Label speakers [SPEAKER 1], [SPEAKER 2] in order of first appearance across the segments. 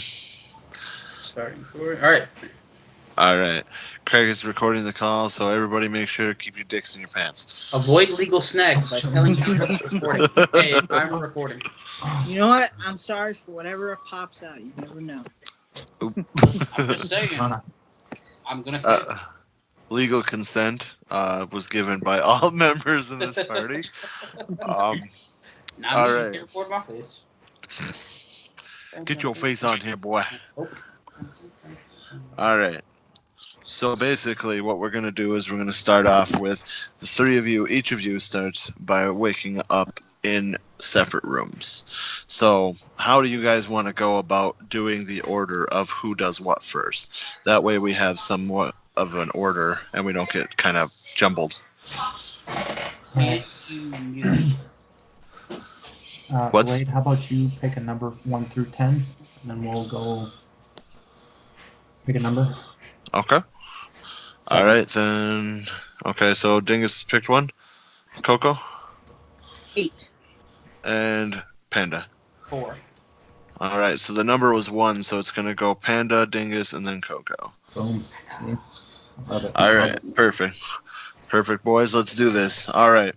[SPEAKER 1] Starting for all right.
[SPEAKER 2] All right. Craig is recording the call, so everybody make sure to keep your dicks in your pants.
[SPEAKER 1] Avoid legal snags by telling people it's recording. Hey, I'm recording.
[SPEAKER 3] You know what? I'm sorry for whatever pops out. You never know.
[SPEAKER 1] I'm just saying. I'm gonna say.
[SPEAKER 2] Legal consent was given by all members in this party.
[SPEAKER 1] Not
[SPEAKER 2] all
[SPEAKER 1] me.
[SPEAKER 2] right.
[SPEAKER 1] You can't record my face.
[SPEAKER 2] Get your face on here, boy.
[SPEAKER 1] Oh.
[SPEAKER 2] All right. So basically, what we're going to do is we're going to start off with the three of you. Each of you starts by waking up in separate rooms. So how do you guys want to go about doing the order of who does what first? That way we have somewhat of an order and we don't get kind of jumbled.
[SPEAKER 4] Wade, how about you pick a number 1 through 10, and then we'll go pick a number.
[SPEAKER 2] Okay.
[SPEAKER 4] 7.
[SPEAKER 2] All right, then. Okay, so Dingus picked one. Coco?
[SPEAKER 3] 8.
[SPEAKER 2] And Panda.
[SPEAKER 1] 4.
[SPEAKER 2] All right, so the number was 1, so it's going to go Panda, Dingus, and then Coco.
[SPEAKER 4] Boom. See? Love it.
[SPEAKER 2] All right, perfect. Perfect, boys. Let's do this. All right,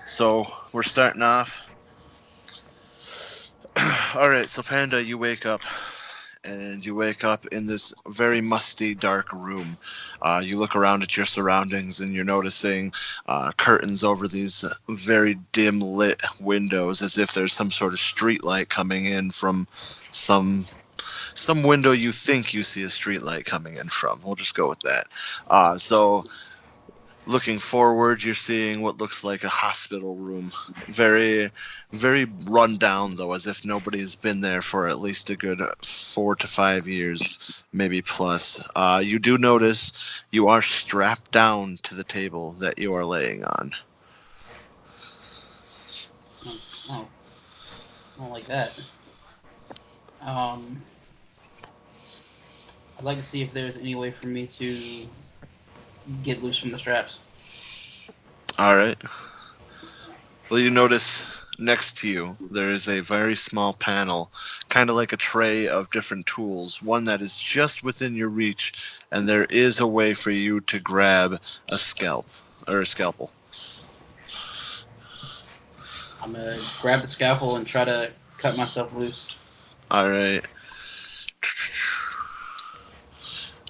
[SPEAKER 2] so we're starting off. All right, so Panda, you wake up. And you wake up in this very musty, dark room. You look around at your surroundings and you're noticing curtains over these very dim lit windows, as if there's some sort of street light coming in from some window you think you see a street light coming in from. We'll just go with that. So looking forward, you're seeing what looks like a hospital room. Very, very run down, though, as if nobody's been there for at least a good 4 to 5 years, maybe plus. You do notice you are strapped down to the table that you are laying on.
[SPEAKER 1] Oh. I don't like that. I'd like to see if there's any way for me to get loose from the straps.
[SPEAKER 2] All right. Well, you notice next to you there is a very small panel, kind of like a tray of different tools, one that is just within your reach, and there is a way for you to grab a scalpel.
[SPEAKER 1] I'm gonna grab the scalpel and try to cut myself loose.
[SPEAKER 2] All right.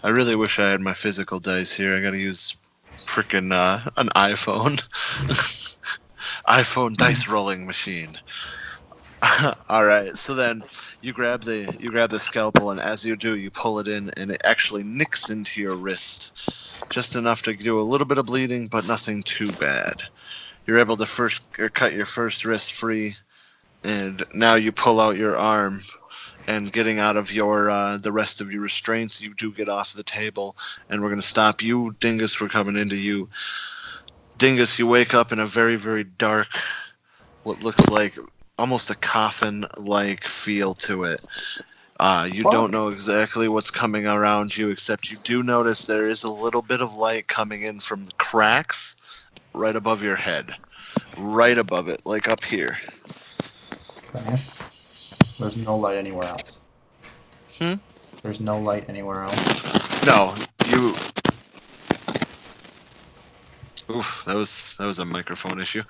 [SPEAKER 2] I really wish I had my physical dice here. I gotta use frickin' an iPhone. iPhone dice rolling machine. All right, so then you grab the scalpel, and as you do, you pull it in, and it actually nicks into your wrist, just enough to do a little bit of bleeding, but nothing too bad. You're able to cut your first wrist free, and now you pull out your arm. And getting out of your the rest of your restraints, you do get off the table, and we're going to stop you, Dingus. We're coming into you. Dingus, you wake up in a very, very dark, what looks like almost a coffin-like feel to it. You don't know exactly what's coming around you, except you do notice there is a little bit of light coming in from cracks right above your head. Right above it, like up here.
[SPEAKER 4] Okay. There's no light anywhere else. There's no light anywhere else.
[SPEAKER 2] No, you. Oof, that was a microphone issue.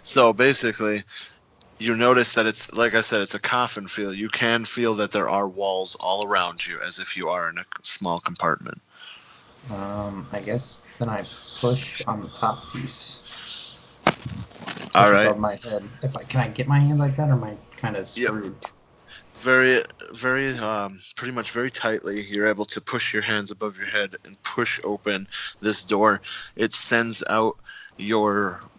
[SPEAKER 2] So basically, you notice that it's, like I said, it's a coffin feel. You can feel that there are walls all around you, as if you are in a small compartment.
[SPEAKER 4] I guess then I push on the top piece.
[SPEAKER 2] All right.
[SPEAKER 4] Above my head. Can I get my hand like that, or am I kind of screwed?
[SPEAKER 2] Yep. Very, very, pretty much very tightly. You're able to push your hands above your head and push open this door. It sends out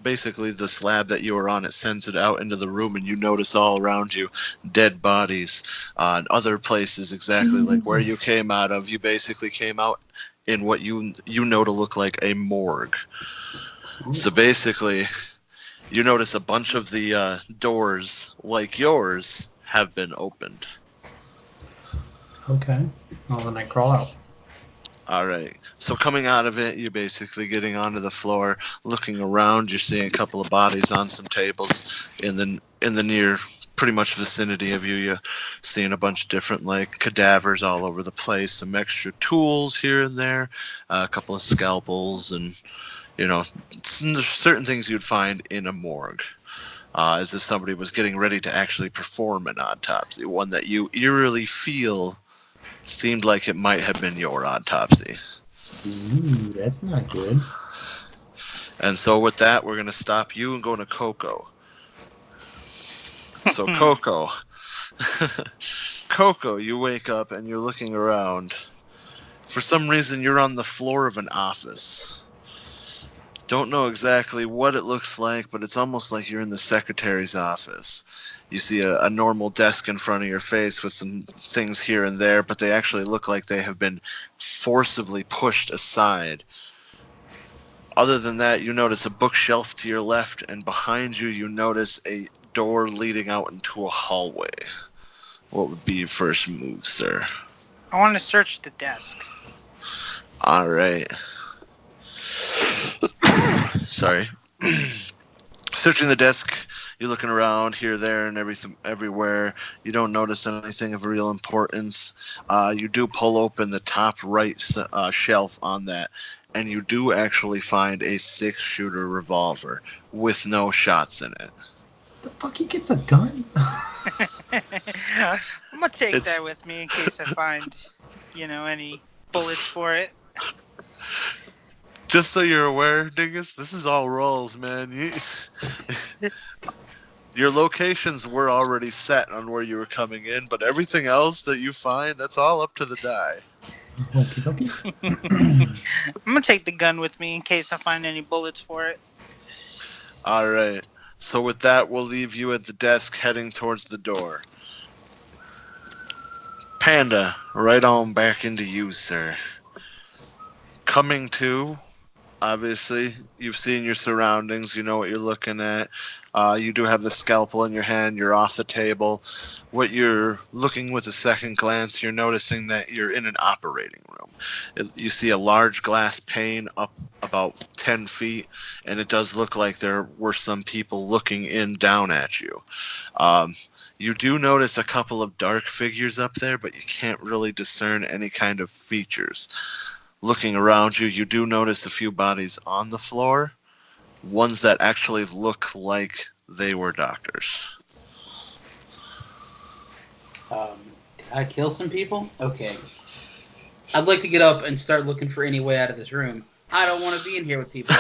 [SPEAKER 2] basically the slab that you are on. It sends it out into the room, and you notice all around you dead bodies. And other places exactly like where you came out of. You basically came out in what you know to look like a morgue. So basically, you notice a bunch of the doors, like yours, have been opened.
[SPEAKER 4] Okay. Well, then I crawl out.
[SPEAKER 2] All right. So coming out of it, you're basically getting onto the floor, looking around. You're seeing a couple of bodies on some tables in the near pretty much vicinity of you. You're seeing a bunch of different like cadavers all over the place, some extra tools here and there, a couple of scalpels, and certain things you'd find in a morgue, as if somebody was getting ready to actually perform an autopsy, one that you eerily feel seemed like it might have been your autopsy.
[SPEAKER 4] Ooh, that's not good.
[SPEAKER 2] And so with that, we're going to stop you and go to Coco. So Coco, Coco, you wake up and you're looking around. For some reason, you're on the floor of an office. Don't know exactly what it looks like, but it's almost like you're in the secretary's office. You see a normal desk in front of your face with some things here and there, but they actually look like they have been forcibly pushed aside. Other than that, you notice a bookshelf to your left, and behind you, you notice a door leading out into a hallway. What would be your first move, sir?
[SPEAKER 5] I want to search the desk.
[SPEAKER 2] All right. Sorry. Searching the desk, you're looking around here, there, and everything, everywhere. You don't notice anything of real importance. You do pull open the top right shelf on that, and you do actually find a 6-shooter revolver with no shots in it.
[SPEAKER 4] The fuck, he gets a gun?
[SPEAKER 5] I'm gonna take that with me in case I find, any bullets for it.
[SPEAKER 2] Just so you're aware, Dingus, this is all rolls, man. Your locations were already set on where you were coming in, but everything else that you find, that's all up to the die.
[SPEAKER 4] Okie dokie.
[SPEAKER 5] I'm gonna take the gun with me in case I find any bullets for it.
[SPEAKER 2] All right. So with that, we'll leave you at the desk heading towards the door. Panda, right on back into you, sir. Coming to, obviously, you've seen your surroundings. You know what you're looking at. You do have the scalpel in your hand. You're off the table. What you're looking with a second glance, you're noticing that you're in an operating room. You see a large glass pane up about 10 feet, and it does look like there were some people looking down at you. You do notice a couple of dark figures up there, but you can't really discern any kind of features. Looking around you, you do notice a few bodies on the floor, ones that actually look like they were doctors.
[SPEAKER 1] Can I kill some people? Okay. I'd like to get up and start looking for any way out of this room. I don't want to be in here with people.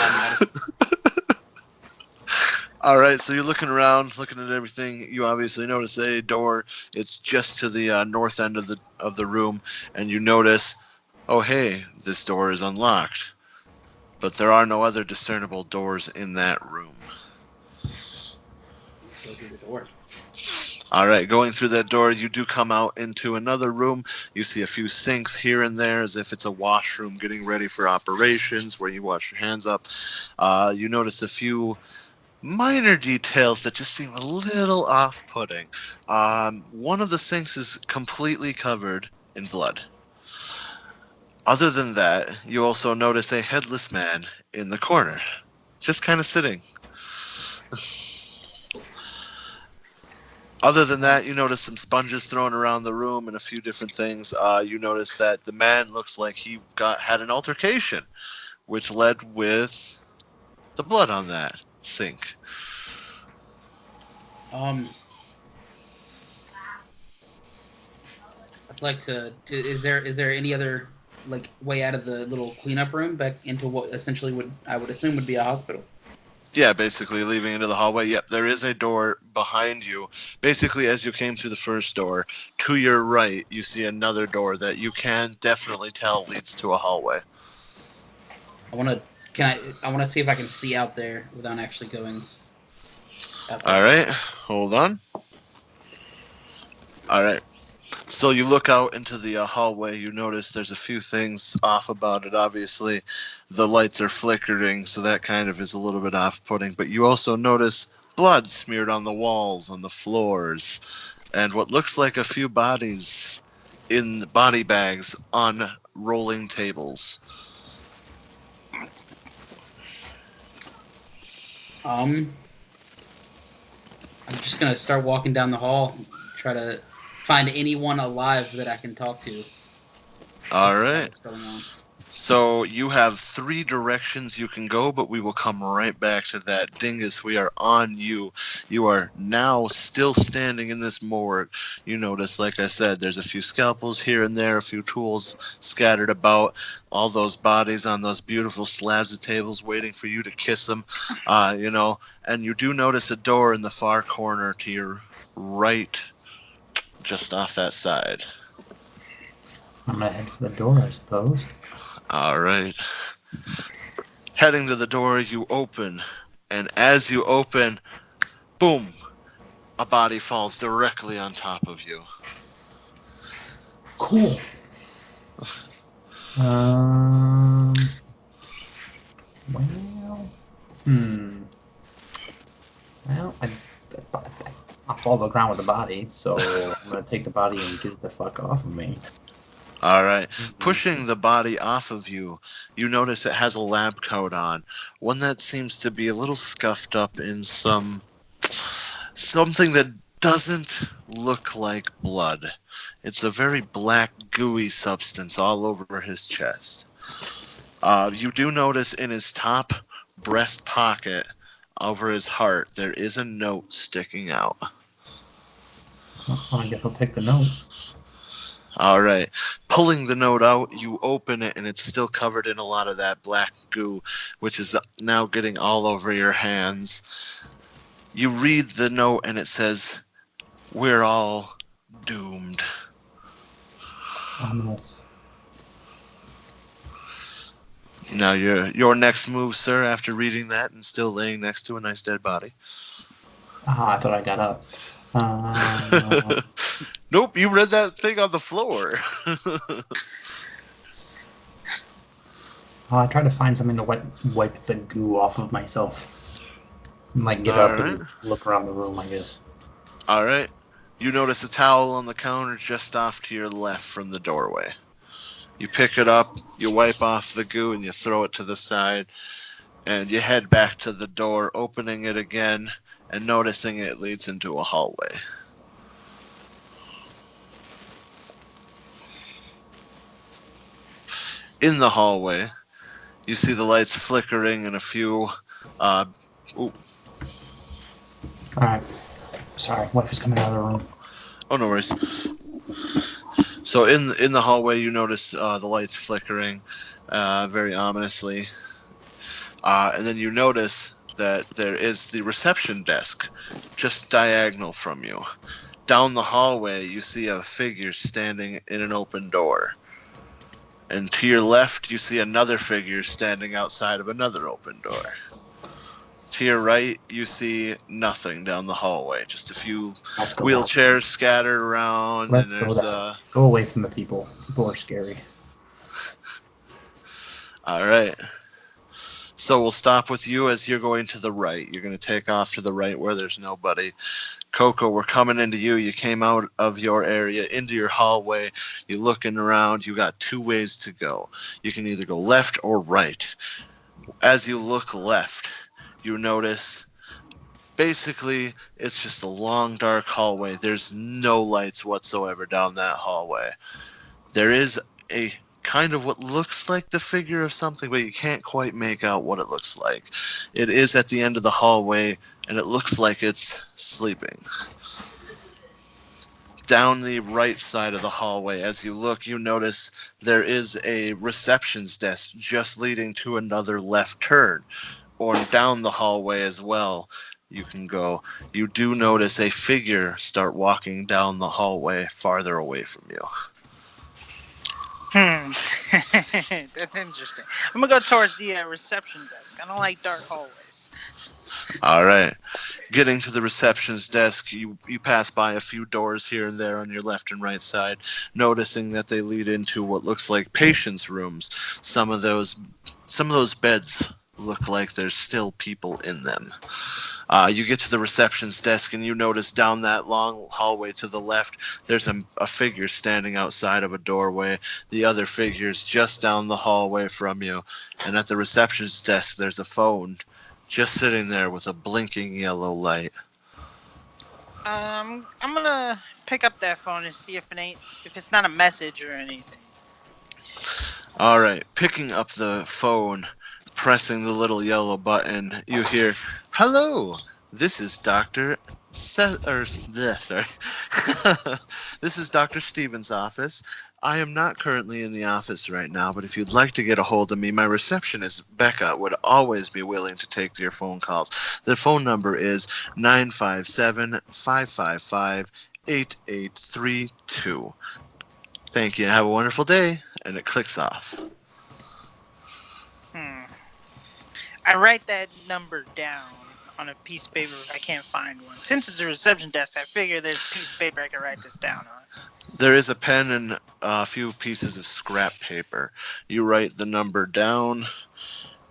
[SPEAKER 2] All right, so you're looking around, looking at everything. You obviously notice a door. It's just to the north end of the room, and you notice, oh hey, this door is unlocked. But there are no other discernible doors in that room.
[SPEAKER 1] Go through the door.
[SPEAKER 2] All right, going through that door, you do come out into another room. You see a few sinks here and there, as if it's a washroom getting ready for operations where you wash your hands up. You notice a few minor details that just seem a little off-putting. One of the sinks is completely covered in blood. Other than that, you also notice a headless man in the corner, just kind of sitting. Other than that, you notice some sponges thrown around the room and a few different things. You notice that the man looks like he had an altercation, which led with the blood on that sink.
[SPEAKER 1] I'd like to. Is there any other way out of the little cleanup room back into what essentially I would assume would be a hospital?
[SPEAKER 2] Yeah, basically leaving into the hallway. Yep, there is a door behind you. Basically, as you came through the first door, to your right, you see another door that you can definitely tell leads to a hallway.
[SPEAKER 1] I want to see if I can see out there without actually going out there.
[SPEAKER 2] All right, hold on. All right. So you look out into the hallway. You notice there's a few things off about it. Obviously, the lights are flickering, so that kind of is a little bit off-putting. But you also notice blood smeared on the walls, on the floors, and what looks like a few bodies in body bags on rolling tables.
[SPEAKER 1] I'd I'm just gonna start walking down the hall, try to find anyone alive that I can talk to.
[SPEAKER 2] All right.
[SPEAKER 1] What's going on?
[SPEAKER 2] So you have 3 directions you can go, but we will come right back to that. Dingus, we are on you. You are now still standing in this morgue. You notice, like I said, there's a few scalpels here and there, a few tools scattered about, all those bodies on those beautiful slabs of tables waiting for you to kiss them, and you do notice a door in the far corner to your right, just off that side.
[SPEAKER 4] I'm gonna head for the door, I suppose.
[SPEAKER 2] All right. Heading to the door, you open, and as you open, boom, a body falls directly on top of you.
[SPEAKER 4] Cool. Well, I fall to the ground with the body, so I'm gonna take the body and get it the fuck off of me.
[SPEAKER 2] All right. Pushing the body off of you, you notice it has a lab coat on, one that seems to be a little scuffed up in something that doesn't look like blood. It's a very black, gooey substance all over his chest. You do notice in his top breast pocket, over his heart, there is a note sticking out.
[SPEAKER 4] Well, I guess I'll take the note.
[SPEAKER 2] All right. Pulling the note out, you open it, and it's still covered in a lot of that black goo, which is now getting all over your hands. You read the note, and it says, "We're all doomed."
[SPEAKER 4] Ominous.
[SPEAKER 2] Now, your next move, sir, after reading that and still laying next to a nice dead body.
[SPEAKER 4] I thought I got up.
[SPEAKER 2] Nope, you read that thing on the floor.
[SPEAKER 4] I tried to find something to wipe the goo off of myself. Like get up and look around the room, I guess.
[SPEAKER 2] All right. You notice a towel on the counter just off to your left from the doorway. You pick it up, you wipe off the goo, and you throw it to the side, and you head back to the door, opening it again, and noticing it leads into a hallway. In the hallway, you see the lights flickering and a few...
[SPEAKER 4] Alright. Sorry, wife is coming out of the room.
[SPEAKER 2] Oh, no worries. So in the hallway, you notice the lights flickering very ominously. And then you notice that there is the reception desk just diagonal from you. Down the hallway, you see a figure standing in an open door. And to your left, you see another figure standing outside of another open door. To your right, you see nothing down the hallway. Just a few wheelchairs scattered around.
[SPEAKER 4] Let's
[SPEAKER 2] and there's
[SPEAKER 4] go away from the people. People are scary.
[SPEAKER 2] All right. So we'll stop with you as you're going to the right. You're going to take off to the right where there's nobody. Coco, we're coming into you. You came out of your area into your hallway. You're looking around. You got 2 ways to go. You can either go left or right. As you look left, you notice basically it's just a long, dark hallway. There's no lights whatsoever down that hallway. There is a kind of what looks like the figure of something, but you can't quite make out what it looks like. It is at the end of the hallway, and it looks like it's sleeping. Down the right side of the hallway, as you look, you notice there is a reception's desk just leading to another left turn. Or down the hallway as well, you can go. You do notice a figure start walking down the hallway farther away from you.
[SPEAKER 5] That's interesting. I'm gonna go towards the reception desk. I don't like dark hallways.
[SPEAKER 2] All right. Getting to the reception's desk, you pass by a few doors here and there on your left and right side, noticing that they lead into what looks like patients' rooms. Some of those beds look like there's still people in them. You get to the reception's desk and you notice down that long hallway to the left, there's a figure standing outside of a doorway. The other figure's just down the hallway from you. And at the reception's desk, there's a phone just sitting there with a blinking yellow light.
[SPEAKER 5] I'm gonna pick up that phone and see if it's not a message or anything.
[SPEAKER 2] All right, picking up the phone, pressing the little yellow button, you hear, "Hello, this is Doctor sorry, this is Doctor Stevens' office. I am not currently in the office right now, but if you'd like to get a hold of me, my receptionist Becca would always be willing to take your phone calls. The phone number is 957-555-8832. Thank you and have a wonderful day." And it clicks off.
[SPEAKER 5] I write that number down on a piece of paper if I can't find one. Since it's a reception desk, I figure there's a piece of paper I can write this down on.
[SPEAKER 2] There is a pen and a few pieces of scrap paper. You write the number down,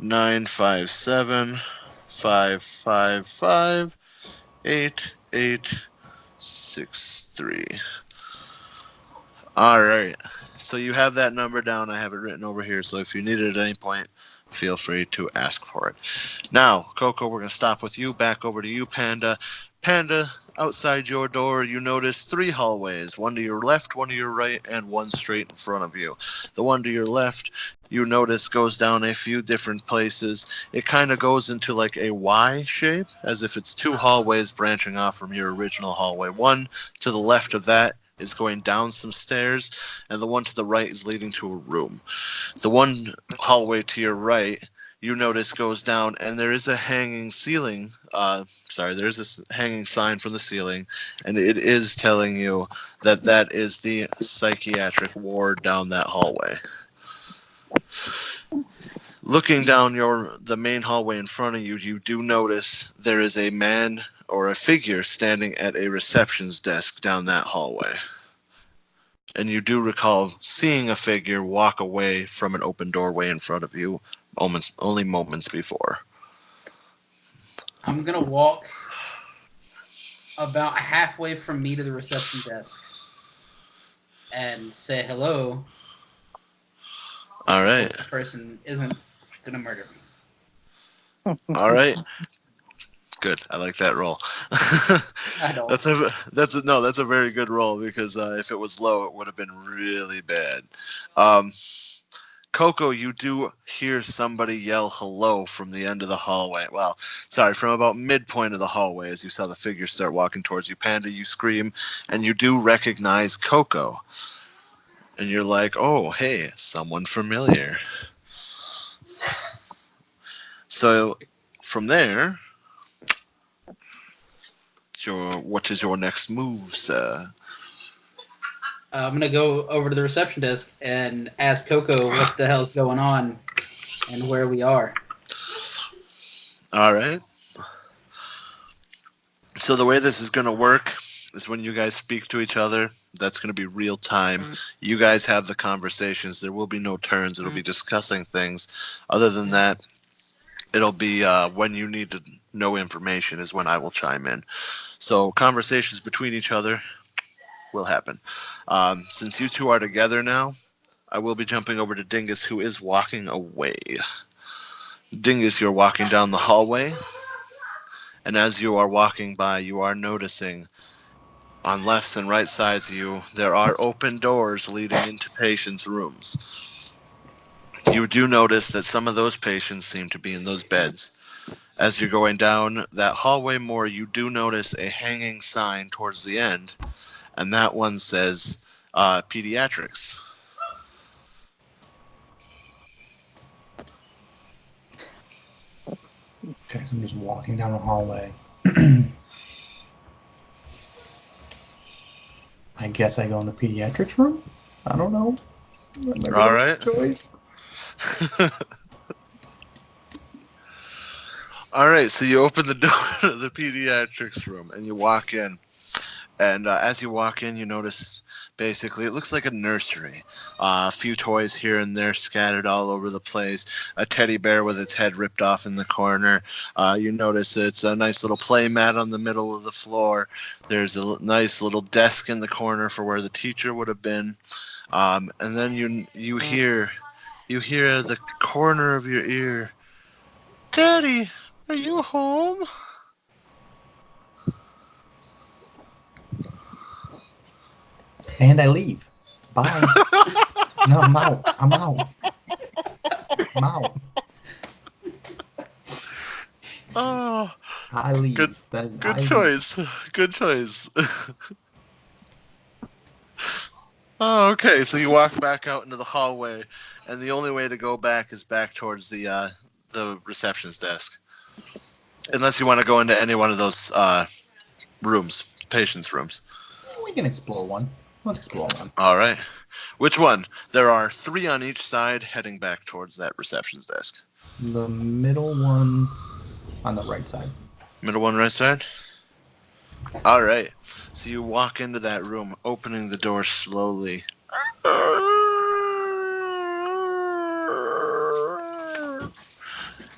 [SPEAKER 2] 957-555-8863. All right. So you have that number down. I have it written over here. So if you need it at any point, feel free to ask for it. Now, Coco, we're going to stop with you. Back over to you, Panda. Panda, outside your door, you notice 3 hallways. One to your left, one to your right, and one straight in front of you. The one to your left, you notice, goes down a few different places. It kind of goes into like a Y shape, as if it's 2 hallways branching off from your original hallway. One to the left of that is going down some stairs, and the one to the right is leading to a room. The one hallway to your right, you notice, goes down, and there is a hanging ceiling. There's a hanging sign from the ceiling, and it is telling you that that is the psychiatric ward down that hallway. Looking down the main hallway in front of you, you do notice there is a man or a figure standing at a reception's desk down that hallway. And you do recall seeing a figure walk away from an open doorway in front of you only moments before.
[SPEAKER 1] I'm going to walk about halfway from me to the reception desk and say hello.
[SPEAKER 2] All right.
[SPEAKER 1] This person isn't going to murder me.
[SPEAKER 2] All right. Good. I like that roll.
[SPEAKER 1] I don't.
[SPEAKER 2] That's a very good roll, because if it was low, it would have been really bad. Coco, you do hear somebody yell hello from the end of the hallway. Well, sorry, from about midpoint of the hallway as you saw the figure start walking towards you. Panda, you scream, and you do recognize Coco. And you're like, oh, hey, someone familiar. So from there, what is your next move, sir?
[SPEAKER 1] I'm going to go over to the reception desk and ask Coco what the hell's going on and where we are.
[SPEAKER 2] All right. So the way this is going to work is when you guys speak to each other, that's going to be real time. You guys have the conversations. There will be no turns. It'll be discussing things. Other than that, it'll be when you need to know information is when I will chime in. So conversations between each other will happen. Since you two are together now, I will be jumping over to Dingus, who is walking away. Dingus, you're walking down the hallway, and as you are walking by, you are noticing on left and right sides of you, there are open doors leading into patients' rooms. You do notice that some of those patients seem to be in those beds. As you're going down that hallway more, you do notice a hanging sign towards the end, and that one says pediatrics.
[SPEAKER 4] Okay, so I'm just walking down the hallway. I guess I go in the pediatrics room? I don't know.
[SPEAKER 2] All right.
[SPEAKER 4] Choice.
[SPEAKER 2] All right, so you open the door to the pediatrics room, and you walk in. And as you walk in, you notice basically it looks like a nursery. A few toys here and there scattered all over the place. A teddy bear with its head ripped off in the corner. You notice it's a nice little play mat on the middle of the floor. There's a nice little desk in the corner for where the teacher would have been. And then you hear the corner of your ear, "Daddy, are you home?"
[SPEAKER 4] And I leave. Bye. No, I'm out. I'm out. I'm out.
[SPEAKER 2] Oh,
[SPEAKER 4] I leave.
[SPEAKER 2] good
[SPEAKER 4] I
[SPEAKER 2] choice. Good choice. Oh, okay. So you walk back out into the hallway, and the only way to go back is back towards the receptionist desk, unless you want to go into any one of those rooms, patients' rooms.
[SPEAKER 4] We can explore one. Let's explore one.
[SPEAKER 2] All right. Which one? There are 3 on each side heading back towards that receptionist desk.
[SPEAKER 4] The middle one on the right side.
[SPEAKER 2] Middle one, right side? All right. So you walk into that room, opening the door slowly.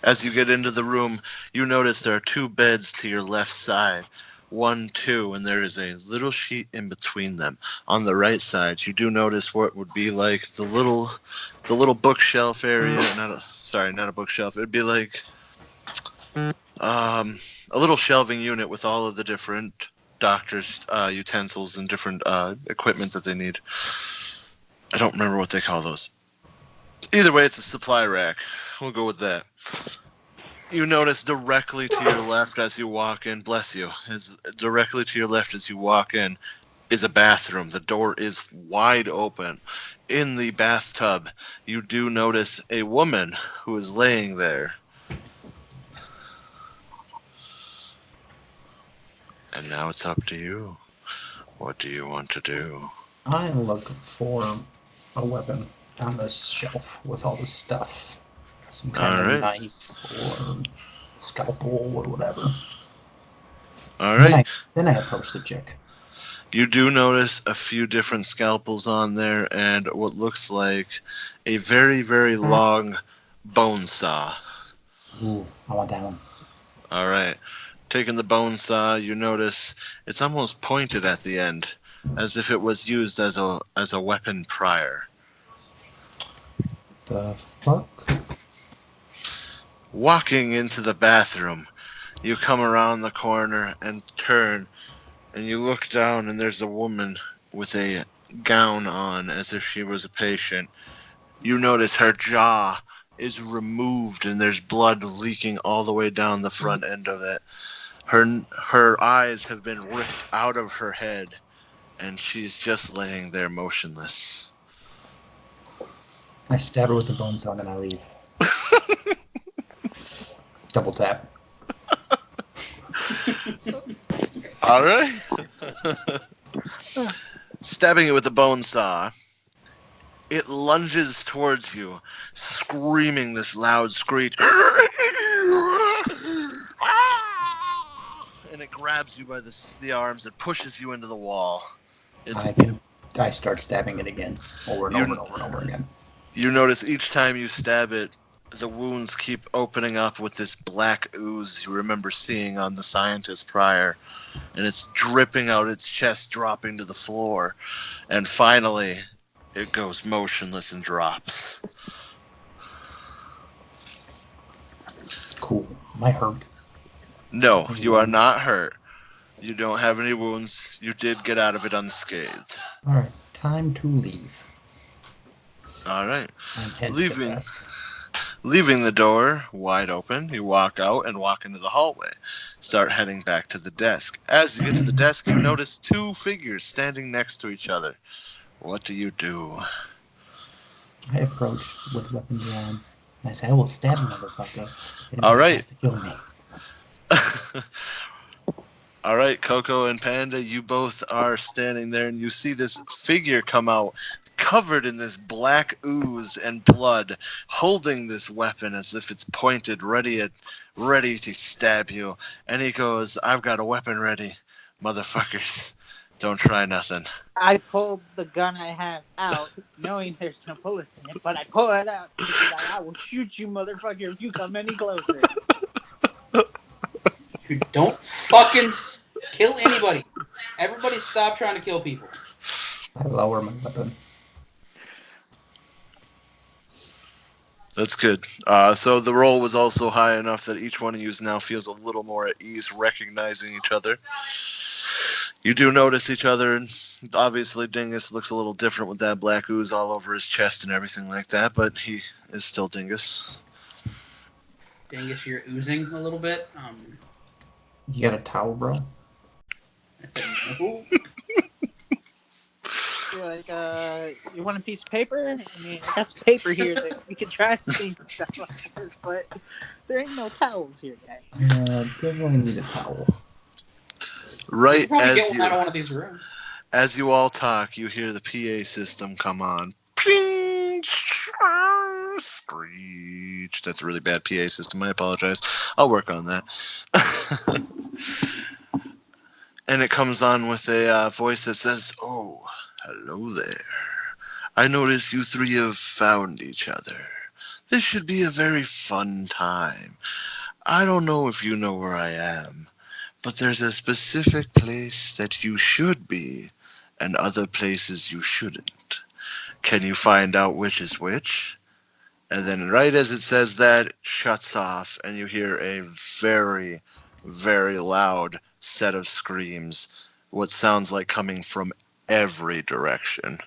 [SPEAKER 2] As you get into the room, you notice there are 2 beds to your left side. 1, 2, and there is a little sheet in between them. On the right side, you do notice what would be like the little bookshelf area. Not a bookshelf. It'd be like a little shelving unit with all of the different doctors' utensils and different equipment that they need. I don't remember what they call those. Either way, it's a supply rack. We'll go with that. You notice directly to your left as you walk in, bless you, directly to your left as you walk in is a bathroom. The door is wide open. In the bathtub, you do notice a woman who is laying there. And now it's up to you. What do you want to do?
[SPEAKER 4] I look for a weapon on the shelf with all the stuff. Some kind of knife or scalpel or whatever.
[SPEAKER 2] All right.
[SPEAKER 4] Then I approach the chick.
[SPEAKER 2] You do notice a few different scalpels on there and what looks like a very, very long bone saw.
[SPEAKER 4] Ooh, I want that one.
[SPEAKER 2] All right. Taking the bone saw, you notice it's almost pointed at the end, as if it was used as a weapon prior.
[SPEAKER 4] The fuck?
[SPEAKER 2] Walking into the bathroom, you come around the corner and turn, and you look down, and there's a woman with a gown on, as if she was a patient. You notice her jaw is removed, and there's blood leaking all the way down the front end of it. Her eyes have been ripped out of her head, and she's just laying there motionless.
[SPEAKER 4] I stab her with the bone saw, and I leave. Double tap.
[SPEAKER 2] All right. Stabbing it with the bone saw, it lunges towards you, screaming this loud screech. And it grabs you by the arms and pushes you into the wall.
[SPEAKER 4] I start stabbing it again, over and over again.
[SPEAKER 2] You notice each time you stab it, the wounds keep opening up with this black ooze you remember seeing on the scientist prior. And it's dripping out its chest, dropping to the floor. And finally, it goes motionless and drops.
[SPEAKER 4] Cool. Am I hurt?
[SPEAKER 2] No, you are not hurt. You don't have any wounds. You did get out of it unscathed.
[SPEAKER 4] Alright, time to leave.
[SPEAKER 2] Alright. Leaving the door wide open, you walk out and walk into the hallway. Start heading back to the desk. As you get to the desk, you notice 2 figures standing next to each other. What do you do?
[SPEAKER 4] I approach with weapon drawn. And I say, I will stab a motherfucker.
[SPEAKER 2] All right.
[SPEAKER 4] To kill me.
[SPEAKER 2] All right, Coco and Panda, you both are standing there, and you see this figure come out, covered in this black ooze and blood, holding this weapon as if it's pointed, ready to stab you. And he goes, "I've got a weapon ready, motherfuckers. Don't try nothing."
[SPEAKER 3] I pulled the gun I have out, knowing there's no bullets in it, but I pull it out because I will shoot you, motherfucker, if you come any closer.
[SPEAKER 1] You don't fucking kill anybody. Everybody stop trying to kill people.
[SPEAKER 4] I lower my weapon.
[SPEAKER 2] That's good. So the roll was also high enough that each one of you now feels a little more at ease recognizing each other. You do notice each other Obviously, Dingus looks a little different with that black ooze all over his chest and everything like that, but he is still Dingus.
[SPEAKER 1] Dingus, you're oozing a little bit.
[SPEAKER 4] You got a towel, bro?
[SPEAKER 1] No.
[SPEAKER 3] You're like, you want a piece of paper? I mean, I got some paper here that we could try to clean stuff like this, but there ain't no towels here, guys.
[SPEAKER 4] Definitely need a towel.
[SPEAKER 2] Right
[SPEAKER 1] You probably
[SPEAKER 2] as
[SPEAKER 1] get one out of
[SPEAKER 2] you,
[SPEAKER 1] one of these rooms.
[SPEAKER 2] as you all talk, you hear the PA system come on. Ping! Screech. That's a really bad PA system. I apologize. I'll work on that. And it comes on with a voice that says, "Oh, hello there. I notice you three have found each other. This should be a very fun time. I don't know if you know where I am, but there's a specific place that you should be, and other places you shouldn't. Can you find out which is which?" And then right as it says that, it shuts off, and you hear a very, very loud set of screams, what sounds like coming from every direction.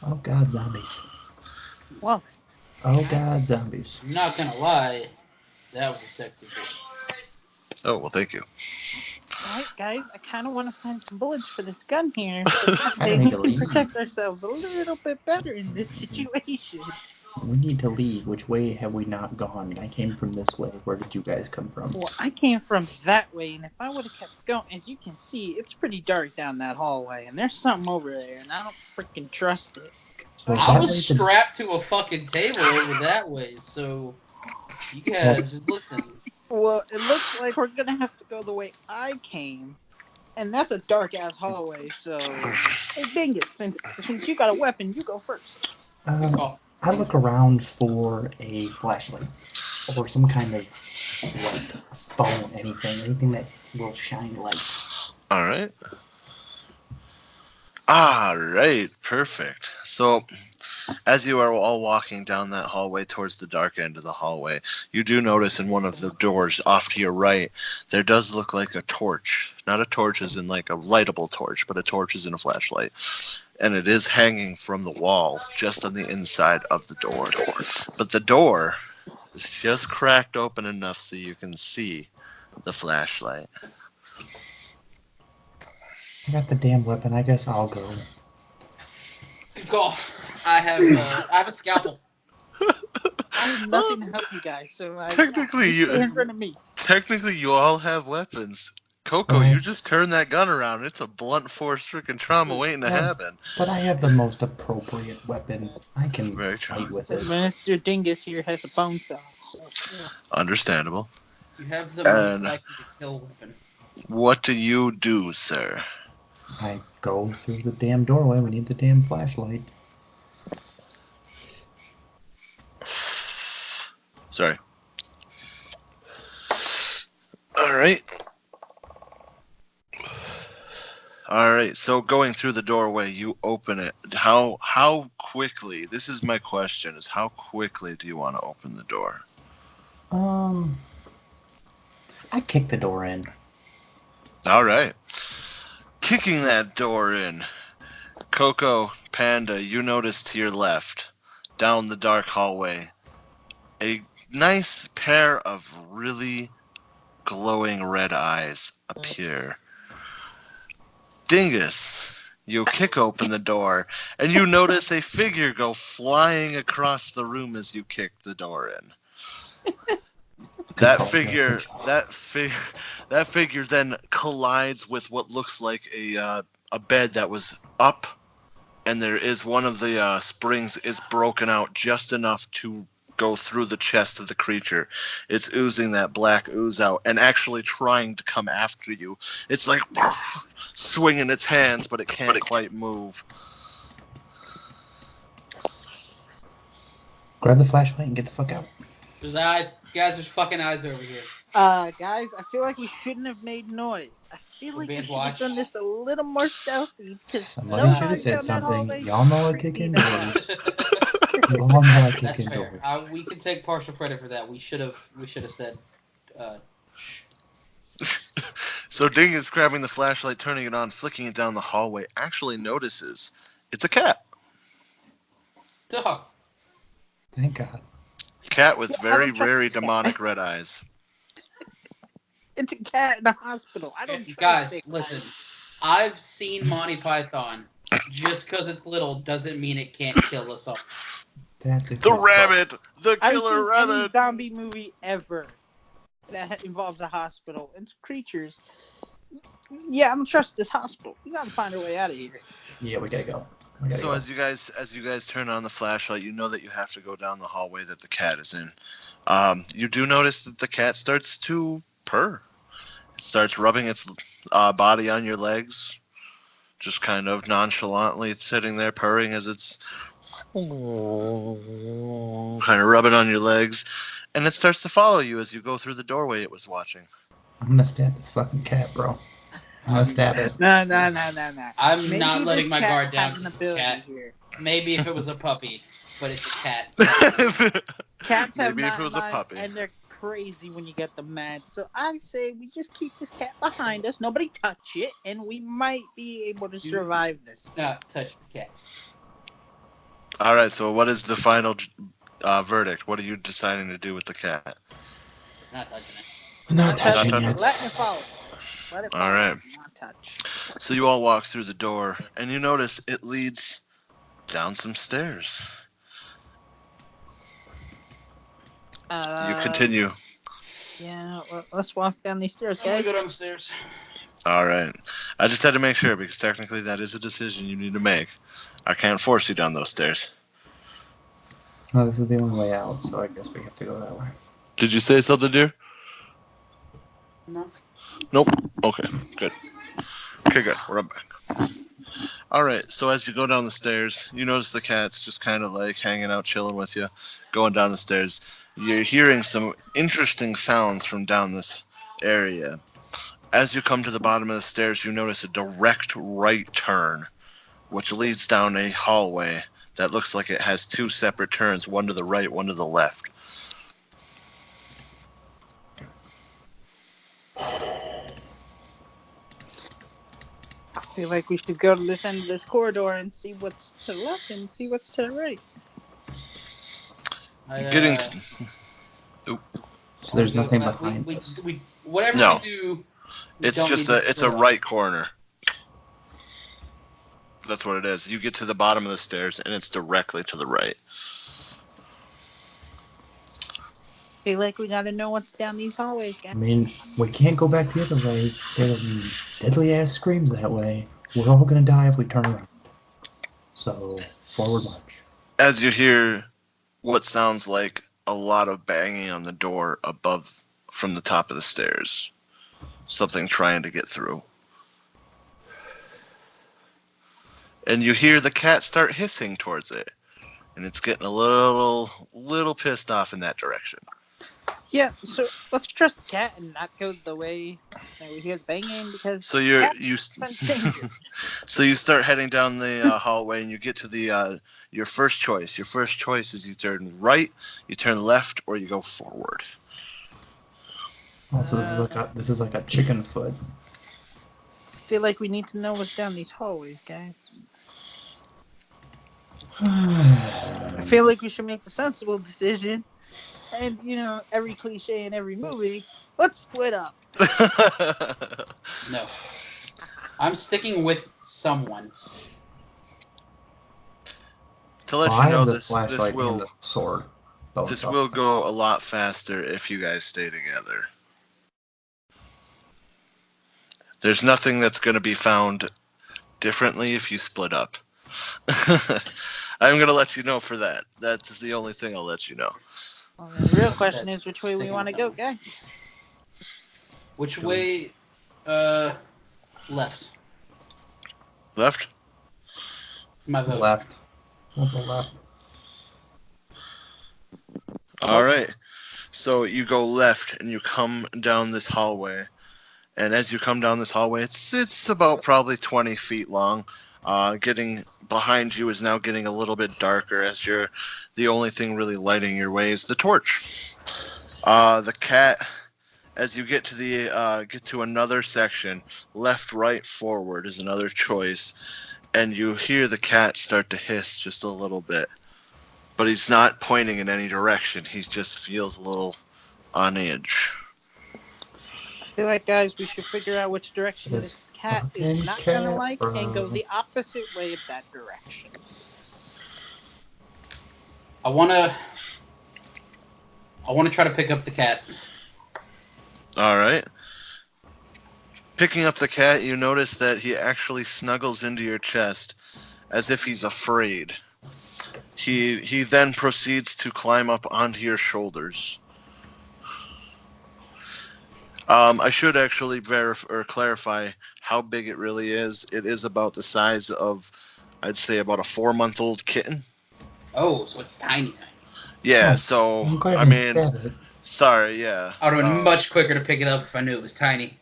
[SPEAKER 4] Oh god, zombies.
[SPEAKER 3] Well,
[SPEAKER 4] Oh god, zombies.
[SPEAKER 1] I'm not gonna lie, that was a sexy voice.
[SPEAKER 2] Oh, well, thank you.
[SPEAKER 3] alright, guys, I kind of want to find some bullets for this gun here, so
[SPEAKER 4] I
[SPEAKER 3] maybe
[SPEAKER 4] need
[SPEAKER 3] we
[SPEAKER 4] to
[SPEAKER 3] can
[SPEAKER 4] leave.
[SPEAKER 3] protect ourselves a little bit better in this situation.
[SPEAKER 4] We need to leave. Which way have we not gone? I came from this way. Where did you guys come from?
[SPEAKER 3] Well, I came from that way, and if I would have kept going, as you can see, it's pretty dark down that hallway, and there's something over there, and I don't freaking trust it.
[SPEAKER 4] Well,
[SPEAKER 1] I
[SPEAKER 4] that
[SPEAKER 1] was
[SPEAKER 4] way the-
[SPEAKER 1] strapped to a fucking table over that way, so you guys just listen.
[SPEAKER 3] Well, it looks like we're gonna have to go the way I came, and that's a dark ass hallway. So, hey, Dingus, since you got a weapon, you go first.
[SPEAKER 1] Good call.
[SPEAKER 4] I look around for a flashlight or some kind of light, phone, anything that will shine light.
[SPEAKER 2] All right. All right. Perfect. So, as you are all walking down that hallway towards the dark end of the hallway, you do notice in one of the doors off to your right, there does look like a torch. Not a torch as in like a lightable torch, but a torch as in a flashlight. And it is hanging from the wall just on the inside of the door. But the door is just cracked open enough so you can see the flashlight.
[SPEAKER 4] I got the damn weapon. I guess I'll go.
[SPEAKER 1] Good call. I have a scalpel.
[SPEAKER 3] I have nothing to help you guys, so
[SPEAKER 2] Technically,
[SPEAKER 3] stay in front of me.
[SPEAKER 2] Technically, you all have weapons. Coco, you just turn that gun around. It's a blunt force freaking trauma waiting to happen.
[SPEAKER 4] But I have the most appropriate weapon. I can
[SPEAKER 2] Very true.
[SPEAKER 4] fight with it.
[SPEAKER 3] Mr. Dingus here has a bone saw. So, yeah.
[SPEAKER 2] Understandable.
[SPEAKER 1] You have the most
[SPEAKER 2] And-
[SPEAKER 1] likely to kill weapon.
[SPEAKER 2] What do you do, sir?
[SPEAKER 4] I go through the damn doorway. We need the damn flashlight.
[SPEAKER 2] Sorry. Alright. Alright, so going through the doorway, you open it. How quickly, this is my question, is how quickly do you want to open the door?
[SPEAKER 4] I kick the door in.
[SPEAKER 2] Alright. Kicking that door in. Coco, Panda, you notice to your left, down the dark hallway, a nice pair of really glowing red eyes appear. Dingus, you kick open the door, and you notice a figure go flying across the room as you kick the door in. That figure then collides with what looks like a bed that was up, and there is one of the springs is broken out just enough to go through the chest of the creature. It's oozing that black ooze out and actually trying to come after you. It's like swinging its hands, but it can't quite move.
[SPEAKER 4] Grab the flashlight and get the fuck out.
[SPEAKER 1] There's eyes. Guys, there's fucking eyes over here.
[SPEAKER 3] Guys, I feel like we shouldn't have made noise. I feel like we
[SPEAKER 1] being
[SPEAKER 3] should have
[SPEAKER 1] watched.
[SPEAKER 3] done this a little more stealthy.
[SPEAKER 4] Somebody should have said something. Y'all know I kick in doors. Y'all know I kick
[SPEAKER 1] That's
[SPEAKER 4] in
[SPEAKER 1] fair.
[SPEAKER 4] doors.
[SPEAKER 1] We can take partial credit for that. We should have said.
[SPEAKER 2] So Ding is grabbing the flashlight, turning it on, flicking it down the hallway. Actually notices it's a cat.
[SPEAKER 1] Dog.
[SPEAKER 4] Thank God.
[SPEAKER 2] Cat with
[SPEAKER 3] Yeah, I
[SPEAKER 2] very,
[SPEAKER 3] don't trust
[SPEAKER 2] very
[SPEAKER 3] this cat.
[SPEAKER 2] demonic red eyes.
[SPEAKER 3] It's a cat in a hospital. I don't trust
[SPEAKER 1] Guys,
[SPEAKER 3] it.
[SPEAKER 1] listen. I've seen Monty Python. Just because it's little doesn't mean it can't kill us all.
[SPEAKER 4] That's a
[SPEAKER 2] The
[SPEAKER 4] good
[SPEAKER 2] rabbit! The
[SPEAKER 3] I've
[SPEAKER 2] killer
[SPEAKER 3] seen any
[SPEAKER 2] rabbit!
[SPEAKER 3] zombie movie ever that involves a hospital and creatures. Yeah, I don't trust this hospital. We gotta find our way out of here.
[SPEAKER 4] Yeah, we gotta go.
[SPEAKER 2] So as you guys turn on the flashlight, you know that you have to go down the hallway that the cat is in. You do notice that the cat starts to purr. It starts rubbing its body on your legs, just kind of nonchalantly sitting there purring as it's kind of rubbing on your legs, and it starts to follow you as you go through the doorway it was watching.
[SPEAKER 4] I'm gonna stab this fucking cat, bro. I'm gonna stab it.
[SPEAKER 3] No.
[SPEAKER 1] I'm
[SPEAKER 3] Maybe
[SPEAKER 1] not letting
[SPEAKER 3] this
[SPEAKER 1] my
[SPEAKER 3] cat
[SPEAKER 1] guard down.
[SPEAKER 3] has an
[SPEAKER 1] It's a
[SPEAKER 3] ability
[SPEAKER 1] cat.
[SPEAKER 3] here.
[SPEAKER 1] Maybe if it was a puppy, but it's a cat.
[SPEAKER 3] Cats have
[SPEAKER 2] Maybe if it was a
[SPEAKER 3] nine
[SPEAKER 2] puppy.
[SPEAKER 3] lives, and they're crazy when you get them mad. So I say we just keep this cat behind us. Nobody touch it, and we might be able to survive this.
[SPEAKER 1] Not touch the cat.
[SPEAKER 2] All right. So what is the final verdict? What are you deciding to do with the cat?
[SPEAKER 1] Not touching it.
[SPEAKER 4] Not
[SPEAKER 2] touching
[SPEAKER 4] touching
[SPEAKER 2] it.
[SPEAKER 4] it.
[SPEAKER 3] Let it follow. Let it follow.
[SPEAKER 2] All right.
[SPEAKER 3] Not touch.
[SPEAKER 2] So you all walk through the door, and you notice it leads down some stairs. You continue.
[SPEAKER 3] Yeah, well, let's walk down these stairs,
[SPEAKER 1] I'm gonna
[SPEAKER 3] guys.
[SPEAKER 1] go down the stairs.
[SPEAKER 2] All right. I just had to make sure because technically that is a decision you need to make. I can't force you down those stairs.
[SPEAKER 4] No, this is the only way out, so I guess we have to go that way.
[SPEAKER 2] Did you say something, dear?
[SPEAKER 1] No.
[SPEAKER 2] Nope. Okay, good. Okay, good. We're back. All right. So as you go down the stairs, you notice the cat's just kind of like hanging out, chilling with you, going down the stairs. You're hearing some interesting sounds from down this area. As you come to the bottom of the stairs, you notice a direct right turn, which leads down a hallway that looks like it has two separate turns, one to the right, one to the left.
[SPEAKER 3] I feel like we should go to this end of this corridor and see what's to the left and see what's to the right.
[SPEAKER 2] Getting
[SPEAKER 4] So there's nothing behind us.
[SPEAKER 1] Whatever
[SPEAKER 2] No.
[SPEAKER 1] we do,
[SPEAKER 2] it's just it's a right corner. That's what it is. You get to the bottom of the stairs and it's directly to the right.
[SPEAKER 3] Feel like we gotta know what's down these hallways,
[SPEAKER 4] I
[SPEAKER 3] guys.
[SPEAKER 4] mean, we can't go back the other way. There's deadly ass screams that way. We're all gonna die if we turn around. So, forward march.
[SPEAKER 2] As you hear what sounds like a lot of banging on the door above from the top of the stairs. Something trying to get through. And you hear the cat start hissing towards it. And it's getting a little pissed off in that direction.
[SPEAKER 3] Yeah, so let's trust the cat and not go the way that we hear the banging because
[SPEAKER 2] So so you start heading down the hallway and you get to the your first choice. Your first choice is you turn right, you turn left, or you go forward.
[SPEAKER 4] Oh, so this is like a chicken foot.
[SPEAKER 3] feel like we need to know what's down these hallways, guys. I feel like we should make the sensible decision. And, every cliche in every movie, let's split up.
[SPEAKER 1] No. I'm sticking with someone.
[SPEAKER 2] To let
[SPEAKER 4] I
[SPEAKER 2] you know,
[SPEAKER 4] have the
[SPEAKER 2] this
[SPEAKER 4] flashlight
[SPEAKER 2] will
[SPEAKER 4] and the sword. Both
[SPEAKER 2] this
[SPEAKER 4] of
[SPEAKER 2] will
[SPEAKER 4] them.
[SPEAKER 2] go a lot faster if you guys stay together. There's nothing that's going to be found differently if you split up. I'm going to let you know for that. That's the only thing I'll let you know.
[SPEAKER 3] Well, the real question is which way we want to go, guys.
[SPEAKER 1] Which way? Left.
[SPEAKER 2] Left?
[SPEAKER 1] My vote.
[SPEAKER 4] Left. We'll go left.
[SPEAKER 2] All right. So you go left and you come down this hallway. And as you come down this hallway, it's about probably 20 feet long. Getting behind you is now getting a little bit darker as the only thing really lighting your way is the torch. The cat, as you get to another section, left, right, forward is another choice, and you hear the cat start to hiss just a little bit. But he's not pointing in any direction. He just feels a little on edge.
[SPEAKER 3] I feel like, guys, we should figure out which direction this cat is
[SPEAKER 4] fucking
[SPEAKER 3] not gonna
[SPEAKER 4] cat,
[SPEAKER 3] like and go
[SPEAKER 4] bro.
[SPEAKER 3] the opposite way of that direction.
[SPEAKER 1] I wanna try to pick up the cat.
[SPEAKER 2] All right. Picking up the cat, you notice that he actually snuggles into your chest as if he's afraid. He then proceeds to climb up onto your shoulders. I should actually clarify how big it really is. It is about the size of, I'd say, about a 4-month-old kitten.
[SPEAKER 1] Oh, so it's tiny.
[SPEAKER 2] Yeah,
[SPEAKER 4] Oh,
[SPEAKER 2] so,
[SPEAKER 4] I'm glad
[SPEAKER 2] I
[SPEAKER 4] you
[SPEAKER 2] mean,
[SPEAKER 4] said it.
[SPEAKER 2] sorry, yeah.
[SPEAKER 1] I would have been much quicker to pick it up if I knew it was tiny.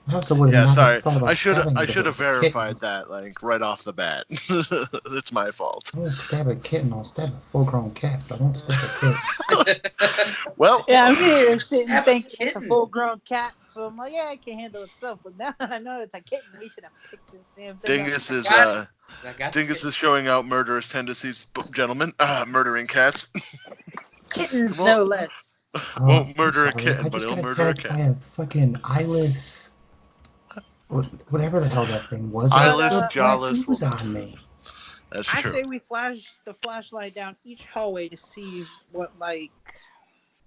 [SPEAKER 4] I also would have
[SPEAKER 2] Yeah,
[SPEAKER 4] never
[SPEAKER 2] sorry.
[SPEAKER 4] thought about
[SPEAKER 2] I should
[SPEAKER 4] stabbing it if it
[SPEAKER 2] have
[SPEAKER 4] was a
[SPEAKER 2] verified
[SPEAKER 4] kitten.
[SPEAKER 2] that, like, right off the bat. It's my fault.
[SPEAKER 4] I won't stab a kitten. I'll stab a full-grown cat, but I won't stab a kitten.
[SPEAKER 2] Well,
[SPEAKER 3] Yeah, I'm here sitting
[SPEAKER 1] Have a
[SPEAKER 3] thinking it's a
[SPEAKER 1] kitten.
[SPEAKER 3] full-grown cat, so I'm like, yeah, it can handle itself. But now that I know it's a kitten, we should have picked this damn thing
[SPEAKER 2] Dingus
[SPEAKER 3] up.
[SPEAKER 2] is
[SPEAKER 1] I got
[SPEAKER 2] Dingus
[SPEAKER 1] the
[SPEAKER 2] is showing out murderous tendencies, gentlemen. Murdering cats.
[SPEAKER 3] Kittens,
[SPEAKER 2] Well-
[SPEAKER 3] no less.
[SPEAKER 2] Won't
[SPEAKER 4] I'm
[SPEAKER 2] murder a
[SPEAKER 4] sorry,
[SPEAKER 2] kitten,
[SPEAKER 4] I
[SPEAKER 2] but
[SPEAKER 4] just
[SPEAKER 2] he'll
[SPEAKER 4] got
[SPEAKER 2] murder a
[SPEAKER 4] attacked by
[SPEAKER 2] cat.
[SPEAKER 4] a fucking eyeless, whatever the hell that thing was.
[SPEAKER 2] Eyeless,
[SPEAKER 4] It
[SPEAKER 2] jawless
[SPEAKER 4] was
[SPEAKER 2] woman.
[SPEAKER 4] on me.
[SPEAKER 2] That's
[SPEAKER 3] I
[SPEAKER 2] true.
[SPEAKER 3] say we flash the flashlight down each hallway to see what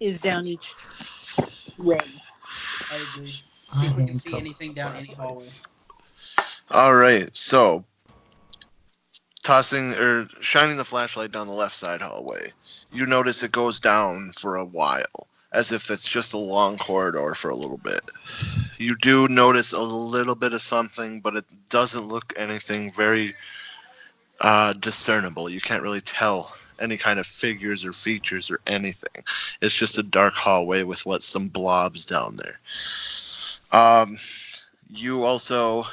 [SPEAKER 3] is down each way.
[SPEAKER 1] I agree. See if we can see
[SPEAKER 4] handcuffed
[SPEAKER 1] anything down any hallway.
[SPEAKER 4] flashlights.
[SPEAKER 2] All right, so shining the flashlight down the left side hallway, you notice it goes down for a while, as if it's just a long corridor for a little bit. You do notice a little bit of something, but it doesn't look anything very discernible. You can't really tell any kind of figures or features or anything. It's just a dark hallway with some blobs down there. You also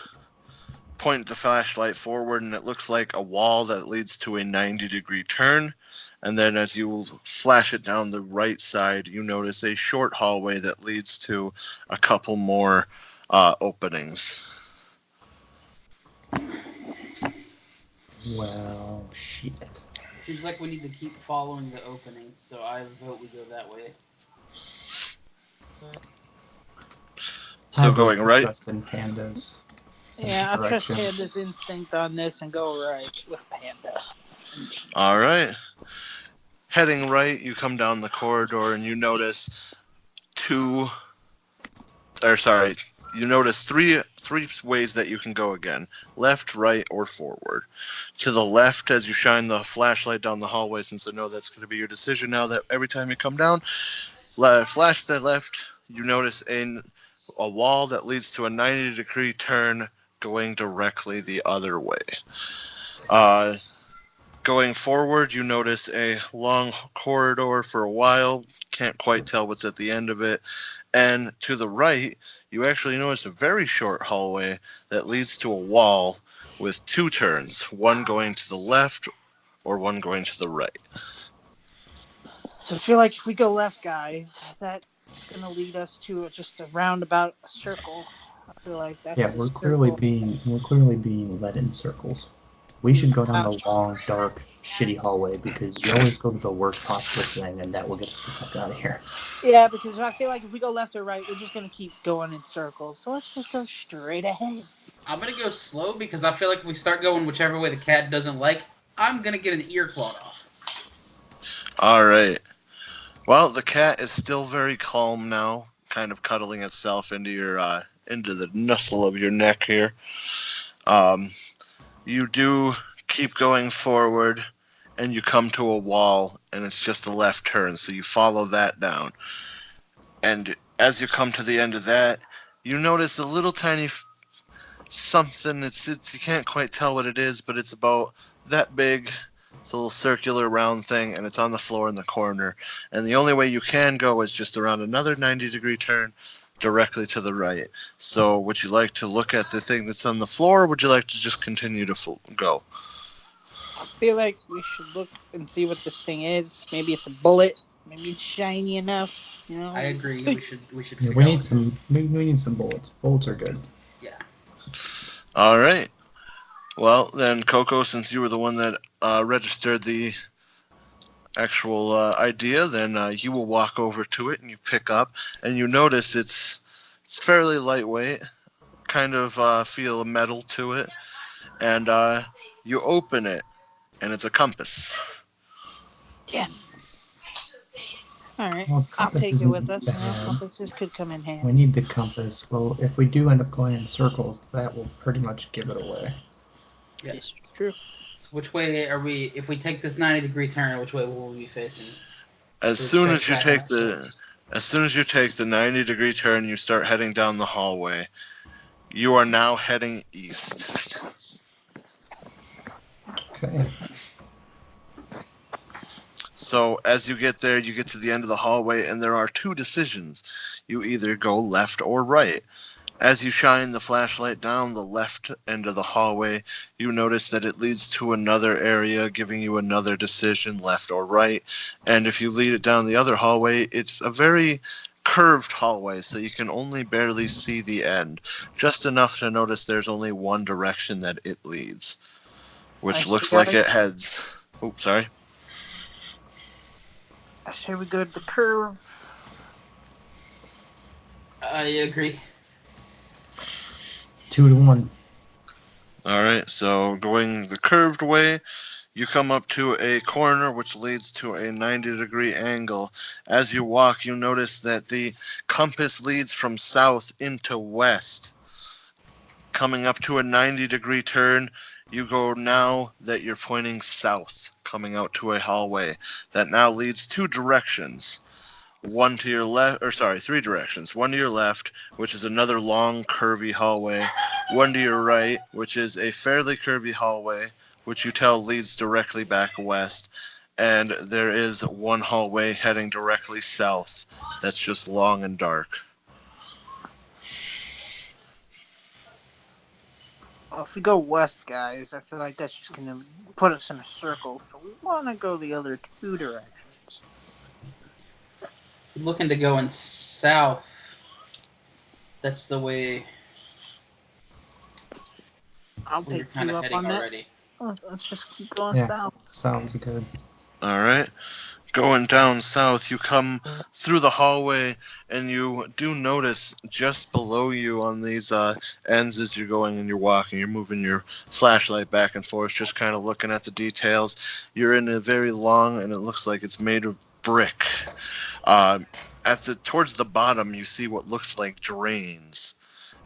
[SPEAKER 2] point the flashlight forward, and it looks like a wall that leads to a 90-degree turn. And then as you flash it down the right side, you notice a short hallway that leads to a couple more openings.
[SPEAKER 4] Well, shit.
[SPEAKER 1] Seems like we need to keep following the openings, so I vote we go that way.
[SPEAKER 2] So going right?
[SPEAKER 4] Trust in pandas.
[SPEAKER 3] Yeah, I trust
[SPEAKER 4] Direction.
[SPEAKER 3] Panda's instinct on this and go right with Panda.
[SPEAKER 2] All right. Heading right, you come down the corridor and you notice three ways that you can go again. Left, right, or forward. To the left, as you shine the flashlight down the hallway, since I know that's going to be your decision now that every time you come down, flash to the left, you notice a wall that leads to a 90-degree turn going directly the other way. Going forward, you notice a long corridor for a while. Can't quite tell what's at the end of it. And to the right, you actually notice a very short hallway that leads to a wall with 2 turns, one going to the left or one going to the right.
[SPEAKER 3] So I feel like if we go left, guys, that's gonna lead us to just a roundabout circle. I feel like that's
[SPEAKER 4] Yeah, we're clearly being led in circles. We should go down the long, dark, shitty hallway because you always go to the worst possible thing, and that will get us the fuck out of here.
[SPEAKER 3] Yeah, because I feel like if we go left or right, we're just gonna keep going in circles. So let's just go straight ahead.
[SPEAKER 1] I'm gonna go slow because I feel like if we start going whichever way the cat doesn't like, I'm gonna get an ear clawed off.
[SPEAKER 2] All right. Well, the cat is still very calm now, kind of cuddling itself into the nuzzle of your neck here. You do keep going forward, and you come to a wall, and it's just a left turn, so you follow that down. And as you come to the end of that, you notice a little tiny something. It's you can't quite tell what it is, but it's about that big. It's a little circular round thing, and it's on the floor in the corner. And the only way you can go is just around another 90-degree turn directly to the right. So would you like to look at the thing that's on the floor, or would you like to just continue to go?
[SPEAKER 3] I feel like we should look and see what this thing is. Maybe it's a bullet. Maybe it's shiny enough. You know.
[SPEAKER 1] I agree. We should.
[SPEAKER 4] Yeah,
[SPEAKER 1] figure
[SPEAKER 4] we
[SPEAKER 1] out
[SPEAKER 4] need
[SPEAKER 1] what
[SPEAKER 4] some. We need some bullets. Bullets are good.
[SPEAKER 1] Yeah.
[SPEAKER 2] All right. Well, then, Coco, since you were the one that registered the actual idea, then you will walk over to it and you pick up, and you notice it's fairly lightweight, kind of feel a metal to it, and you open it, and it's a compass.
[SPEAKER 3] Yes. All right.
[SPEAKER 4] Well,
[SPEAKER 3] I'll
[SPEAKER 4] compass
[SPEAKER 3] take it with
[SPEAKER 4] isn't
[SPEAKER 3] us. You know,
[SPEAKER 4] bad.
[SPEAKER 3] compasses could come in
[SPEAKER 4] We
[SPEAKER 3] handy.
[SPEAKER 4] need the compass. Well, if we do end up going in circles, that will pretty much give it away.
[SPEAKER 1] Yeah.
[SPEAKER 3] It's true.
[SPEAKER 1] So which way are we? If we take this 90-degree turn, which way will we be facing?
[SPEAKER 2] As
[SPEAKER 1] So
[SPEAKER 2] soon
[SPEAKER 1] straight
[SPEAKER 2] as you
[SPEAKER 1] back on
[SPEAKER 2] take
[SPEAKER 1] our
[SPEAKER 2] the
[SPEAKER 1] shoulders.
[SPEAKER 2] as soon as you take the 90-degree turn, you start heading down the hallway. You are now heading east.
[SPEAKER 4] Okay.
[SPEAKER 2] So as you get there, you get to the end of the hallway, and there are two decisions. You either go left or right. As you shine the flashlight down the left end of the hallway, you notice that it leads to another area, giving you another decision, left or right. And if you lead it down the other hallway, it's a very curved hallway, so you can only barely see the end. Just enough to notice there's only one direction that it leads, which looks like it heads... Oh, sorry.
[SPEAKER 3] I say we go to the curve.
[SPEAKER 1] I agree.
[SPEAKER 4] 2-1.
[SPEAKER 2] All right, so going the curved way, you come up to a corner which leads to a 90-degree angle. As you walk, you notice that the compass leads from south into west. Coming up to a 90-degree turn, you go now that you're pointing south, coming out to a hallway that now leads two directions. One to your left, or sorry, three directions. One to your left, which is another long, curvy hallway. One to your right, which is a fairly curvy hallway, which you tell leads directly back west. And there is one hallway heading directly south that's just long and dark.
[SPEAKER 3] Well, if we go west, guys, I feel like that's just gonna put us in a circle. So we want to go the other two directions.
[SPEAKER 1] Looking to go in south. That's the way
[SPEAKER 3] I'll
[SPEAKER 1] we were
[SPEAKER 3] take
[SPEAKER 1] kind
[SPEAKER 3] you
[SPEAKER 1] of
[SPEAKER 3] up
[SPEAKER 1] heading
[SPEAKER 3] on that.
[SPEAKER 1] already.
[SPEAKER 3] Let's just keep going
[SPEAKER 4] Yeah,
[SPEAKER 3] south.
[SPEAKER 4] sounds good.
[SPEAKER 2] All right. Going down south, you come through the hallway, and you do notice just below you on these ends as you're going and you're walking, you're moving your flashlight back and forth, just kind of looking at the details. You're in a very long, and it looks like it's made of brick. Towards the bottom, you see what looks like drains.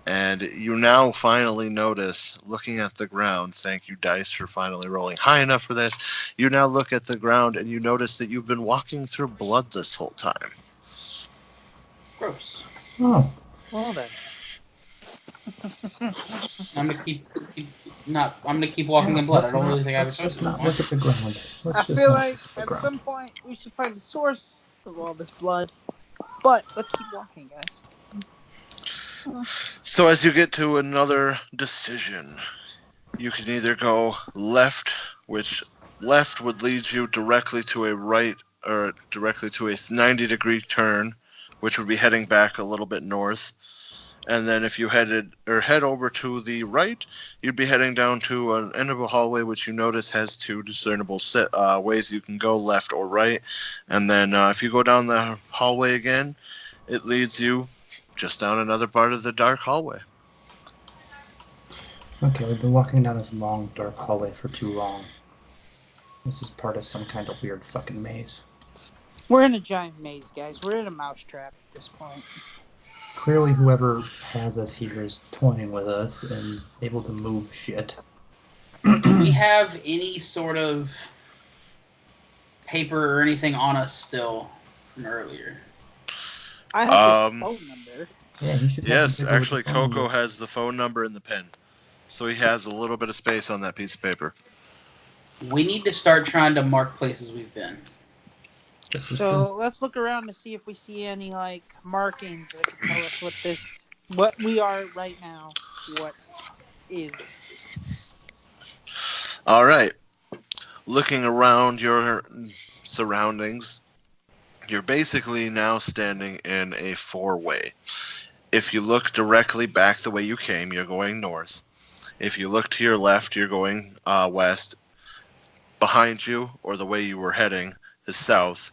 [SPEAKER 2] And you now finally notice, looking at the ground, thank you, Dice, for finally rolling high enough for this. You now look at the ground and you notice that you've been walking through blood this whole time.
[SPEAKER 1] Gross.
[SPEAKER 4] Oh,
[SPEAKER 3] Well then.
[SPEAKER 1] I'm gonna keep walking in blood. I don't really think I have a
[SPEAKER 4] let's
[SPEAKER 1] choice
[SPEAKER 4] just
[SPEAKER 1] at this
[SPEAKER 4] not look
[SPEAKER 1] point.
[SPEAKER 4] at the ground. Let's
[SPEAKER 3] I
[SPEAKER 4] just
[SPEAKER 3] feel
[SPEAKER 4] not
[SPEAKER 3] like
[SPEAKER 4] look at the
[SPEAKER 3] at
[SPEAKER 4] ground.
[SPEAKER 3] some point we should find the source of all this blood. But let's keep walking, guys.
[SPEAKER 2] So as you get to another decision, you can either go left, which left would lead you directly to a right, or directly to a 90-degree turn, which would be heading back a little bit north. And then if you head over to the right, you'd be heading down to an end of a hallway, which you notice has two discernible ways you can go, left or right. And then if you go down the hallway again, it leads you just down another part of the dark hallway.
[SPEAKER 4] Okay, we've been walking down this long, dark hallway for too long. This is part of some kind of weird fucking maze.
[SPEAKER 3] We're in a giant maze, guys. We're in a mousetrap at this point.
[SPEAKER 4] Clearly, whoever has us here is toying with us and able to move shit.
[SPEAKER 1] Do we have any sort of paper or anything on us still from earlier?
[SPEAKER 3] I have his phone number.
[SPEAKER 4] Yeah, he should have
[SPEAKER 2] Yes,
[SPEAKER 4] some paper with
[SPEAKER 2] actually,
[SPEAKER 4] the phone
[SPEAKER 2] Coco
[SPEAKER 4] number.
[SPEAKER 2] has the phone number and the pen. So he has a little bit of space on that piece of paper.
[SPEAKER 1] We need to start trying to mark places we've been.
[SPEAKER 4] This is
[SPEAKER 3] So
[SPEAKER 4] true.
[SPEAKER 3] let's look around to see if we see any like markings that can tell us what we are right now. What is?
[SPEAKER 2] All right. Looking around your surroundings, You're basically now standing in a four-way. If you look directly back the way you came, you're going north. If you look to your left, you're going west. Behind you, or the way you were heading, is south.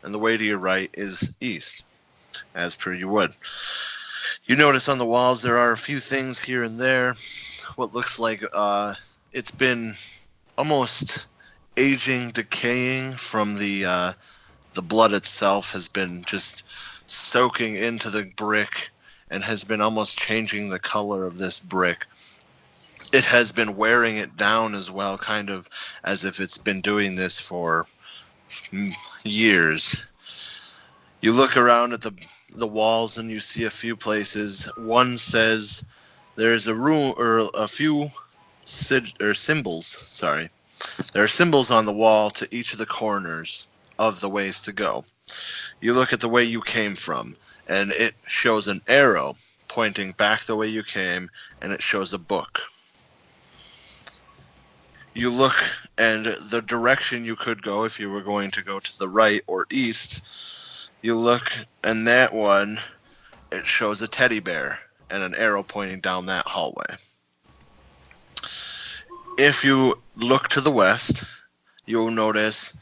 [SPEAKER 2] And the way to your right is east, as per you would. You notice on the walls there are a few things here and there. What looks like it's been almost aging, decaying from the blood itself has been just soaking into the brick and has been almost changing the color of this brick. It has been wearing it down as well, kind of as if it's been doing this for years. You look around at the walls and you see a few places. One says there's a room or a few symbols. Sorry, there are symbols on the wall to each of the corners of the ways to go. You look at the way you came from, and it shows an arrow pointing back the way you came, and it shows a book. You look, and the direction you could go if you were going to go to the right or east, you look, and that one, it shows a teddy bear and an arrow pointing down that hallway. If you look to the west, you'll notice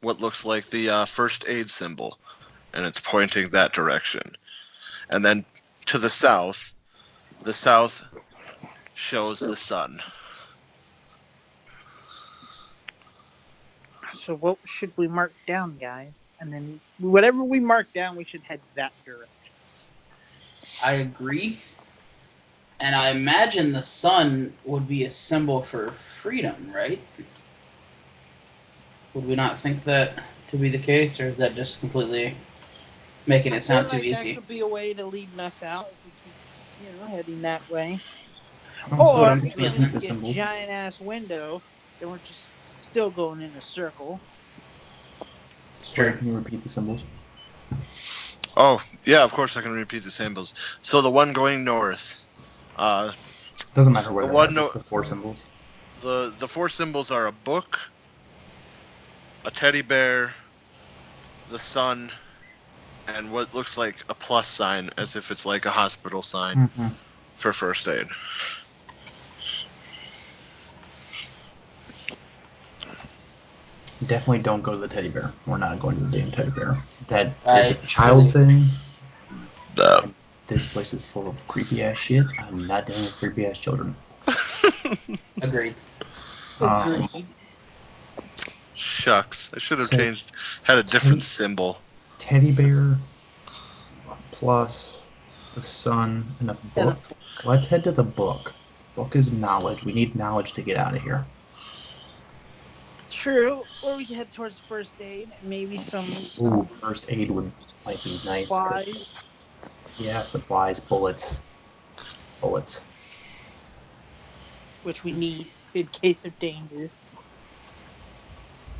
[SPEAKER 2] what looks like the first aid symbol, and it's pointing that direction. And then to the south shows the sun.
[SPEAKER 3] So what should we mark down, guys? And then whatever we mark down, we should head that direction.
[SPEAKER 1] I agree. And I imagine the sun would be a symbol for freedom, right? Would we not think that to be the case, or is that just completely making it sound too easy?
[SPEAKER 3] That could be a way to lead us out if we keep, heading that way.
[SPEAKER 1] what
[SPEAKER 3] Or
[SPEAKER 1] I'm
[SPEAKER 3] if we
[SPEAKER 1] feeling.
[SPEAKER 3] just get a giant ass window, then we're just still going in a circle.
[SPEAKER 1] It's true.
[SPEAKER 4] Can you repeat the symbols?
[SPEAKER 2] Oh, yeah, of course I can repeat the symbols. So the one going north,
[SPEAKER 4] Doesn't matter where
[SPEAKER 2] the
[SPEAKER 4] they're
[SPEAKER 2] one
[SPEAKER 4] at, just the four symbols.
[SPEAKER 2] the four symbols are a book, a teddy bear, the sun, and what looks like a plus sign, as if it's like a hospital sign for first aid.
[SPEAKER 4] Definitely don't go to the teddy bear. We're not going to the damn teddy bear. That is a child thing. This place is full of creepy ass shit. I'm not dealing with creepy ass children.
[SPEAKER 1] Agreed.
[SPEAKER 2] Shucks, I should have had a different symbol.
[SPEAKER 4] Teddy bear plus the sun and a book. Let's head to the book. Book is knowledge. We need knowledge to get out of here.
[SPEAKER 3] True. Or we can head towards first aid. Maybe some.
[SPEAKER 4] Ooh, first aid might be nice.
[SPEAKER 3] Supplies.
[SPEAKER 4] Yeah, supplies, bullets.
[SPEAKER 3] Which we need in case of danger.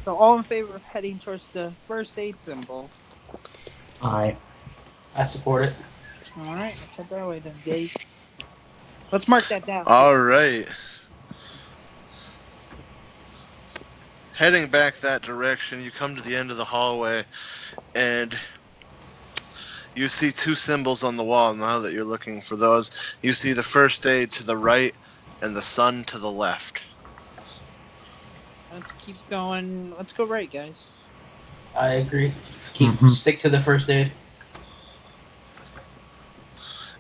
[SPEAKER 3] So all in favor of heading towards the first aid symbol.
[SPEAKER 4] I
[SPEAKER 1] support it.
[SPEAKER 3] Alright, let's head that way then, guys. Let's mark that down.
[SPEAKER 2] Alright. Heading back that direction, you come to the end of the hallway, and you see two symbols on the wall. Now that you're looking for those, you see the first aid to the right and the sun to the left.
[SPEAKER 3] Let's keep going. Let's go right, guys.
[SPEAKER 1] I agree. Stick to the first aid.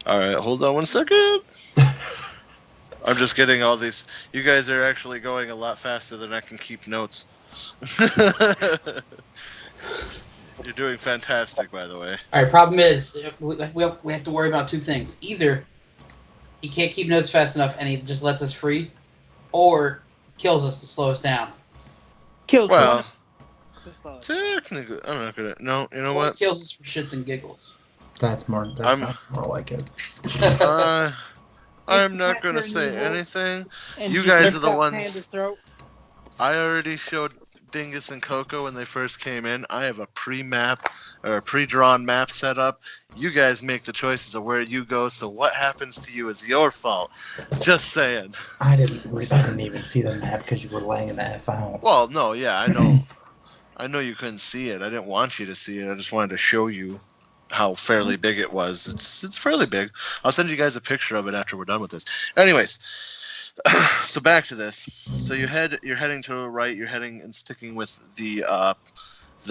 [SPEAKER 2] Alright, hold on one second. I'm just getting all these. You guys are actually going a lot faster than I can keep notes. You're doing fantastic, by the way.
[SPEAKER 1] Alright, problem is, we have to worry about two things. Either he can't keep notes fast enough and he just lets us free, or kills us to slow us down.
[SPEAKER 2] Well, technically, I'm not gonna. No, you know what?
[SPEAKER 1] Kills us for shits and giggles.
[SPEAKER 4] That's more like it.
[SPEAKER 2] I'm not gonna say anything. You guys are the ones. I already showed Dingus and Coco when they first came in. I have a pre-map or a pre-drawn map set up. You guys make the choices of where you go, so what happens to you is your fault. Just saying.
[SPEAKER 4] I didn't even see the map because you were laying the F out.
[SPEAKER 2] Well, no, yeah, I know. I know you couldn't see it. I didn't want you to see it. I just wanted to show you how fairly big it was. It's fairly big. I'll send you guys a picture of it after we're done with this. Anyways, so back to this. So you're heading to the right. You're heading and sticking with the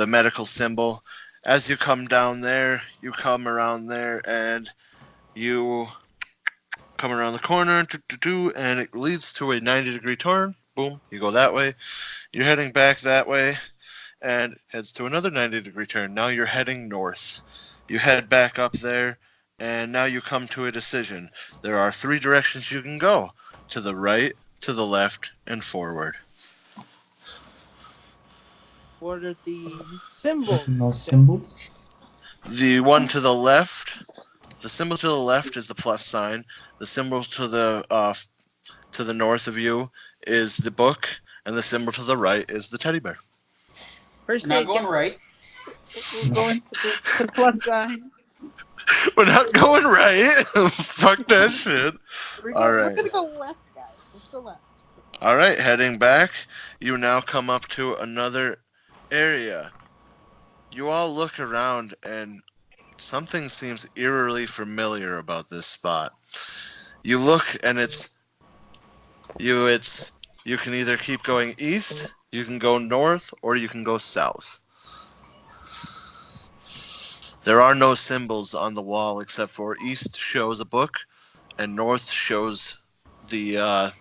[SPEAKER 2] medical symbol. As you come down there, you come around there, and you come around the corner, and it leads to a 90-degree turn. Boom, you go that way. You're heading back that way, and heads to another 90-degree turn. Now you're heading north. You head back up there, and now you come to a decision. There are 3 directions you can go: to the right, to the left, and forward.
[SPEAKER 3] What are the symbols?
[SPEAKER 4] No symbols?
[SPEAKER 2] The one to the left, the symbol to the left is the plus sign. The symbol to the north of you is the book, and the symbol to the right is the teddy bear.
[SPEAKER 3] First
[SPEAKER 1] We're not going right.
[SPEAKER 3] We're going to the plus sign.
[SPEAKER 2] We're not going right. Fuck that shit.
[SPEAKER 3] We're
[SPEAKER 2] All right.
[SPEAKER 3] going to go left, guys. Let's go left.
[SPEAKER 2] All right, heading back, you now come up to another area. You all look around, and something seems eerily familiar about this spot. You look, and you can either keep going east, you can go north, or you can go south. There are no symbols on the wall except for east shows a book, and north shows the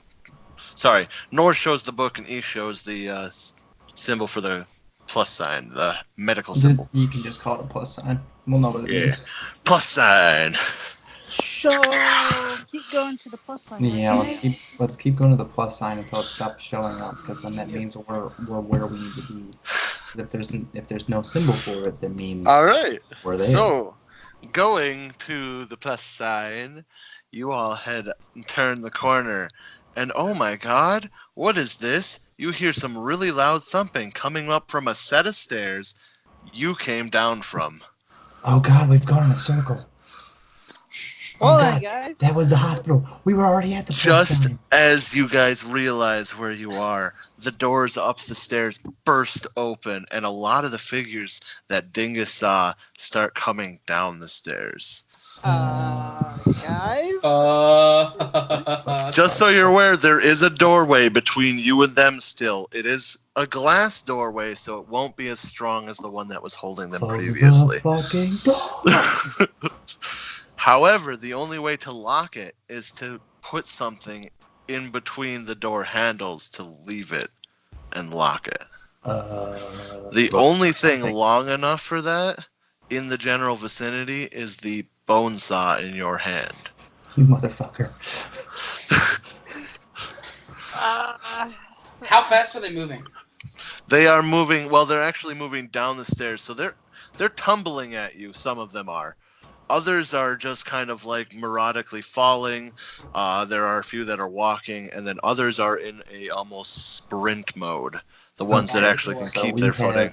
[SPEAKER 2] north shows the book, and east shows the symbol for the plus sign, the medical symbol.
[SPEAKER 4] You can just call it a plus sign. We'll know what it means.
[SPEAKER 2] Plus sign.
[SPEAKER 3] So keep going to the plus sign.
[SPEAKER 4] Yeah,
[SPEAKER 3] right?
[SPEAKER 4] let's keep going to the plus sign until it stops showing up, because then that means we're where we need to be. If there's no symbol for it, that means
[SPEAKER 2] All right.
[SPEAKER 4] we're there.
[SPEAKER 2] So, going to the plus sign, you all turn the corner, and oh my God, what is this? You hear some really loud thumping coming up from a set of stairs you came down from.
[SPEAKER 4] Oh God, we've gone in a circle.
[SPEAKER 3] Hold
[SPEAKER 4] God,
[SPEAKER 3] on, guys.
[SPEAKER 4] that was the hospital. We were already at the plus
[SPEAKER 2] Just
[SPEAKER 4] sign.
[SPEAKER 2] as you guys realize where you are, the doors up the stairs burst open, and a lot of the figures that Dingus saw start coming down the stairs.
[SPEAKER 3] Guys.
[SPEAKER 2] Just so you're aware, there is a doorway between you and them still. It is a glass doorway, so it won't be as strong as the one that was holding them
[SPEAKER 4] Close
[SPEAKER 2] previously.
[SPEAKER 4] the fucking door.
[SPEAKER 2] However, the only way to lock it is to put something in between the door handles to leave it and lock it. The only thing long enough for that in the general vicinity is the bone saw in your hand.
[SPEAKER 4] You motherfucker.
[SPEAKER 1] How fast are they moving?
[SPEAKER 2] They are moving. Well, they're actually moving down the stairs, so they're tumbling at you. Some of them are. Others are just kind of like methodically falling. There are a few that are walking, and then others are in a almost sprint mode. The ones that actually can keep their footing.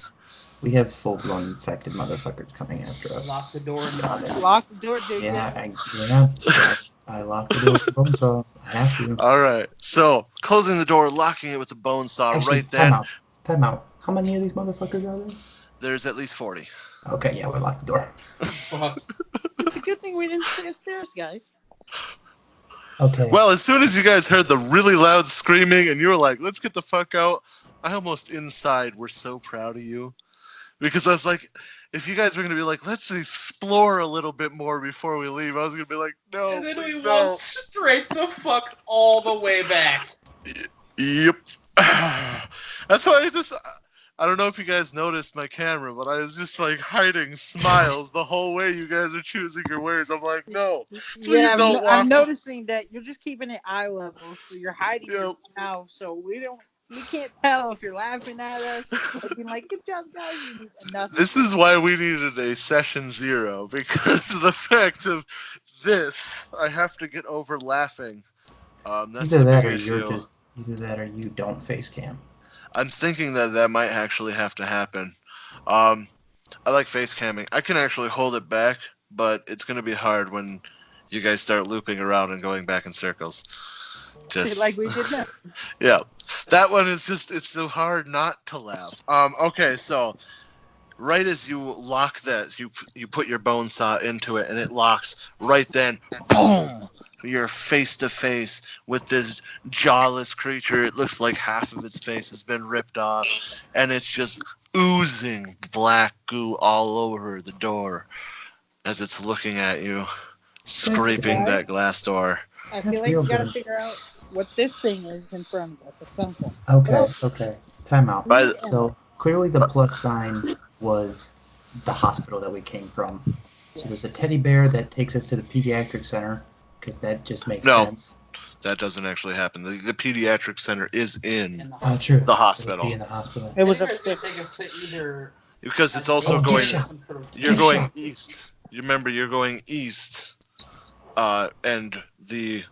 [SPEAKER 4] We have full-blown infected motherfuckers coming after us.
[SPEAKER 1] Lock the door and
[SPEAKER 3] Lock the door, dude.
[SPEAKER 4] Yeah, I locked the door with the bone saw. I have to.
[SPEAKER 2] All right. So closing the door, locking it with the bone saw.
[SPEAKER 4] Actually,
[SPEAKER 2] right then.
[SPEAKER 4] Time out. How many of these motherfuckers are there?
[SPEAKER 2] There's at least 40.
[SPEAKER 4] Okay, yeah, we locked the door.
[SPEAKER 3] Good thing we didn't stay upstairs, guys.
[SPEAKER 4] Okay.
[SPEAKER 2] Well, as soon as you guys heard the really loud screaming and you were like, let's get the fuck out, I almost inside were so proud of you. Because I was like, if you guys were going to be like, let's explore a little bit more before we leave, I was going to be like, no,
[SPEAKER 1] and then we
[SPEAKER 2] please
[SPEAKER 1] walked straight the fuck all the way back.
[SPEAKER 2] Yep. That's why I don't know if you guys noticed my camera, but I was just like hiding smiles the whole way you guys are choosing your words. I'm like, no, please don't walk.
[SPEAKER 3] I'm noticing that you're just keeping it eye level, so you're hiding
[SPEAKER 2] Yep.
[SPEAKER 3] it now, so we can't tell if you're laughing at us or being like, good job, guys. You need nothing.
[SPEAKER 2] This is why we needed a session 0, because of the fact of this. I have to get over laughing. That's
[SPEAKER 4] Either
[SPEAKER 2] the
[SPEAKER 4] that
[SPEAKER 2] big
[SPEAKER 4] or
[SPEAKER 2] issue.
[SPEAKER 4] either that or you don't face cam.
[SPEAKER 2] I'm thinking that might actually have to happen. I like face camming. I can actually hold it back, but it's gonna be hard when you guys start looping around and going back in circles. Just
[SPEAKER 3] Like we did now.
[SPEAKER 2] yeah, that one is just—it's so hard not to laugh. Okay, so right as you lock that, you put your bone saw into it, and it locks. Right then, boom! You're face to face with this jawless creature. It looks like half of its face has been ripped off, and it's just oozing black goo all over the door as it's looking at you, scraping that glass door.
[SPEAKER 3] I feel like we gotta figure out what this thing is in front of us at some point.
[SPEAKER 4] Okay. Time out.
[SPEAKER 2] By
[SPEAKER 4] So clearly the plus sign was the hospital that we came from. So there's a teddy bear that takes us to the pediatric center, because that just makes sense.
[SPEAKER 2] That doesn't actually happen. The pediatric center is in
[SPEAKER 4] True.
[SPEAKER 2] the hospital.
[SPEAKER 4] It'd be in the hospital.
[SPEAKER 3] It was
[SPEAKER 1] Take
[SPEAKER 3] upstairs.
[SPEAKER 1] us to either
[SPEAKER 2] Because it's also
[SPEAKER 4] Oh,
[SPEAKER 2] going.
[SPEAKER 4] get
[SPEAKER 2] You're going east. You remember you're going east, and the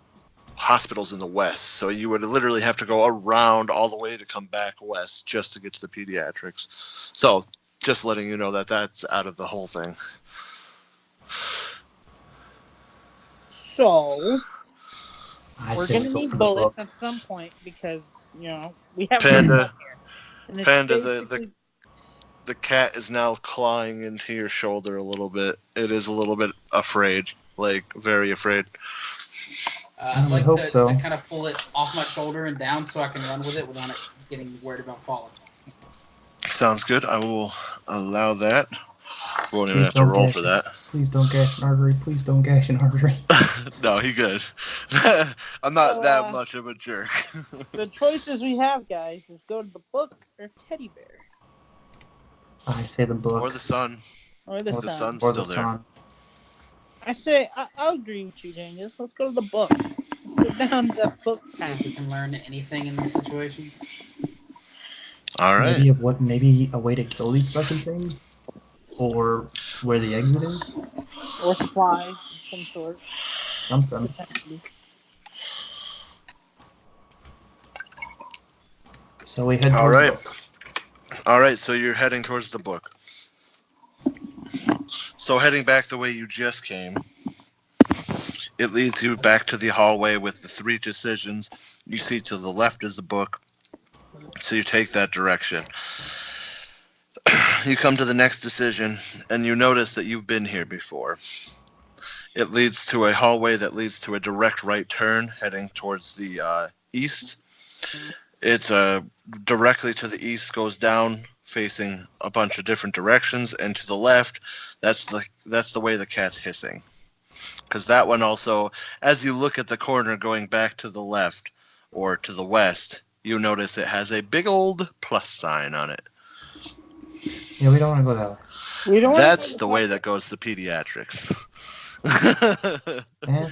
[SPEAKER 2] hospital's in the west. So you would literally have to go around all the way to come back west just to get to the pediatrics. So just letting you know that that's out of the whole thing.
[SPEAKER 3] So
[SPEAKER 4] I
[SPEAKER 3] we're
[SPEAKER 4] say
[SPEAKER 3] gonna
[SPEAKER 4] we go
[SPEAKER 3] need
[SPEAKER 4] for the
[SPEAKER 3] bullets
[SPEAKER 4] book.
[SPEAKER 3] at some point because we have
[SPEAKER 2] Panda,
[SPEAKER 3] here. And it's
[SPEAKER 2] Panda,
[SPEAKER 3] basically-
[SPEAKER 2] the cat is now clawing into your shoulder a little bit. It is a little bit afraid, like very afraid.
[SPEAKER 1] I'd like
[SPEAKER 4] hope
[SPEAKER 1] to
[SPEAKER 4] so.
[SPEAKER 1] kind of pull it off my shoulder and down so I can run with it without it getting worried about falling.
[SPEAKER 2] Sounds good. I will allow that. We won't even
[SPEAKER 4] Please
[SPEAKER 2] have to
[SPEAKER 4] don't
[SPEAKER 2] roll
[SPEAKER 4] gash
[SPEAKER 2] for
[SPEAKER 4] it.
[SPEAKER 2] that.
[SPEAKER 4] Please don't gash an artery. Please don't gash an artery.
[SPEAKER 2] No, he good. I'm not that much of a jerk.
[SPEAKER 3] the choices we have, guys, is go to the book or teddy bear.
[SPEAKER 4] I say the book.
[SPEAKER 2] Or the sun.
[SPEAKER 3] Or the sun.
[SPEAKER 2] sun's
[SPEAKER 4] Or
[SPEAKER 2] still
[SPEAKER 4] the
[SPEAKER 2] there.
[SPEAKER 4] sun.
[SPEAKER 3] I say, I'll agree with you, Daniel. Let's go to the book. Let's go down the book
[SPEAKER 1] See if
[SPEAKER 3] path.
[SPEAKER 1] we can learn anything in this situation.
[SPEAKER 2] All right.
[SPEAKER 4] Maybe a way to kill these fucking things? Or where the exit is?
[SPEAKER 3] Or supplies of some sort.
[SPEAKER 4] Something.
[SPEAKER 3] Potentially.
[SPEAKER 4] So we head
[SPEAKER 2] All
[SPEAKER 4] towards
[SPEAKER 2] right.
[SPEAKER 4] the book.
[SPEAKER 2] All right, so you're heading towards the book. So heading back the way you just came, it leads you back to the hallway with the 3 decisions. You see to the left is the book, so you take that direction. You come to the next decision, and you notice that you've been here before. It leads to a hallway that leads to a direct right turn heading towards the east. It's directly to the east, goes down, facing a bunch of different directions, and to the left, that's the way the cat's hissing. Because that one also, as you look at the corner going back to the left or to the west, you notice it has a big old plus sign on it.
[SPEAKER 4] Yeah, we don't want to go that way.
[SPEAKER 3] We don't
[SPEAKER 2] That's the way that goes to pediatrics.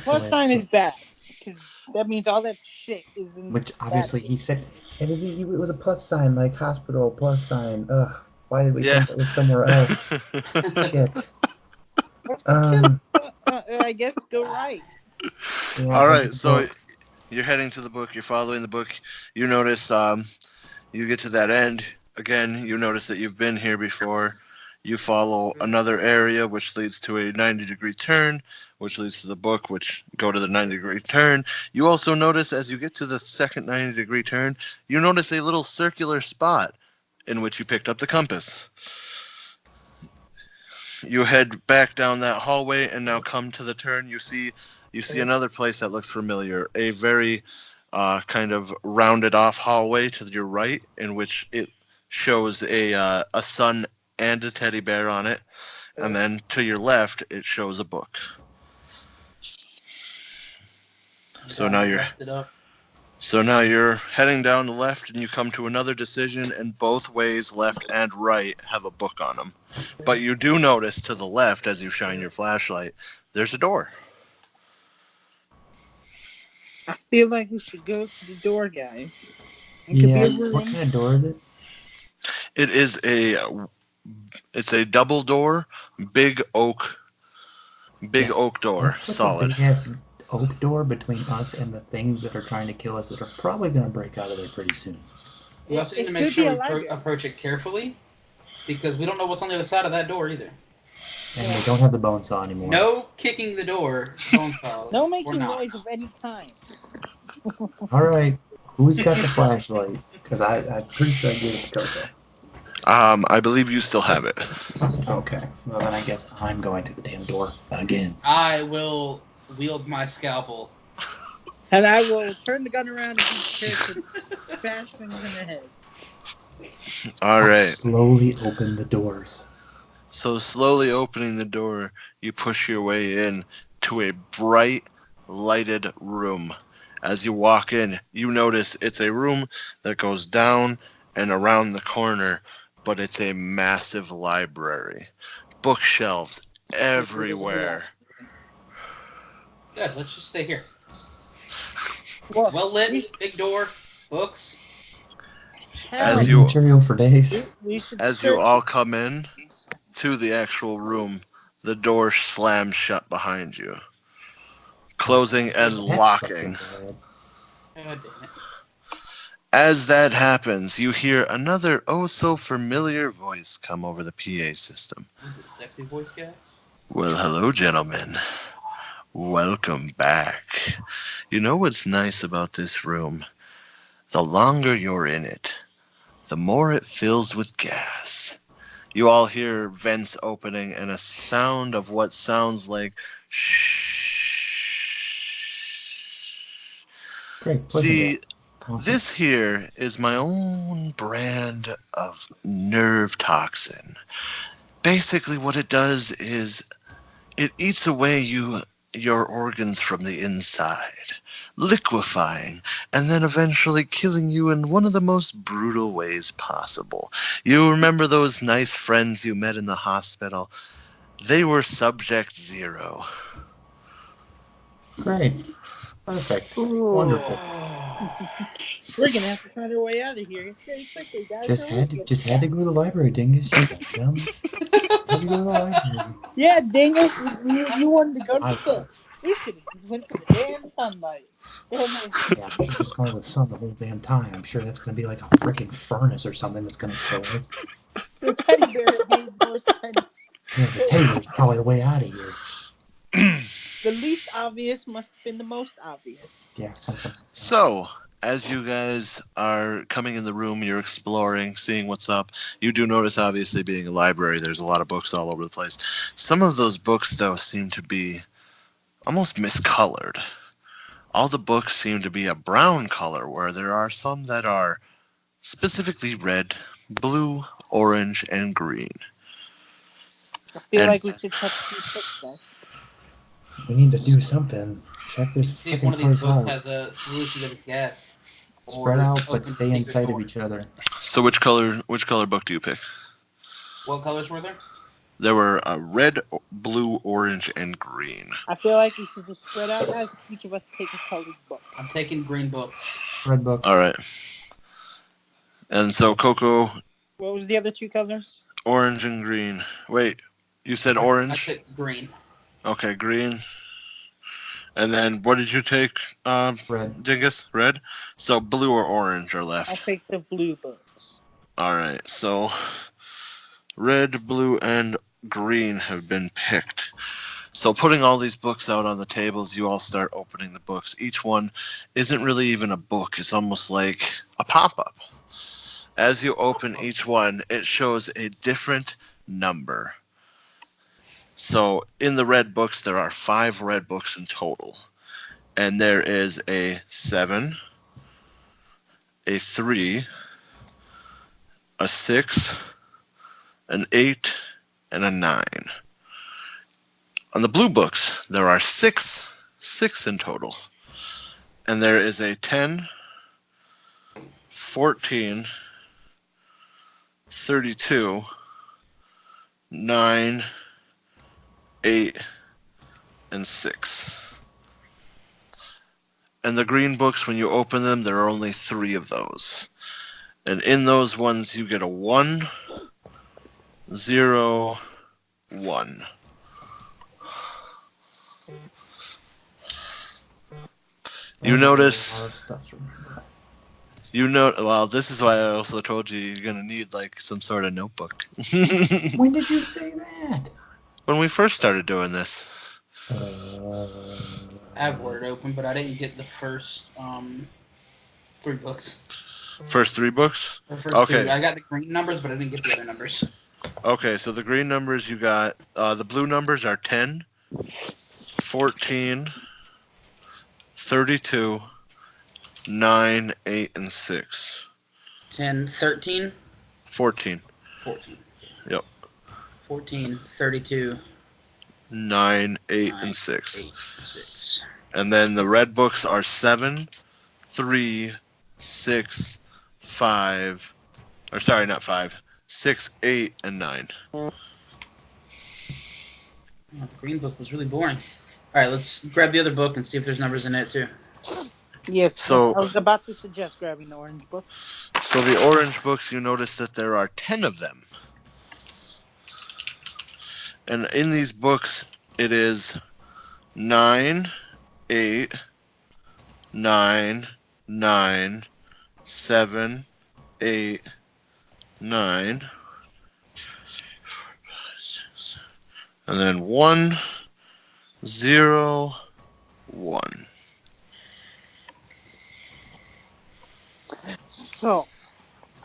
[SPEAKER 3] Plus sign is bad. Because that means all that shit is in.
[SPEAKER 4] Which obviously he said, and it was a plus sign, like hospital plus sign. Ugh, why did we think it was somewhere else? Shit.
[SPEAKER 3] I guess go right.
[SPEAKER 4] Yeah,
[SPEAKER 2] All right, so you're heading to the book. You're following the book. You notice you get to that end. Again, you notice that you've been here before. You follow another area, which leads to a 90-degree turn, which leads to the book, which go to the 90-degree turn. You also notice, as you get to the second 90-degree turn, you notice a little circular spot in which you picked up the compass. You head back down that hallway and now come to the turn. You see another place that looks familiar, a very kind of rounded off hallway to your right, in which it shows a sun and a teddy bear on it, and then to your left it shows a book. So now you're heading down the left, and you come to another decision, and both ways, left and right, have a book on them. But you do notice to the left, as you shine your flashlight, there's a door.
[SPEAKER 3] I feel like we should go to the door, guys.
[SPEAKER 4] Yeah, what kind of door is it?
[SPEAKER 2] It is a double door, big oak door,
[SPEAKER 4] What's
[SPEAKER 2] solid.
[SPEAKER 4] a big ass oak door between us and the things that are trying to kill us that are probably going to break out of there pretty soon.
[SPEAKER 1] We also need to make sure we approach it carefully. because we don't know what's on the other side of that door either.
[SPEAKER 4] And we don't have the bone saw anymore.
[SPEAKER 1] No kicking the door, bone saw.
[SPEAKER 3] No
[SPEAKER 1] or
[SPEAKER 3] making
[SPEAKER 1] not.
[SPEAKER 3] noise of any kind.
[SPEAKER 4] All right, who's got the flashlight? Because I'm pretty sure I gave it to Coco.
[SPEAKER 2] I believe you still have it.
[SPEAKER 4] Okay, well then I guess I'm going to the damn door again.
[SPEAKER 1] I will wield my scalpel.
[SPEAKER 3] And I will turn the gun around and be prepared to bash things in the head.
[SPEAKER 2] All
[SPEAKER 4] I'll
[SPEAKER 2] right.
[SPEAKER 4] slowly open the doors.
[SPEAKER 2] So slowly opening the door, you push your way in to a bright, lighted room. As you walk in, you notice it's a room that goes down and around the corner, but it's a massive library. Bookshelves everywhere.
[SPEAKER 1] Good, let's just stay here.
[SPEAKER 3] Well
[SPEAKER 1] lit, big door, books.
[SPEAKER 2] As
[SPEAKER 4] Reading material for days.
[SPEAKER 2] As you all come in to the actual room, the door slams shut behind you, closing and locking.
[SPEAKER 1] God damn it.
[SPEAKER 2] As that happens, you hear another oh-so-familiar voice come over the PA system.
[SPEAKER 1] Who's the sexy voice guy?
[SPEAKER 2] Well, hello, gentlemen. Welcome back. You know what's nice about this room? The longer you're in it, the more it fills with gas. You all hear vents opening and a sound of what sounds like shh.
[SPEAKER 4] Great.
[SPEAKER 2] See,
[SPEAKER 4] Awesome.
[SPEAKER 2] this here is my own brand of nerve toxin. Basically, what it does is it eats away your organs from the inside, liquefying, and then eventually killing you in one of the most brutal ways possible. You remember those nice friends you met in the hospital? They were Subject Zero.
[SPEAKER 4] Great. Perfect.
[SPEAKER 3] Ooh.
[SPEAKER 4] Wonderful.
[SPEAKER 3] We're gonna have to find our way out of here very quickly, guys.
[SPEAKER 4] Just had to go to the library, Dingus. Dumb. Had to go to the library.
[SPEAKER 3] Yeah, Dingus, you wanted to go to school. We should have just went to the damn sunlight.
[SPEAKER 4] Yeah, I should have just gone to the sun the whole damn time. I'm sure that's going to be like a freaking furnace or something that's going to kill us.
[SPEAKER 3] The teddy bear made more sense.
[SPEAKER 4] Yeah, the teddy bear's probably the way out of here.
[SPEAKER 3] The least obvious must have been the most obvious.
[SPEAKER 4] Yeah, something.
[SPEAKER 2] So, as you guys are coming in the room, you're exploring, seeing what's up. You do notice, obviously, being a library, there's a lot of books all over the place. Some of those books, though, seem to be almost miscolored. All the books seem to be a brown color, where there are some that are specifically red, blue, orange, and green.
[SPEAKER 3] I feel like we should check these books, guys.
[SPEAKER 4] We need to do something. Check this
[SPEAKER 1] See if one
[SPEAKER 4] freaking
[SPEAKER 1] of these
[SPEAKER 4] place
[SPEAKER 1] books
[SPEAKER 4] out.
[SPEAKER 1] has a solution to this gas.
[SPEAKER 4] Spread
[SPEAKER 1] Or
[SPEAKER 4] out, but
[SPEAKER 1] opens a
[SPEAKER 4] stay
[SPEAKER 1] secret
[SPEAKER 4] inside
[SPEAKER 1] door.
[SPEAKER 4] of each other.
[SPEAKER 2] So which color book do you pick?
[SPEAKER 1] What colors were there?
[SPEAKER 2] There were red, blue, orange, and green.
[SPEAKER 3] I feel like we should just spread out, guys. Each of us take a colored book.
[SPEAKER 1] I'm taking green books.
[SPEAKER 4] Red book.
[SPEAKER 2] All right. And so Coco,
[SPEAKER 3] What was the other two colors?
[SPEAKER 2] orange and green. Wait, you said
[SPEAKER 1] I
[SPEAKER 2] orange?
[SPEAKER 1] took green.
[SPEAKER 2] Okay, green. And then what did you take,
[SPEAKER 4] Red.
[SPEAKER 2] Dingus? Red? So blue or orange are
[SPEAKER 3] I'll
[SPEAKER 2] left.
[SPEAKER 3] take the blue books.
[SPEAKER 2] All right, so red, blue, and green have been picked. So putting all these books out on the tables, you all start opening the books. Each one isn't really even a book. It's almost like a pop-up. As you open each one, it shows a different number. So in the red books, there are 5 red books in total. And there is a 7, a 3, a 6, an 8, and a 9. On the blue books, there are 6 in total. And there is a 10, 14, 32, 9, 8, and 6. And the green books, when you open them, there are only 3 of those. And in those ones, you get a 1, 0, 1. You notice,
[SPEAKER 4] A lot of stuff to remember.
[SPEAKER 2] You know, well, this is why I also told you you're gonna need like some sort of notebook.
[SPEAKER 4] When did you say that?
[SPEAKER 2] When we first started doing this.
[SPEAKER 1] I have Word open, but I didn't get the first 3 books.
[SPEAKER 2] First 3 books?
[SPEAKER 1] The first
[SPEAKER 2] Okay.
[SPEAKER 1] 2. I got the green numbers, but I didn't get the other numbers.
[SPEAKER 2] Okay, so the green numbers you got, the blue numbers are 10, 14, 32, 9, 8, and 6.
[SPEAKER 1] 10, 13,
[SPEAKER 2] 14.
[SPEAKER 1] 14.
[SPEAKER 2] Yep.
[SPEAKER 1] 14, 32,
[SPEAKER 2] 9, 8,
[SPEAKER 1] 9,
[SPEAKER 2] and 6.
[SPEAKER 1] 8, 6.
[SPEAKER 2] And then the red books are 7, 3, 6, 5. Or sorry, not 5. 6, 8, and 9.
[SPEAKER 1] Oh, the green book was really boring. Alright, let's grab the other book and see if there's numbers in it too.
[SPEAKER 3] Yes,
[SPEAKER 2] So-
[SPEAKER 3] I was about to suggest grabbing the orange book.
[SPEAKER 2] So the orange books, you notice that there are 10 of them. And in these books, it is 9, 8, 9, 9, 7, 8, 9, and then 1, 0, 1.
[SPEAKER 3] So,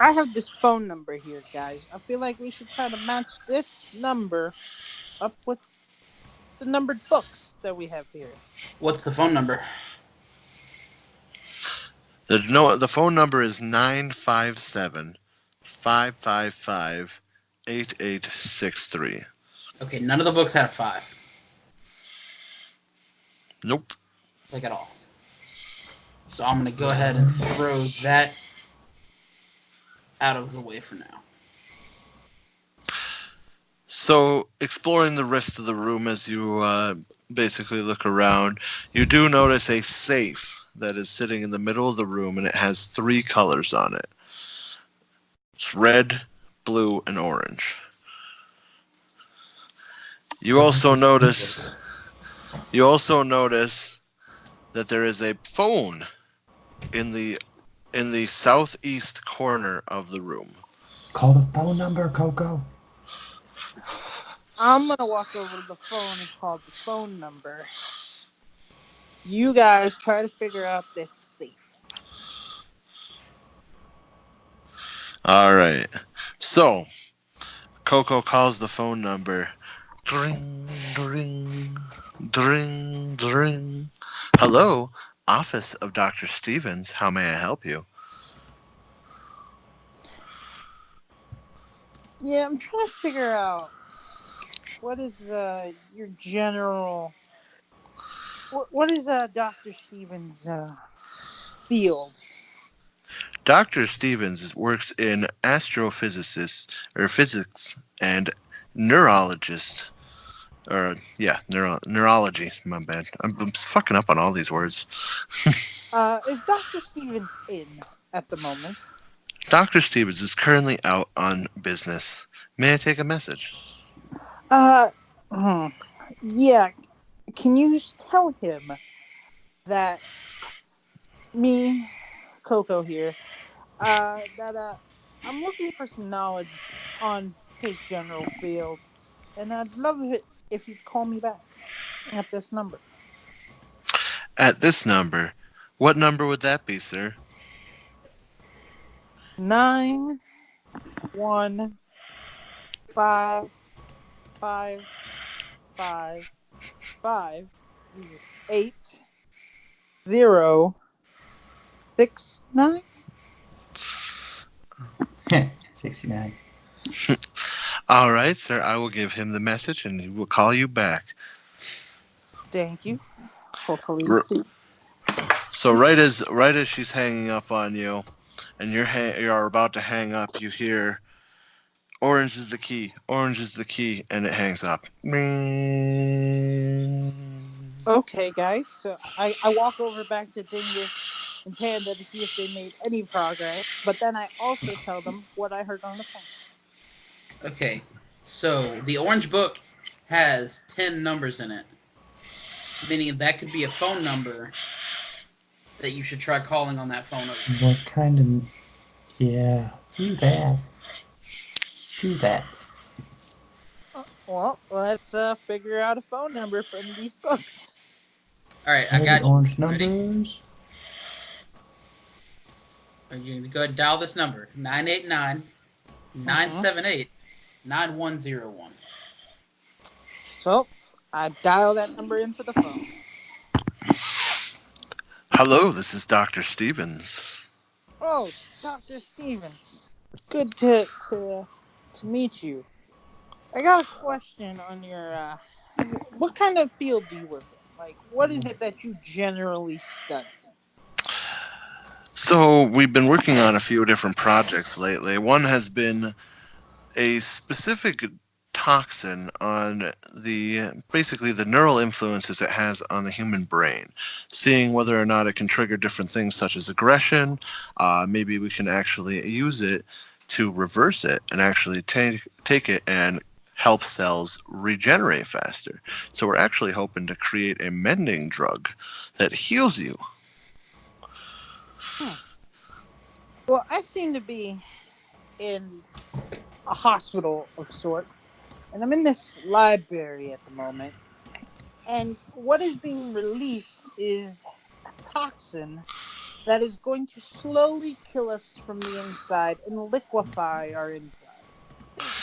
[SPEAKER 3] I have this phone number here, guys. I feel like we should try to match this number up with the numbered books that we have here.
[SPEAKER 1] What's the phone number?
[SPEAKER 2] The phone number is 957-555-8863.
[SPEAKER 1] Okay, none of the books had a 5.
[SPEAKER 2] Nope.
[SPEAKER 1] Like at all. So I'm going to go ahead and throw that out of the way for now.
[SPEAKER 2] So, exploring the rest of the room as you basically look around, you do notice a safe that is sitting in the middle of the room, and it has 3 colors on it. It's red, blue, and orange. You also notice that there is a phone in the southeast corner of the room.
[SPEAKER 4] Call the phone number, Coco.
[SPEAKER 3] I'm gonna walk over to the phone and call the phone number. You guys try to figure out this safe.
[SPEAKER 2] All right. So, Coco calls the phone number. Dring, dring, dring, dring. Hello, office of Dr. Stevens. How may I help you?
[SPEAKER 3] Yeah, I'm trying to figure out what is your general. What is Dr. Stevens' field?
[SPEAKER 2] Dr. Stevens works in astrophysics and neurologist. Neurology. My bad. I'm fucking up on all these words.
[SPEAKER 3] Is Dr. Stevens in at the moment?
[SPEAKER 2] Dr. Stevens is currently out on business. May I take a message?
[SPEAKER 3] Yeah. Can you just tell him that me, Coco here, that I'm looking for some knowledge on his general field, and I'd love it if he'd call me back at this number.
[SPEAKER 2] At this number. What number would that be, sir?
[SPEAKER 3] 9 1 5 5 5 5 8 0 6 9.
[SPEAKER 4] 69.
[SPEAKER 2] All right, sir. I will give him the message, and he will call you back.
[SPEAKER 3] Thank you. Hopefully,
[SPEAKER 2] So right as she's hanging up on you, and you're about to hang up, you hear, "Orange is the key. Orange is the key," and it hangs up.
[SPEAKER 3] okay, guys. So I walk over back to Dingus and Panda to see if they made any progress, but then I also tell them what I heard on the phone.
[SPEAKER 1] Okay, so the orange book has 10 numbers in it, meaning that could be a phone number that you should try calling on that phone.
[SPEAKER 4] What kind of... Yeah, do that. Do that.
[SPEAKER 3] Well, let's figure out a phone number from these books.
[SPEAKER 1] All right,
[SPEAKER 4] All
[SPEAKER 1] I got
[SPEAKER 4] the orange
[SPEAKER 1] you. Ready?
[SPEAKER 4] numbers.
[SPEAKER 1] You're going to go ahead and dial this number, 989-978-9101.
[SPEAKER 3] So, I dial that number into the phone.
[SPEAKER 2] Hello, this is Dr. Stevens.
[SPEAKER 3] Oh, Dr. Stevens. Good to meet you. I got a question on your, what kind of field do you work in? Like, what is it that you generally study?
[SPEAKER 2] So, we've been working on a few different projects lately. One has been a specific toxin on basically the neural influences it has on the human brain, seeing whether or not it can trigger different things such as aggression. Maybe we can actually use it to reverse it and actually take it and help cells regenerate faster. So we're actually hoping to create a mending drug that heals you.
[SPEAKER 3] Well, I seem to be in a hospital of sorts, and I'm in this library at the moment. And what is being released is a toxin that is going to slowly kill us from the inside and liquefy our inside.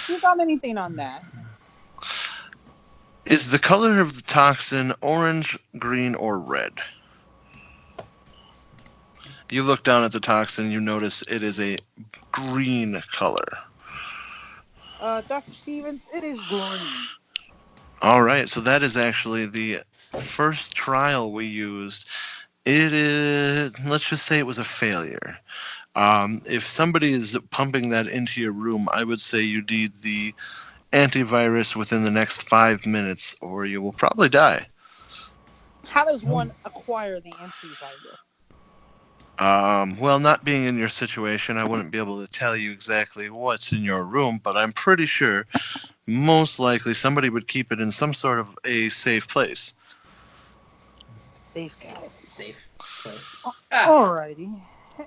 [SPEAKER 3] Do you got anything on that?
[SPEAKER 2] Is the color of the toxin orange, green, or red? You look down at the toxin, you notice it is a green color.
[SPEAKER 3] Dr. Stevens, it is green.
[SPEAKER 2] All right, so that is actually the first trial we used. It is, let's just say it was a failure. If somebody is pumping that into your room, I would say you need the antivirus within the next 5 minutes, or you will probably die.
[SPEAKER 3] How does one acquire the antivirus?
[SPEAKER 2] Well, not being in your situation, I wouldn't be able to tell you exactly what's in your room, but I'm pretty sure most likely somebody would keep it in some sort of a safe place.
[SPEAKER 3] Safe guy.
[SPEAKER 1] Safe place.
[SPEAKER 3] Alrighty.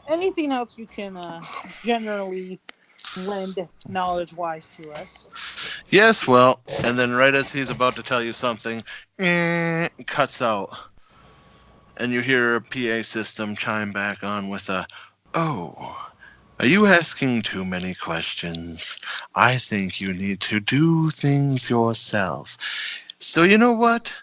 [SPEAKER 3] Anything else you can generally lend knowledge-wise to us?
[SPEAKER 2] Yes, well, and then right as he's about to tell you something, cuts out. And you hear a PA system chime back on with a, "Oh, are you asking too many questions? I think you need to do things yourself. So you know what?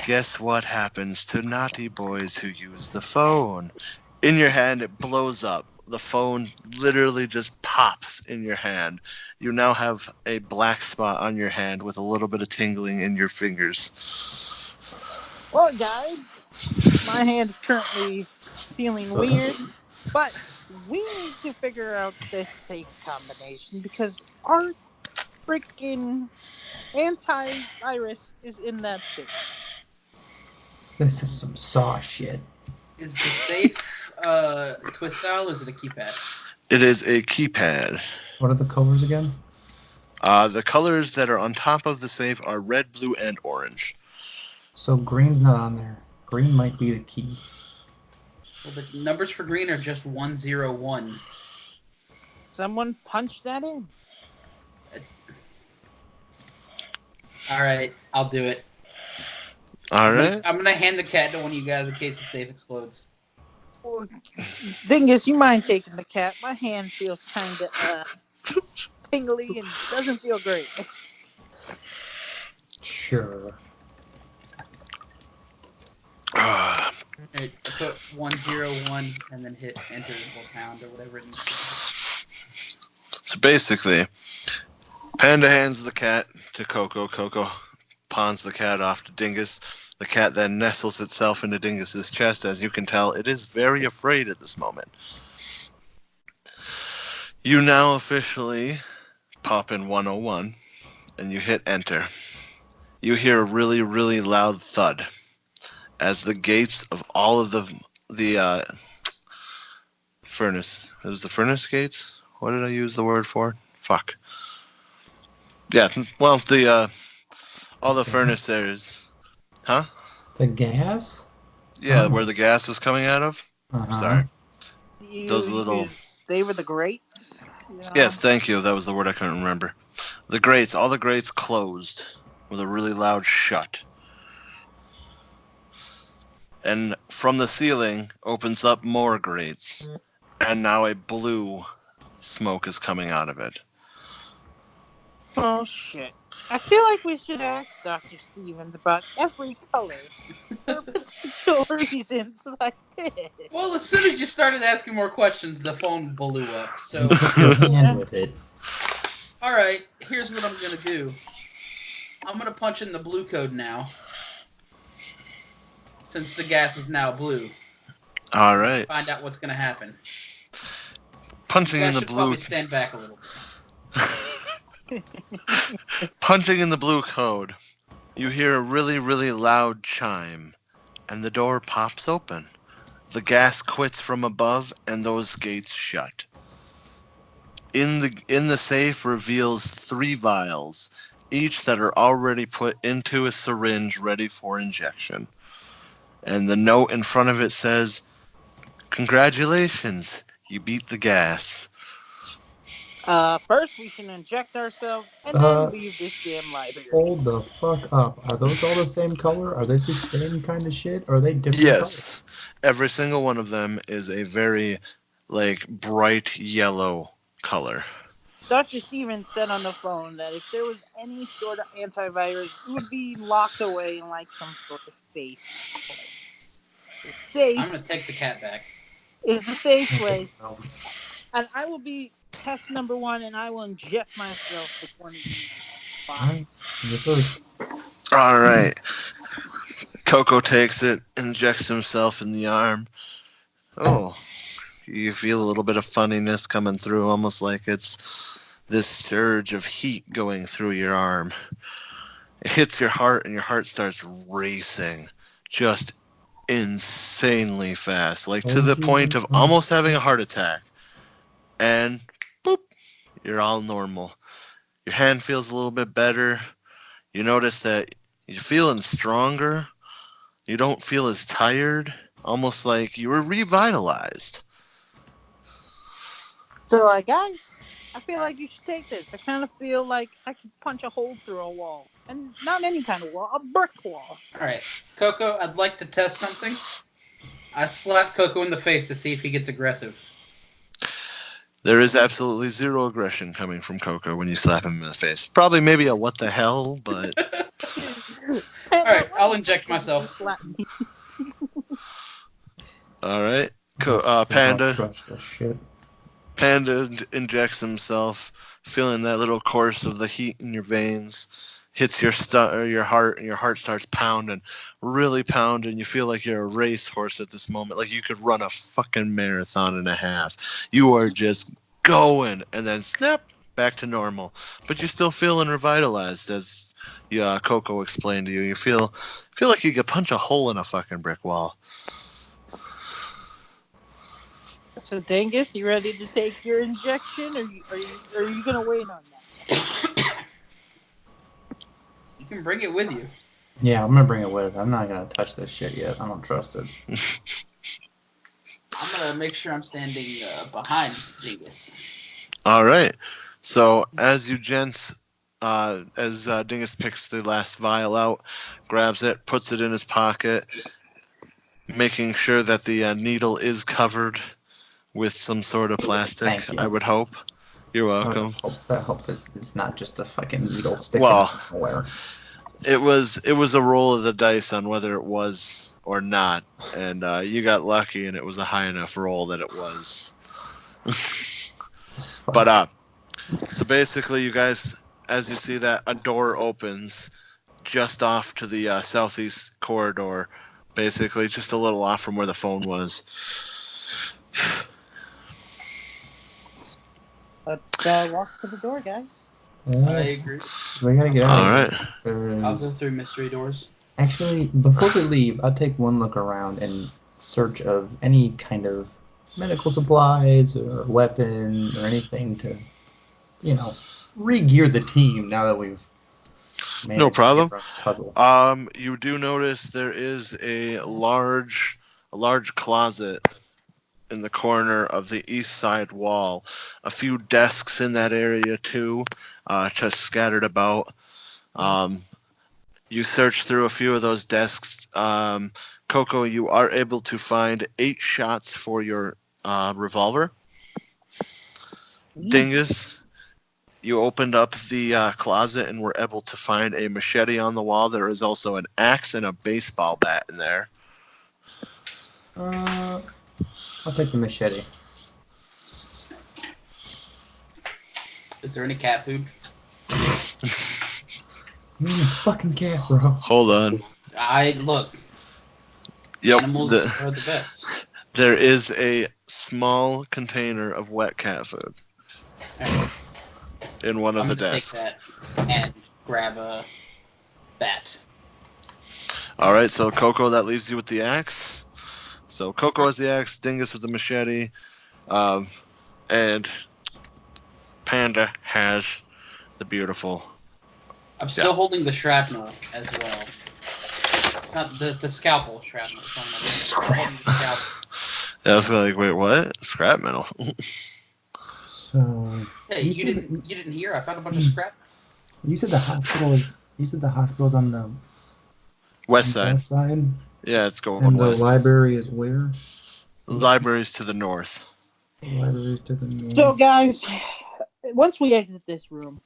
[SPEAKER 2] Guess what happens to naughty boys who use the phone? In your hand, it blows up. The phone literally just pops in your hand. You now have a black spot on your hand with a little bit of tingling in your fingers."
[SPEAKER 3] Well, guys, my hand is currently feeling weird, but we need to figure out this safe combination because our freaking antivirus is in that safe.
[SPEAKER 4] This is some saw shit.
[SPEAKER 1] Is the safe twist dial or is it a keypad?
[SPEAKER 2] It is a keypad.
[SPEAKER 4] What are the colors again?
[SPEAKER 2] The colors that are on top of the safe are red, blue, and orange.
[SPEAKER 4] So green's not on there. Green might be the key.
[SPEAKER 1] Well, the numbers for green are just 101.
[SPEAKER 3] Someone punch that in.
[SPEAKER 1] All right, I'll do it.
[SPEAKER 2] All right.
[SPEAKER 1] I'm gonna hand the cat to one of you guys in case the safe explodes.
[SPEAKER 3] Well, Dingus, you mind taking the cat? My hand feels kind of tingly and doesn't feel great.
[SPEAKER 4] Sure.
[SPEAKER 1] Right, put 101 and then hit enter or pound or whatever it needs to be.
[SPEAKER 2] So basically, Panda hands the cat to Coco. Coco pawns the cat off to Dingus. The cat then nestles itself into Dingus's chest. As you can tell, it is very afraid at this moment. You now officially pop in 101 and you hit enter. You hear a really, really loud thud as the gates of all of the furnace. It was the furnace gates? What did I use the word for? Fuck. Yeah, well, all the furnace there is... Huh?
[SPEAKER 4] The gas?
[SPEAKER 2] Yeah,
[SPEAKER 4] Oh.
[SPEAKER 2] where the gas was coming out of.
[SPEAKER 4] Uh-huh.
[SPEAKER 2] Sorry. Those little.
[SPEAKER 3] They were the grates. You know?
[SPEAKER 2] Yes, thank you. That was the word I couldn't remember. The grates, all the grates closed with a really loud shut. And from the ceiling opens up more grates. And now a blue smoke is coming out of it.
[SPEAKER 3] Oh shit! I feel like we should ask Dr. Stevens about every color for potential reasons like this.
[SPEAKER 1] Well, as soon as you started asking more questions, the phone blew up. So,
[SPEAKER 4] You took your hand with it.
[SPEAKER 1] all right, here's what I'm gonna do. I'm gonna punch in the blue code now, since the gas is now blue.
[SPEAKER 2] All right.
[SPEAKER 1] Find out what's gonna happen.
[SPEAKER 2] Punching
[SPEAKER 1] You
[SPEAKER 2] in
[SPEAKER 1] guys
[SPEAKER 2] the
[SPEAKER 1] should
[SPEAKER 2] blue.
[SPEAKER 1] probably stand back a little bit.
[SPEAKER 2] Punching in the blue code. You hear a really, really loud chime, and the door pops open. The gas quits from above, and those gates shut. In the safe reveals 3 vials, each that are already put into a syringe ready for injection. And the note in front of it says, "Congratulations, you beat the gas."
[SPEAKER 3] First we should inject ourselves and then leave this damn library.
[SPEAKER 4] Hold the fuck up. Are those all the same color? Are they the same kind of shit? Or are they different
[SPEAKER 2] Yes, every single one of them is a very, bright yellow color.
[SPEAKER 3] Dr. Stevens said on the phone that if there was any sort of antivirus, it would be locked away in like some sort of safe.
[SPEAKER 1] I'm gonna take the cat back.
[SPEAKER 3] It's a safe
[SPEAKER 4] colors?
[SPEAKER 3] place, and I will be test number 1, and I will inject myself with one of these.
[SPEAKER 4] Fine. You're first.
[SPEAKER 2] All right. Coco takes it, injects himself in the arm. Oh, you feel a little bit of funniness coming through, almost like it's this surge of heat going through your arm. It hits your heart, and your heart starts racing, just insanely fast, to the point of almost having a heart attack. And boop, you're all normal. Your hand feels a little bit better. You notice that you're feeling stronger. You don't feel as tired, almost like you were revitalized.
[SPEAKER 3] So, guys, I feel like you should take this. I kind of feel like I could punch a hole through a wall. And not any kind of wall, a brick wall.
[SPEAKER 1] All right, Coco, I'd like to test something. I slap Coco in the face to see if he gets aggressive.
[SPEAKER 2] There is absolutely zero aggression coming from Coco when you slap him in the face. Probably maybe a what the hell, but...
[SPEAKER 1] All right, I'll inject myself.
[SPEAKER 2] All right. Panda injects himself, feeling that little course of the heat in your veins. Hits your heart, and your heart starts pounding, really pounding. You feel like you're a racehorse at this moment, like you could run a fucking marathon and a half. You are just going, and then snap, back to normal. But you're still feeling revitalized, as Coco explained to you. You feel like you could punch a hole in a fucking brick wall.
[SPEAKER 3] So, Dangus, you ready to take your injection, or are you gonna wait on that?
[SPEAKER 1] You can bring it with you.
[SPEAKER 4] Yeah, I'm gonna bring it with. I'm not gonna touch this shit yet. I don't trust it.
[SPEAKER 1] I'm gonna make sure I'm standing behind Dingus.
[SPEAKER 2] All right. So as you gents, as Dingus picks the last vial out, grabs it, puts it in his pocket, making sure that the needle is covered with some sort of plastic.
[SPEAKER 4] Thank you.
[SPEAKER 2] I would hope. You're welcome.
[SPEAKER 4] I hope it's not just a fucking needle sticking out nowhere.
[SPEAKER 2] It was a roll of the dice on whether it was or not, and you got lucky, and it was a high enough roll that it was. But so basically, you guys, as you see that, a door opens just off to the southeast corridor, basically just a little off from where the phone was.
[SPEAKER 3] Let's walk to the door, guys.
[SPEAKER 1] I agree.
[SPEAKER 4] We gotta get out
[SPEAKER 2] All
[SPEAKER 4] of
[SPEAKER 2] right.
[SPEAKER 4] here.
[SPEAKER 1] I'll go through mystery doors.
[SPEAKER 4] Actually, before we leave, I'll take one look around in search of any kind of medical supplies or weapon or anything to, re-gear the team now that we've
[SPEAKER 2] No problem.
[SPEAKER 4] Puzzle.
[SPEAKER 2] You do notice there is a large closet in the corner of the east side wall. A few desks in that area too, just scattered about. You search through a few of those desks. Coco, you are able to find 8 shots for your revolver. Dingus, you opened up the closet and were able to find a machete on the wall. There is also an axe and a baseball bat in there.
[SPEAKER 4] I'll take the machete.
[SPEAKER 1] Is there any cat food?
[SPEAKER 4] Fucking cat, bro.
[SPEAKER 2] Hold on.
[SPEAKER 1] Look.
[SPEAKER 2] Yep.
[SPEAKER 1] Animals are the best.
[SPEAKER 2] There is a small container of wet cat food in one of the desks.
[SPEAKER 1] Take that and grab a bat.
[SPEAKER 2] All right, so Coco, that leaves you with the axe. So Coco has the axe, Dingus with the machete, and Panda has the beautiful.
[SPEAKER 1] I'm still holding the shrapnel as well. Not the scalpel shrapnel. Scrap.
[SPEAKER 2] Yeah, I was like, wait, what? Scrap metal.
[SPEAKER 4] So
[SPEAKER 1] hey, you didn't hear? I found a bunch of scrap.
[SPEAKER 4] You said the hospital is. You said the hospital's on the
[SPEAKER 2] west side.
[SPEAKER 4] West side.
[SPEAKER 2] Yeah, it's going
[SPEAKER 4] and
[SPEAKER 2] west.
[SPEAKER 4] The library is where?
[SPEAKER 2] The library's to the north.
[SPEAKER 4] The library's to the north.
[SPEAKER 3] So, guys, once we exit this room,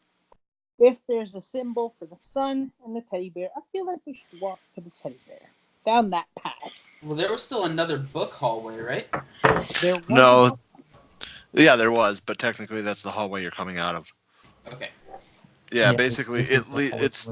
[SPEAKER 3] if there's a symbol for the sun and the teddy bear, I feel like we should walk to the teddy bear. Down that path.
[SPEAKER 1] Well, there was still another book hallway, right?
[SPEAKER 2] No. Yeah, there was, but technically that's the hallway you're coming out of.
[SPEAKER 1] Okay.
[SPEAKER 2] Yeah, basically it's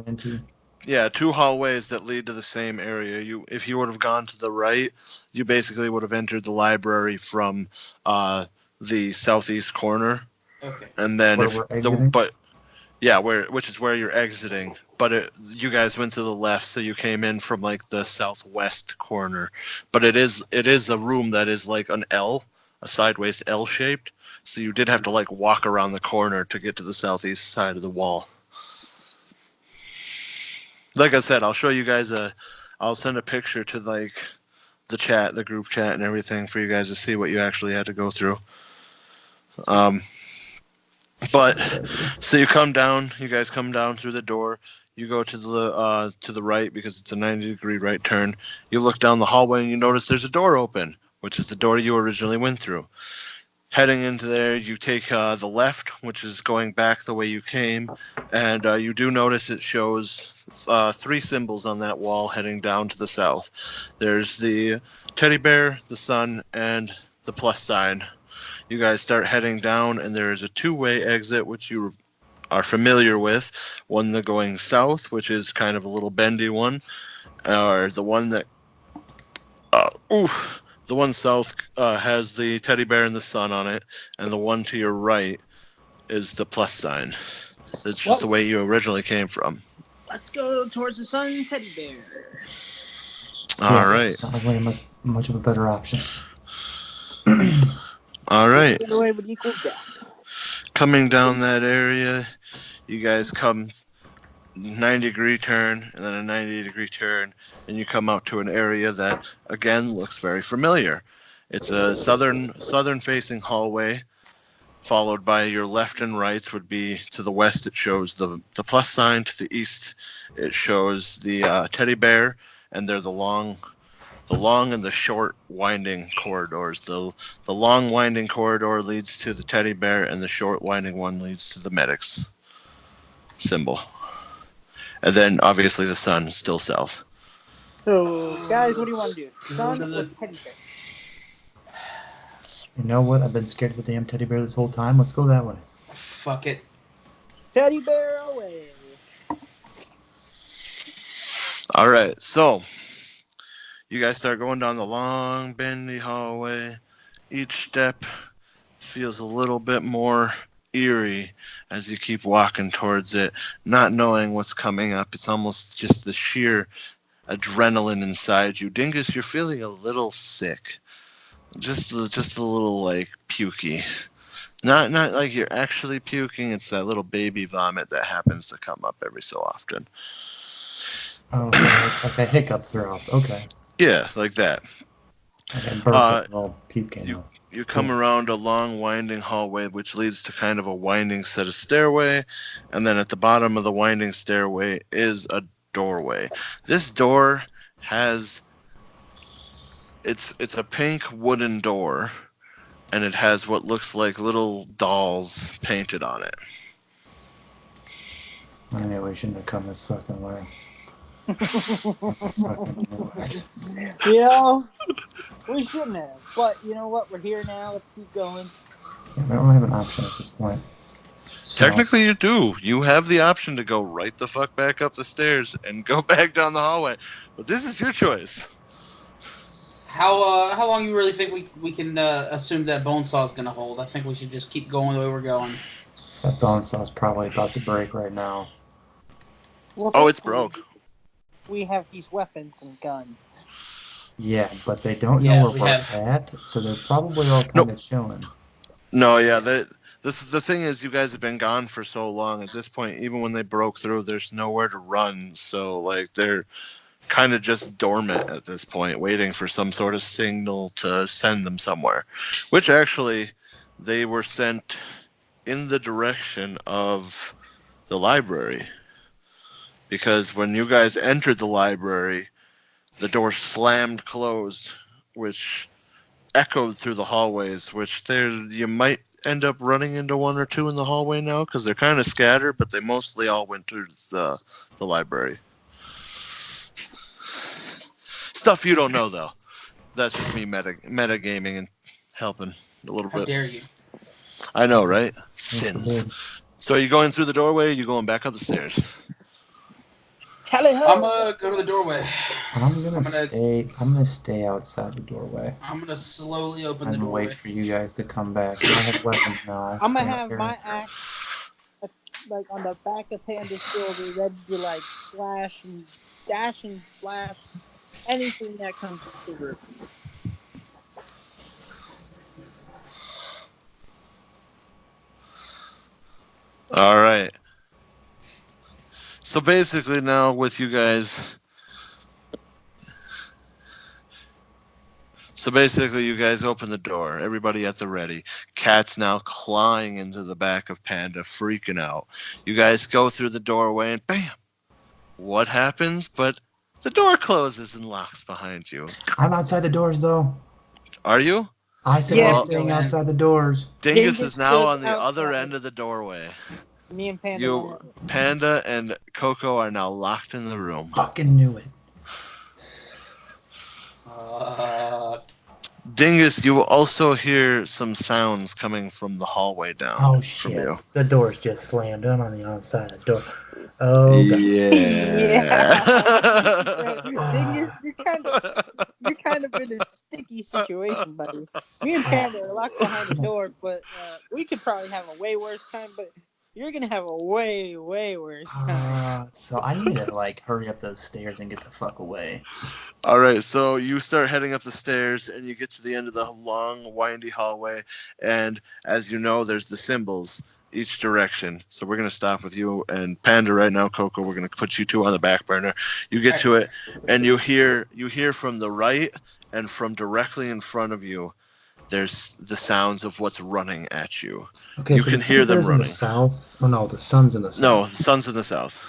[SPEAKER 2] 2 hallways that lead to the same area. If you would have gone to the right, you basically would have entered the library from the southeast corner.
[SPEAKER 1] Okay.
[SPEAKER 2] And then which is where you're exiting. But you guys went to the left, so you came in from like the southwest corner. But it is a room that is like an L, a sideways L shaped. So you did have to like walk around the corner to get to the southeast side of the wall. Like I said, I'll show you guys I'll send a picture to like the group chat and everything for you guys to see what you actually had to go through. But so you guys come down through the door. You go to the right because it's a 90-degree right turn. You look down the hallway and you notice there's a door open, which is the door you originally went through. Heading into there, you take the left, which is going back the way you came, and you do notice it shows 3 symbols on that wall heading down to the south. There's the teddy bear, the sun, and the plus sign. You guys start heading down, and there is a 2-way exit, which you are familiar with. One that's going south, which is kind of a little bendy one, or the one that... The one south has the teddy bear and the sun on it, and the one to your right is the plus sign. It's just the way you originally came from.
[SPEAKER 3] Let's go towards the sun and teddy bear.
[SPEAKER 2] All right.
[SPEAKER 4] Sounds like much of a better option.
[SPEAKER 2] All right.
[SPEAKER 3] Get away with equal death.
[SPEAKER 2] Coming down that area, you guys come 90-degree turn and then a 90-degree turn, and you come out to an area that again looks very familiar. It's a southern facing hallway, followed by your left and rights would be to the west. It shows the plus sign. To the east, it shows the teddy bear, and they're the long and the short winding corridors. The long winding corridor leads to the teddy bear, and the short winding one leads to the medic's symbol. And then, obviously, the sun is still south.
[SPEAKER 3] So, guys, what do you want to do? Sun or teddy bear?
[SPEAKER 4] You know what? I've been scared of the damn teddy bear this whole time. Let's go that way.
[SPEAKER 1] Fuck it.
[SPEAKER 3] Teddy bear away.
[SPEAKER 2] All right, so you guys start going down the long, bendy hallway. Each step feels a little bit more eerie as you keep walking towards it, not knowing what's coming up. It's almost just the sheer adrenaline inside you. Dingus, you're feeling a little sick. Just a little like pukey. Not like you're actually puking. It's that little baby vomit that happens to come up every so often.
[SPEAKER 4] Oh, okay. Like a hiccup throughout. Okay.
[SPEAKER 2] Yeah, like that.
[SPEAKER 4] Okay, perfect. Well, puking.
[SPEAKER 2] You come around a long winding hallway which leads to kind of a winding set of stairway, and then at the bottom of the winding stairway is a doorway. This door has it's a pink wooden door, and it has what looks like little dolls painted on it.
[SPEAKER 4] I knew we shouldn't have come this fucking way.
[SPEAKER 3] We shouldn't have. But you know what? We're here now. Let's keep going.
[SPEAKER 4] Yeah, we don't have an option at this point. So,
[SPEAKER 2] Technically, you do. You have the option to go right the fuck back up the stairs and go back down the hallway, but this is your choice.
[SPEAKER 1] How long you really think we can assume that bone saw is gonna hold? I think we should just keep going the way we're going.
[SPEAKER 4] that bone saw's probably about to break right now.
[SPEAKER 3] Well,
[SPEAKER 2] Oh, it's broke.
[SPEAKER 3] We have these weapons and guns.
[SPEAKER 4] Yeah, but they don't know where we're at, so they're probably all kind of chilling.
[SPEAKER 2] No, yeah, the thing is, you guys have been gone for so long. At this point, even when they broke through, there's nowhere to run. So, like, they're kind of just dormant at this point, waiting for some sort of signal to send them somewhere. Which, actually, they were sent in the direction of the library. Because when you guys entered the library, the door slammed closed, which echoed through the hallways, which you might end up running into one or two in the hallway now, because they're kind of scattered, but they mostly all went to the library. Stuff you don't know, though. That's just me metagaming and helping a little bit.
[SPEAKER 1] How dare you?
[SPEAKER 2] I know, right? Sins. So are you going through the doorway, or are you going back up the stairs?
[SPEAKER 3] Tally ho!
[SPEAKER 1] I'm gonna go to the doorway.
[SPEAKER 4] I'm gonna stay outside the doorway.
[SPEAKER 1] I'm gonna slowly open the
[SPEAKER 4] and
[SPEAKER 1] doorway.
[SPEAKER 4] wait for you guys to come back. I have weapons now.
[SPEAKER 3] I'm gonna have my axe like on the back of Panda's shoulder, ready to like slash and dash and slash anything that comes through.
[SPEAKER 2] All right. So basically now with you guys... So basically you guys open the door. Everybody at the ready. Cat's now clawing into the back of Panda, freaking out. You guys go through the doorway and bam! What happens? But the door closes and locks behind you.
[SPEAKER 4] I'm outside the doors, though.
[SPEAKER 2] Are you?
[SPEAKER 4] I said I'm staying outside the doors.
[SPEAKER 2] Dingus is now on the other end of the doorway.
[SPEAKER 3] Me and Panda.
[SPEAKER 2] Panda and Coco are now locked in the room.
[SPEAKER 4] Fucking knew it.
[SPEAKER 2] Dingus, you will also hear some sounds coming from the hallway down.
[SPEAKER 4] Oh shit!
[SPEAKER 2] You.
[SPEAKER 4] The door's just slammed on the outside of the door. Oh god.
[SPEAKER 2] Yeah.
[SPEAKER 3] Dingus, you're kind of in a sticky situation, buddy. Me and Panda are locked behind the door, but we could probably have a way worse time. But you're gonna have a way worse time.
[SPEAKER 4] So I need to like hurry up those stairs and get the fuck away.
[SPEAKER 2] All right, so you start heading up the stairs, and you get to the end of the long, windy hallway, and as you know, there's the symbols each direction. So we're gonna stop with you and Panda right now, Coco. We're gonna put you two on the back burner. You get to it, and you hear from the right and from directly in front of you. There's the sounds of what's running at you.
[SPEAKER 4] Okay,
[SPEAKER 2] you
[SPEAKER 4] so
[SPEAKER 2] can hear them running.
[SPEAKER 4] In the south? Oh no, the sun's in the south.
[SPEAKER 2] No, the sun's in the south.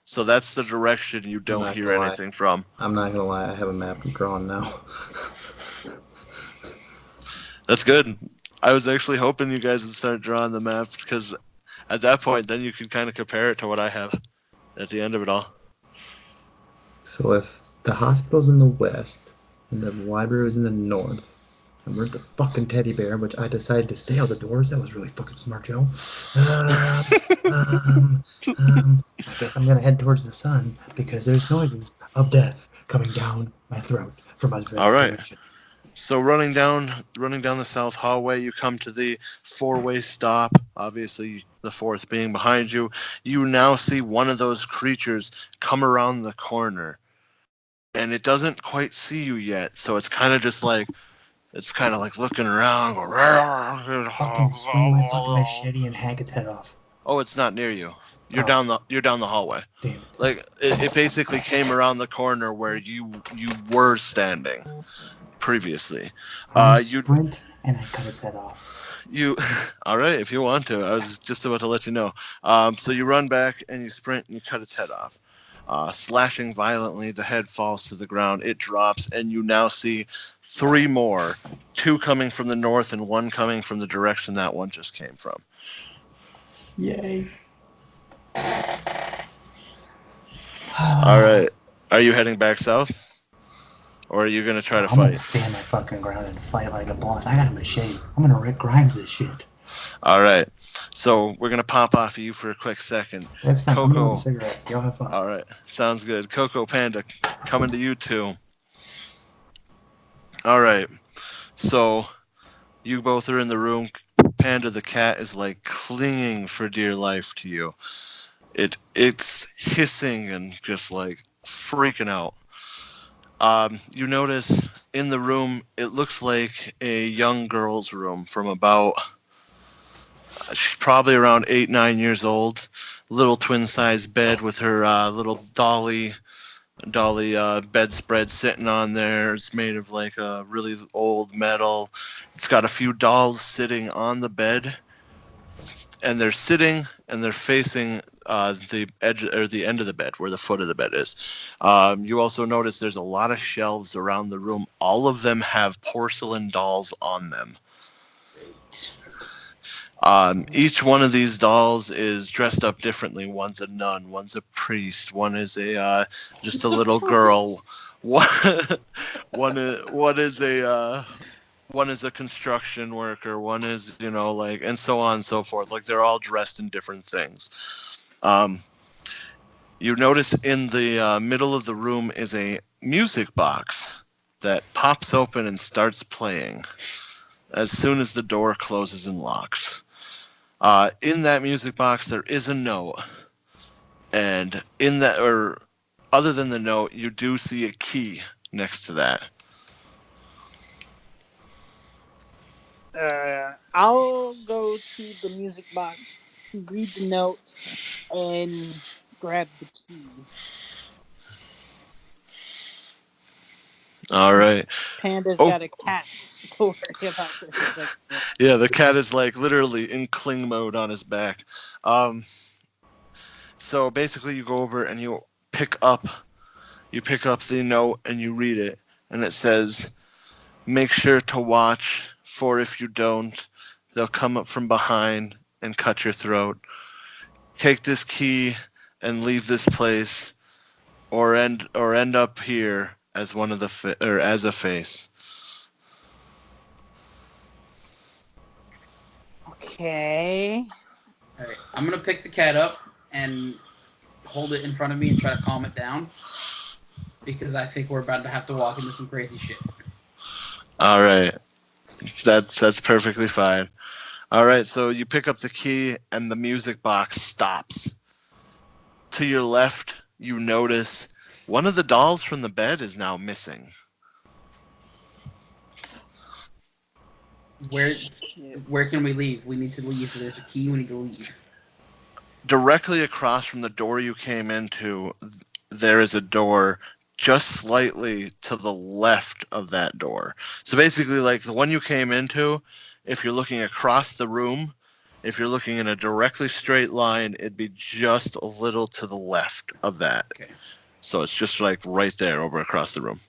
[SPEAKER 2] So that's the direction you don't hear anything from.
[SPEAKER 4] I'm not gonna lie, I have a map drawn now.
[SPEAKER 2] That's good. I was actually hoping you guys would start drawing the map, because at that point, then you can kind of compare it to what I have at the end of it all.
[SPEAKER 4] So if the hospital's in the west and the library is in the north, and we're the fucking teddy bear, which I decided to stay out the doors. That was really fucking smart, Joe. I guess I'm gonna head towards the sun because there's noises of death coming down my throat from my
[SPEAKER 2] All right.
[SPEAKER 4] direction.
[SPEAKER 2] So running down the south hallway, you come to the four-way stop. Obviously, the fourth being behind you. You now see one of those creatures come around the corner, and it doesn't quite see you yet. So it's kind of just like, It's kind of like looking around.
[SPEAKER 4] Fucking swing my fucking machete and hack its head off.
[SPEAKER 2] Oh, it's not near you. You're
[SPEAKER 4] Oh.
[SPEAKER 2] down the hallway.
[SPEAKER 4] Damn it.
[SPEAKER 2] Like it basically came around the corner where you were standing previously.
[SPEAKER 4] I
[SPEAKER 2] You
[SPEAKER 4] sprint and I cut its head off.
[SPEAKER 2] all right, if you want to. I was just about to let you know. So you run back and you sprint and you cut its head off. Slashing violently, the head falls to the ground. It drops, and you now see 3 more, 2 coming from the north and 1 coming from the direction that one just came from.
[SPEAKER 4] Yay.
[SPEAKER 2] All right. Are you heading back south? Or are you going to try to
[SPEAKER 4] I'm gonna
[SPEAKER 2] fight?
[SPEAKER 4] stand my fucking ground and fight like a boss. I got a machete. I'm gonna Rick Grimes this shit.
[SPEAKER 2] All right. So we're going to pop off of you for a quick second.
[SPEAKER 4] That's fine. I'm gonna
[SPEAKER 2] Coco.
[SPEAKER 4] have a cigarette. Y'all have fun.
[SPEAKER 2] All right. Sounds good. Coco Panda, coming to you too. All right. So you both are in the room. Panda the cat is like clinging for dear life to you. It's hissing and just like freaking out. You notice in the room, it looks like a young girl's room from about, she's probably around 8-9 years old. Little twin-sized bed with her little dolly bedspread sitting on there. It's made of like a really old metal. It's got a few dolls sitting on the bed, and they're sitting and they're facing the edge or the end of the bed where the foot of the bed is. You also notice there's a lot of shelves around the room. All of them have porcelain dolls on them. Each one of these dolls is dressed up differently. One's a nun, one's a priest, one is a just a little girl. One is a construction worker. One is, like, and so on and so forth. Like they're all dressed in different things. You notice in the middle of the room is a music box that pops open and starts playing as soon as the door closes and locks. In that music box, there is a note, and in that, or other than the note, you do see a key next to that.
[SPEAKER 3] I'll go to the music box, read the note, and grab the key.
[SPEAKER 2] All right.
[SPEAKER 3] Panda's got a cat to worry about this.
[SPEAKER 2] Yeah, the cat is like literally in cling mode on his back. So basically, you go over and you pick up the note and you read it, and it says, "Make sure to watch, for if you don't, they'll come up from behind and cut your throat. Take this key and leave this place, or end up here as one of the or as a face."
[SPEAKER 3] Okay.
[SPEAKER 1] All right, I'm gonna pick the cat up and hold it in front of me and try to calm it down, because I think we're about to have to walk into some crazy shit.
[SPEAKER 2] All right, that's perfectly fine. All right, so you pick up the key and the music box stops. To your left, you notice one of the dolls from the bed is now missing.
[SPEAKER 1] Where can we leave? We need to leave. There's a key. We need to leave.
[SPEAKER 2] Directly across from the door you came into, there is a door just slightly to the left of that door. So basically, like the one you came into, if you're looking across the room, if you're looking in a directly straight line, it'd be just a little to the left of that.
[SPEAKER 1] Okay.
[SPEAKER 2] So it's just like right there over across the room.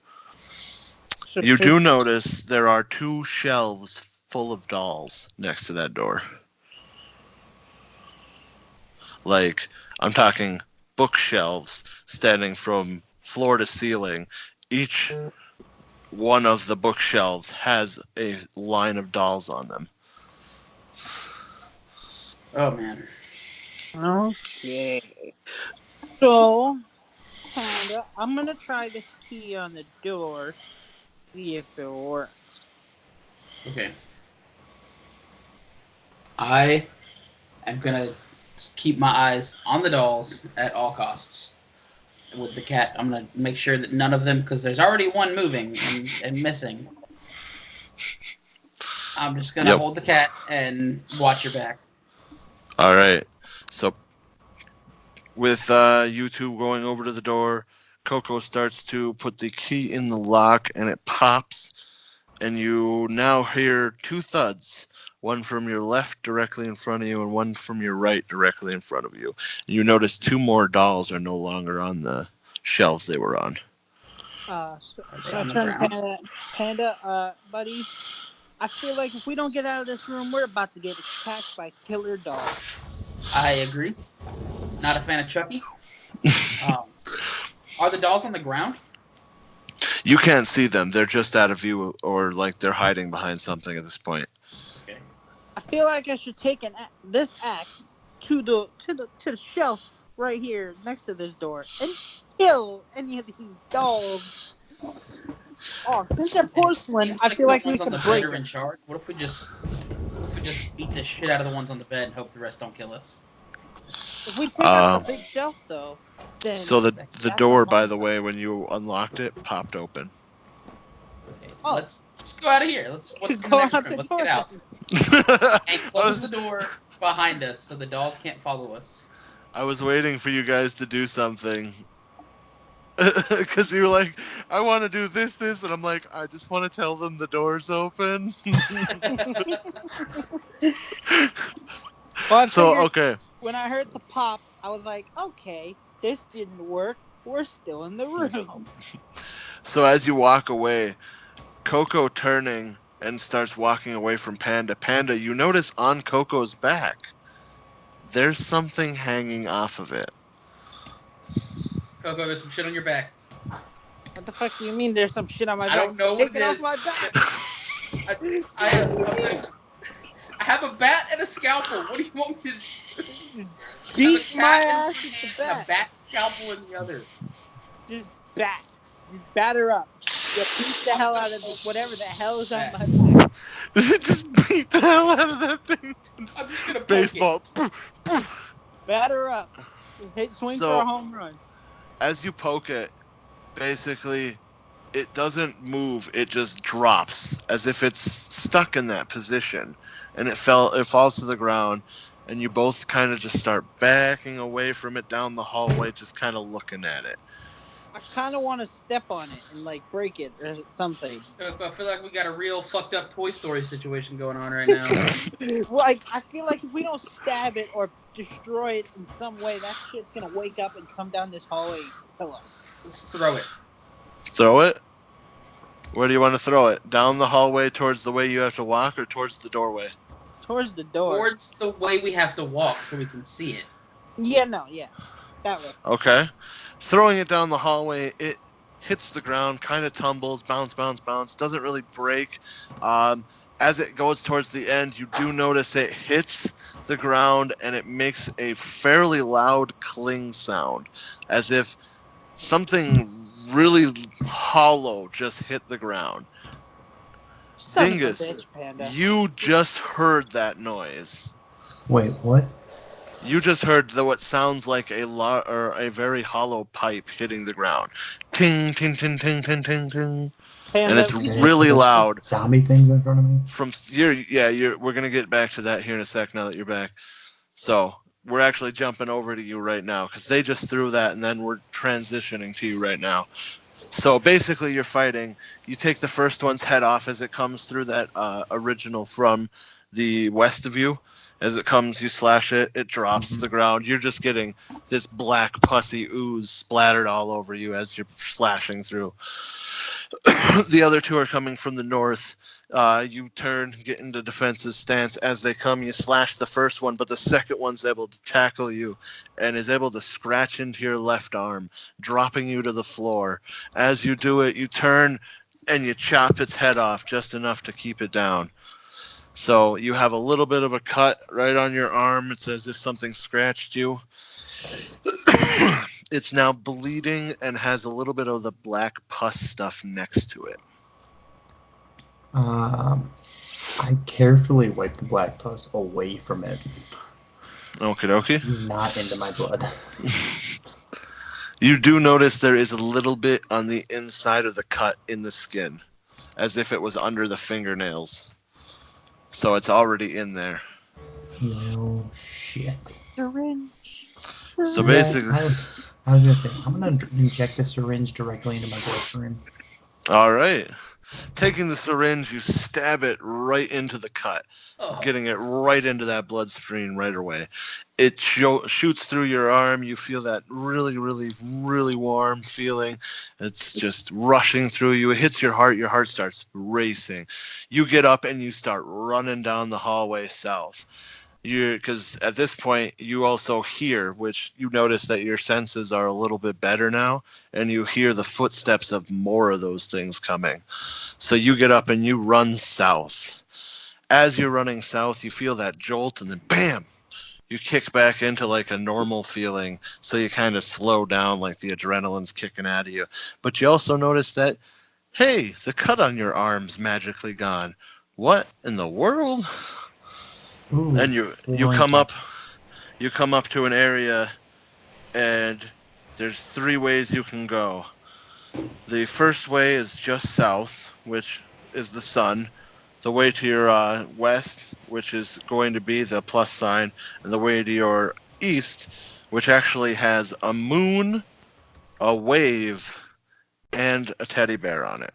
[SPEAKER 2] You do notice there are 2 shelves full of dolls next to that door. Like, I'm talking bookshelves standing from floor to ceiling. Each one of the bookshelves has a line of dolls on them.
[SPEAKER 1] Oh man.
[SPEAKER 3] Okay. So, Panda, I'm gonna try this key on the door, see if it works.
[SPEAKER 1] Okay. I am gonna keep my eyes on the dolls at all costs. With the cat, I'm gonna make sure that none of them, because there's already one moving and missing. I'm just gonna hold the cat and watch your back.
[SPEAKER 2] All right. So with you two going over to the door, Coco starts to put the key in the lock, and it pops, and you now hear two thuds. One from your left directly in front of you, and one from your right directly in front of you. You notice two more dolls are no longer on the shelves they were on.
[SPEAKER 3] So I turn to Panda, buddy. I feel like if we don't get out of this room, we're about to get attacked by killer dolls.
[SPEAKER 1] I agree. Not a fan of Chucky. Are the dolls on the ground?
[SPEAKER 2] You can't see them. They're just out of view, or like they're hiding behind something at this point.
[SPEAKER 3] Okay. I feel like I should take this axe to the shelf right here next to this door and kill any of these dolls. Oh, since they're porcelain, I feel like we can break them.
[SPEAKER 1] In charge. What if we just beat the shit out of the ones on the bed and hope the rest don't kill us?
[SPEAKER 3] If we take out the big shelf, though, then...
[SPEAKER 2] So the door, by the way, when you unlocked it, popped open.
[SPEAKER 1] Okay, let's go out of here. What's the next room? Let's get out. And close the door behind us so the dolls can't follow us.
[SPEAKER 2] I was waiting for you guys to do something. Because you were like, I want to do this, and I'm like, I just want to tell them the door's open.
[SPEAKER 3] Well,
[SPEAKER 2] okay.
[SPEAKER 3] When I heard the pop, I was like, okay, this didn't work. We're still in the room.
[SPEAKER 2] So as you walk away, Coco turning and starts walking away from Panda. Panda, you notice on Coco's back, there's something hanging off of it.
[SPEAKER 1] Coco, there's some shit on your back.
[SPEAKER 3] What the fuck do you mean there's some shit on my back?
[SPEAKER 1] I don't know what it is.
[SPEAKER 3] Off my back.
[SPEAKER 1] I have a bat and a scalpel. What do you want me to do?
[SPEAKER 3] Beat my ass with the bat.
[SPEAKER 1] A bat scalpel in the other.
[SPEAKER 3] Just batter up. Yeah, beat the hell out of whatever the hell is on my back.
[SPEAKER 2] Just beat the hell out of that thing.
[SPEAKER 1] I'm just gonna
[SPEAKER 2] baseball.
[SPEAKER 3] Batter up. Swing for a home run.
[SPEAKER 2] As you poke it, basically, it doesn't move. It just drops as if it's stuck in that position, and it falls to the ground. And you both kind of just start backing away from it down the hallway, just kind of looking at it.
[SPEAKER 3] I kind of want to step on it and like break it or something.
[SPEAKER 1] I feel like we got a real fucked up Toy Story situation going on right now.
[SPEAKER 3] Like, I feel like if we don't stab it or destroy it in some way, that shit's gonna wake up and come down this hallway and kill us.
[SPEAKER 1] Let's throw it.
[SPEAKER 2] Throw it? Where do you want to throw it? Down the hallway towards the way you have to walk, or towards the doorway?
[SPEAKER 3] Towards the door.
[SPEAKER 1] Towards the way we have to walk so we can see it.
[SPEAKER 3] Yeah, that way.
[SPEAKER 2] Okay. Throwing it down the hallway, it hits the ground, kind of tumbles, bounce, doesn't really break. As it goes towards the end, you do notice it hits the ground and it makes a fairly loud cling sound, as if something really hollow just hit the ground. Dingus, you just heard that noise.
[SPEAKER 4] Wait, what?
[SPEAKER 2] You just heard what sounds like a very hollow pipe hitting the ground. Ting, ting, ting, ting, ting, ting, ting. And it's really loud.
[SPEAKER 4] Zombie things in front of me?
[SPEAKER 2] We're going to get back to that here in a sec now that you're back. So, we're actually jumping over to you right now, because they just threw that, and then we're transitioning to you right now. So, basically, you're fighting. You take the first one's head off as it comes through that original from the west of you. As it comes, you slash it, it drops to the ground. You're just getting this black pussy ooze splattered all over you as you're slashing through. The other two are coming from the north. You turn, get into defensive stance. As they come, you slash the first one, but the second one's able to tackle you and is able to scratch into your left arm, dropping you to the floor. As you do it, you turn and you chop its head off just enough to keep it down. So you have a little bit of a cut right on your arm. It's as if something scratched you. It's now bleeding and has a little bit of the black pus stuff next to it.
[SPEAKER 4] I carefully wipe the black pus away from it.
[SPEAKER 2] Okie dokie.
[SPEAKER 4] Not into my blood.
[SPEAKER 2] You do notice there is a little bit on the inside of the cut in the skin. as if it was under the fingernails. So it's already in there.
[SPEAKER 4] No shit.
[SPEAKER 3] Syringe.
[SPEAKER 2] So
[SPEAKER 4] Yeah,
[SPEAKER 2] basically,
[SPEAKER 4] I was gonna say, I'm gonna inject the syringe directly into my girlfriend.
[SPEAKER 2] all right. Taking the syringe, you stab it right into the cut,
[SPEAKER 1] Oh,
[SPEAKER 2] getting it right into that bloodstream right away. It shoots through your arm. You feel that really, really, really warm feeling. It's just rushing through you. It hits your heart. Your heart starts racing. You get up and you start running down the hallway south. Because at this point you also hear, which you notice that your senses are a little bit better now, and you hear the footsteps of more of those things coming. So you get up and you run south. As you're running south, you feel that jolt, and then bam, you kick back into like a normal feeling. So you kind of slow down, like the adrenaline's kicking out of you. But you also notice that, hey, the cut on your arm's magically gone. What in the world?
[SPEAKER 4] Ooh,
[SPEAKER 2] And you
[SPEAKER 4] Wolverine
[SPEAKER 2] come up,
[SPEAKER 4] punch.
[SPEAKER 2] you come up to an area, and there's three ways you can go. The first way is just south, which is the sun. The way to your west, which is going to be the plus sign, and the way to your east, which actually has a moon, a wave, and a teddy bear on it.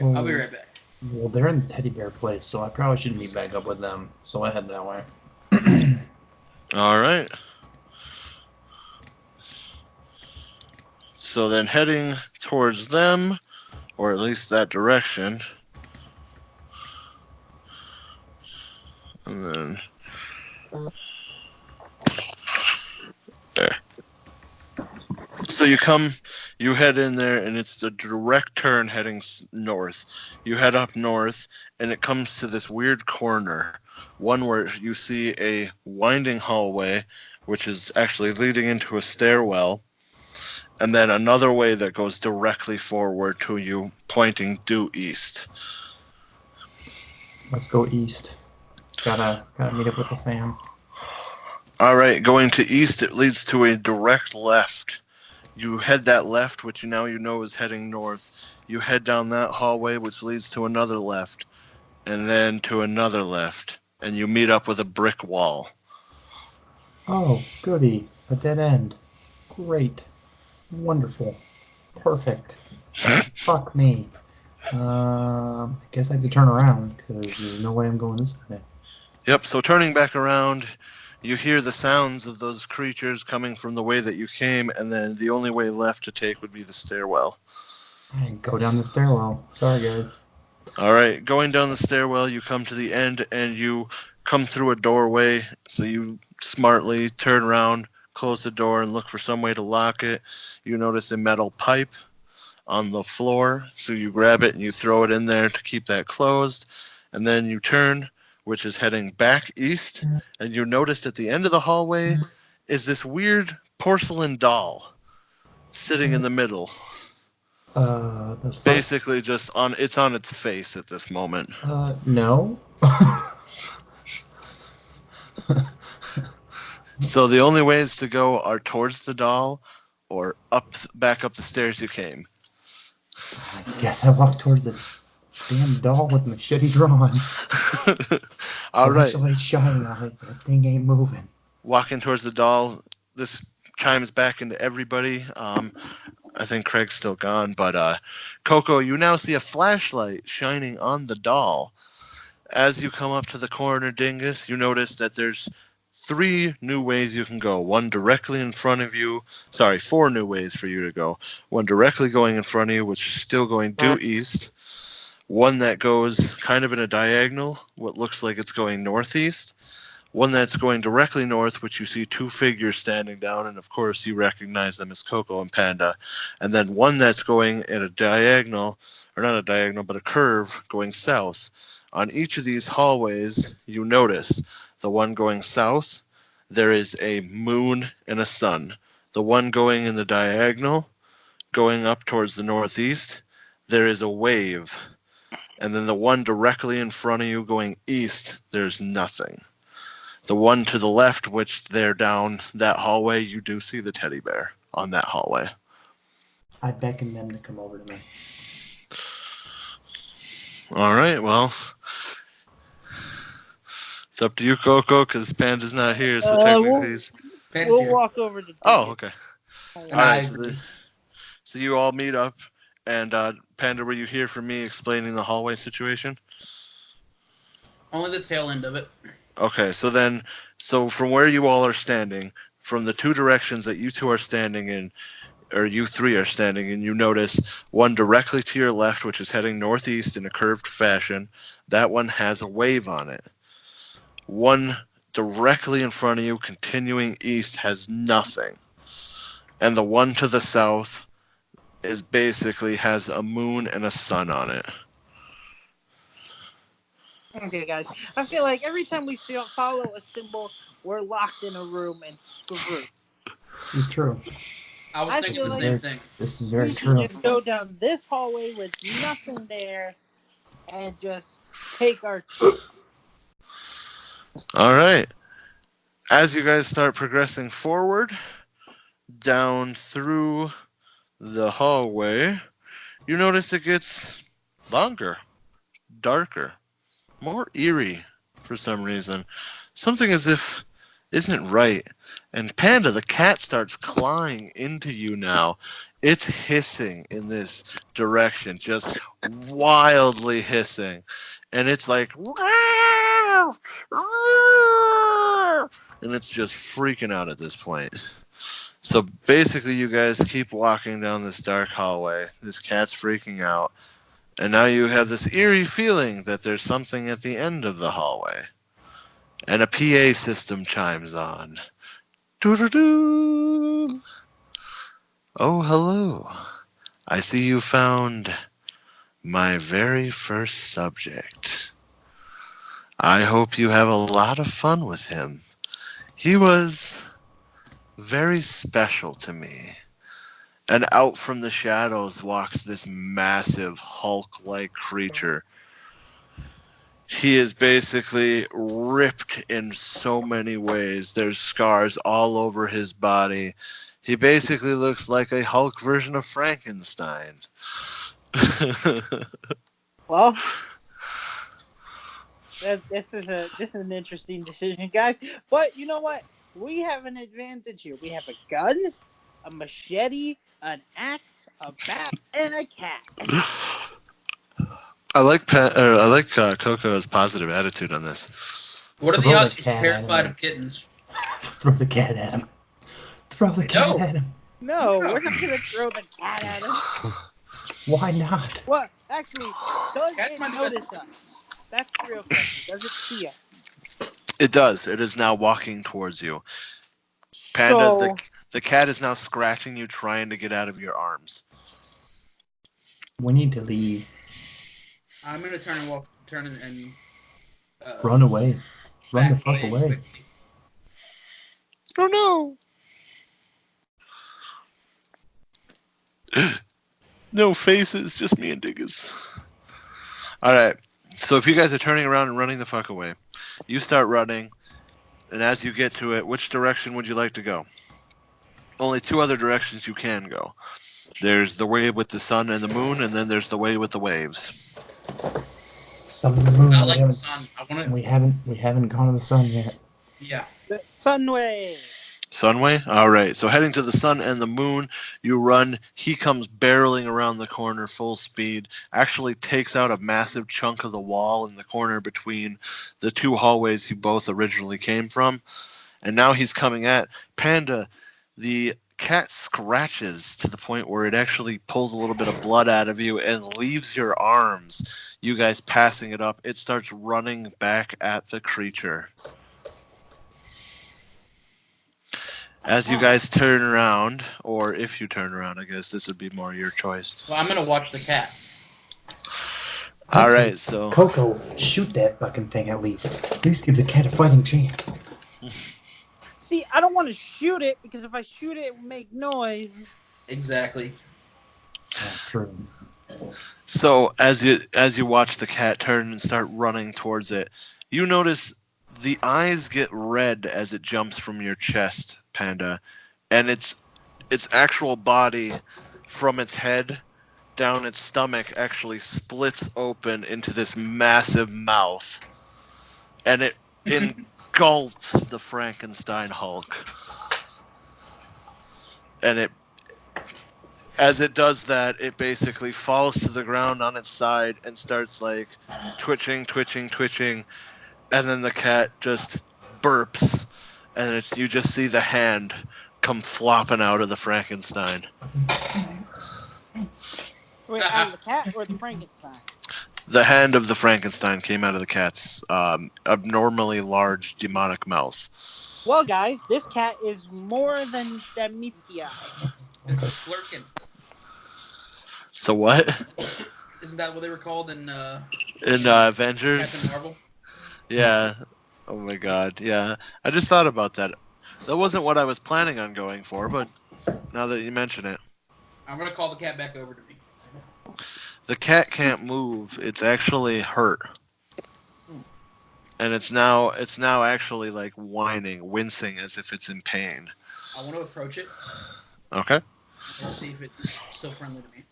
[SPEAKER 1] I'll be right back.
[SPEAKER 4] Well, they're in the teddy bear place, so I probably shouldn't meet back up with them. So I head that way.
[SPEAKER 2] All right. So then heading towards them, or at least that direction. And then there. So you head in there, and it's the direct turn heading north. You head up north, and it comes to this weird corner, one where you see a winding hallway, which is actually leading into a stairwell, and then another way that goes directly forward to you, pointing due east.
[SPEAKER 4] Let's go east. Gotta meet up with the fam.
[SPEAKER 2] All right, going to east, it leads to a direct left. You head that left, which now you know is heading north. You head down that hallway, which leads to another left, and then to another left, and you meet up with a brick wall.
[SPEAKER 4] Oh, goody. A dead end. Great. Wonderful. Perfect. Fuck me. I guess I have to turn around, because there's no way I'm going this way.
[SPEAKER 2] Yep, so turning back around, you hear the sounds of those creatures coming from the way that you came, and then the only way left to take would be the stairwell.
[SPEAKER 4] I go down the stairwell. Sorry, guys.
[SPEAKER 2] All right, going down the stairwell, you come to the end, and you come through a doorway, so you smartly turn around, close the door, and look for some way to lock it. You notice a metal pipe on the floor, so you grab it and you throw it in there to keep that closed, and then you turn, which is heading back east, and you noticed at the end of the hallway is this weird porcelain doll sitting in the middle.
[SPEAKER 4] The fuck?
[SPEAKER 2] Basically just on its face at this moment.
[SPEAKER 4] No.
[SPEAKER 2] So the only ways to go are towards the doll or back up the stairs you came.
[SPEAKER 4] I guess I walk towards the damn doll with machete drawn.
[SPEAKER 2] All right.
[SPEAKER 4] Flashlight shining on it. That thing ain't moving.
[SPEAKER 2] Walking towards the doll, this chimes back into everybody. I think Craig's still gone, but Coco, you now see a flashlight shining on the doll. As you come up to the corner, Dingus, you notice that there's 3 new ways you can go. One directly in front of you. Sorry, 4 new ways for you to go. One directly going in front of you, which is still going due east. One that goes kind of in a diagonal, what looks like it's going northeast. One that's going directly north, which you see 2 figures standing down, and of course you recognize them as Coco and Panda. And then one that's going at a diagonal, or not a diagonal, but a curve going south. On each of these hallways, you notice the one going south, there is a moon and a sun. The one going in the diagonal, going up towards the northeast, there is a wave. And then the one directly in front of you going east, there's nothing. The one to the left, which they're down that hallway, you do see the teddy bear on that hallway.
[SPEAKER 4] I beckon them to come over to me.
[SPEAKER 2] All right, well, it's up to you, Coco, because Panda's not here, so technically he's...
[SPEAKER 1] Panda's
[SPEAKER 5] We'll
[SPEAKER 1] here.
[SPEAKER 5] walk over to
[SPEAKER 2] Oh,
[SPEAKER 5] Dingus.
[SPEAKER 2] okay.
[SPEAKER 1] And
[SPEAKER 2] All
[SPEAKER 1] I
[SPEAKER 2] right,
[SPEAKER 1] agree.
[SPEAKER 2] so you all meet up, and Panda, were you here for me explaining the hallway situation?
[SPEAKER 1] Only the tail end of it.
[SPEAKER 2] Okay, so from where you all are standing, from the two directions that you two are standing in, or you three are standing in, you notice one directly to your left, which is heading northeast in a curved fashion. That one has a wave on it. One directly in front of you, continuing east, has nothing. And the one to the south is basically has a moon and a sun on it.
[SPEAKER 5] Okay, guys. I feel like every time we follow a symbol, we're locked in a room and screwed.
[SPEAKER 4] This is true.
[SPEAKER 1] I was
[SPEAKER 5] I
[SPEAKER 1] thinking
[SPEAKER 5] feel
[SPEAKER 1] the
[SPEAKER 5] like
[SPEAKER 1] same thing.
[SPEAKER 4] This is
[SPEAKER 5] We
[SPEAKER 4] very
[SPEAKER 5] should
[SPEAKER 4] true.
[SPEAKER 5] just go down this hallway with nothing there and just take our chance.
[SPEAKER 2] All right. As you guys start progressing forward down through the hallway, you notice it gets longer, darker, more eerie for some reason. Something as if isn't right. And Panda, the cat, starts clawing into you now. It's hissing in this direction, just wildly hissing. And it's like, "Wow! Wow!" And it's just freaking out at this point. So basically, you guys keep walking down this dark hallway. This cat's freaking out. And now you have this eerie feeling that there's something at the end of the hallway. And a PA system chimes on. Doo-doo-doo. Oh, hello. I see you found my very first subject. I hope you have a lot of fun with him. He was very special to me. And out from the shadows walks this massive Hulk-like creature. He is basically ripped in so many ways. There's scars all over his body. He basically looks like a Hulk version of Frankenstein.
[SPEAKER 5] Well, this is an interesting decision, guys. But you know what? We have an advantage here. We have a gun, a machete, an axe, a bat, and a cat.
[SPEAKER 2] I like Coco's positive attitude on this.
[SPEAKER 1] What are
[SPEAKER 4] Throw
[SPEAKER 1] the
[SPEAKER 4] the
[SPEAKER 1] odds he's
[SPEAKER 4] cat
[SPEAKER 1] terrified
[SPEAKER 4] at him.
[SPEAKER 1] of kittens?
[SPEAKER 4] Throw the cat at him. Throw the cat
[SPEAKER 1] No.
[SPEAKER 4] at him.
[SPEAKER 5] No, we're not gonna throw the cat at him.
[SPEAKER 4] Why not?
[SPEAKER 5] Well, actually, does
[SPEAKER 1] Cat's
[SPEAKER 5] it
[SPEAKER 1] my
[SPEAKER 5] notice us? That's the real question. Does it see us?
[SPEAKER 2] It does. It is now walking towards you. Panda,
[SPEAKER 5] So,
[SPEAKER 2] the cat is now scratching you, trying to get out of your arms.
[SPEAKER 4] We need to leave.
[SPEAKER 1] I'm gonna turn and
[SPEAKER 4] Run away. Run the
[SPEAKER 1] back
[SPEAKER 4] fuck
[SPEAKER 1] in
[SPEAKER 4] away.
[SPEAKER 1] quickly.
[SPEAKER 2] Oh no! No faces, just me and Dingus. Alright, so if you guys are turning around and running the fuck away, you start running, and as you get to it, which direction would you like to go? Only two other directions you can go. There's the way with the sun and the moon, and then there's the way with the waves.
[SPEAKER 4] Sun and the moon.
[SPEAKER 1] I like the sun. I want to.
[SPEAKER 4] We haven't gone to the sun yet.
[SPEAKER 1] Yeah.
[SPEAKER 5] the Sunway.
[SPEAKER 2] Sunway? Alright, so heading to the sun and the moon, you run. He comes barreling around the corner full speed, actually takes out a massive chunk of the wall in the corner between the two hallways you both originally came from. And now he's coming at Panda. The cat scratches to the point where it actually pulls a little bit of blood out of you and leaves your arms. You guys passing it up, it starts running back at the creature. As you guys turn around, or if you turn around, I guess this would be more your choice.
[SPEAKER 1] So I'm gonna watch the cat.
[SPEAKER 2] All right, so
[SPEAKER 4] Coco, shoot that fucking thing at least. At least give the cat a fighting chance.
[SPEAKER 5] See, I don't want to shoot it because if I shoot it, it will make noise.
[SPEAKER 1] Exactly.
[SPEAKER 4] True.
[SPEAKER 2] So as you watch the cat turn and start running towards it, you notice the eyes get red as it jumps from your chest, Panda, and its actual body from its head down its stomach actually splits open into this massive mouth, and it engulfs the Frankenstein Hulk. And as it does that, it basically falls to the ground on its side and starts like twitching, and then the cat just burps, and you just see the hand come flopping out of the Frankenstein.
[SPEAKER 5] Wait, out of the cat or the Frankenstein?
[SPEAKER 2] The hand of the Frankenstein came out of the cat's abnormally large demonic mouth.
[SPEAKER 5] Well, guys, this cat is more than that meets the eye.
[SPEAKER 1] It's a flirkin.
[SPEAKER 2] So what?
[SPEAKER 1] Isn't that what they were called in
[SPEAKER 2] Avengers?
[SPEAKER 1] Captain Marvel?
[SPEAKER 2] Yeah. Oh my god, yeah. I just thought about that. That wasn't what I was planning on going for, but now that you mention it.
[SPEAKER 1] I'm going to call the cat back over to me.
[SPEAKER 2] The cat can't move. It's actually hurt. And it's now actually like whining, wincing as if it's in pain.
[SPEAKER 1] I want to approach it.
[SPEAKER 2] Okay.
[SPEAKER 1] And see if it's still friendly to me.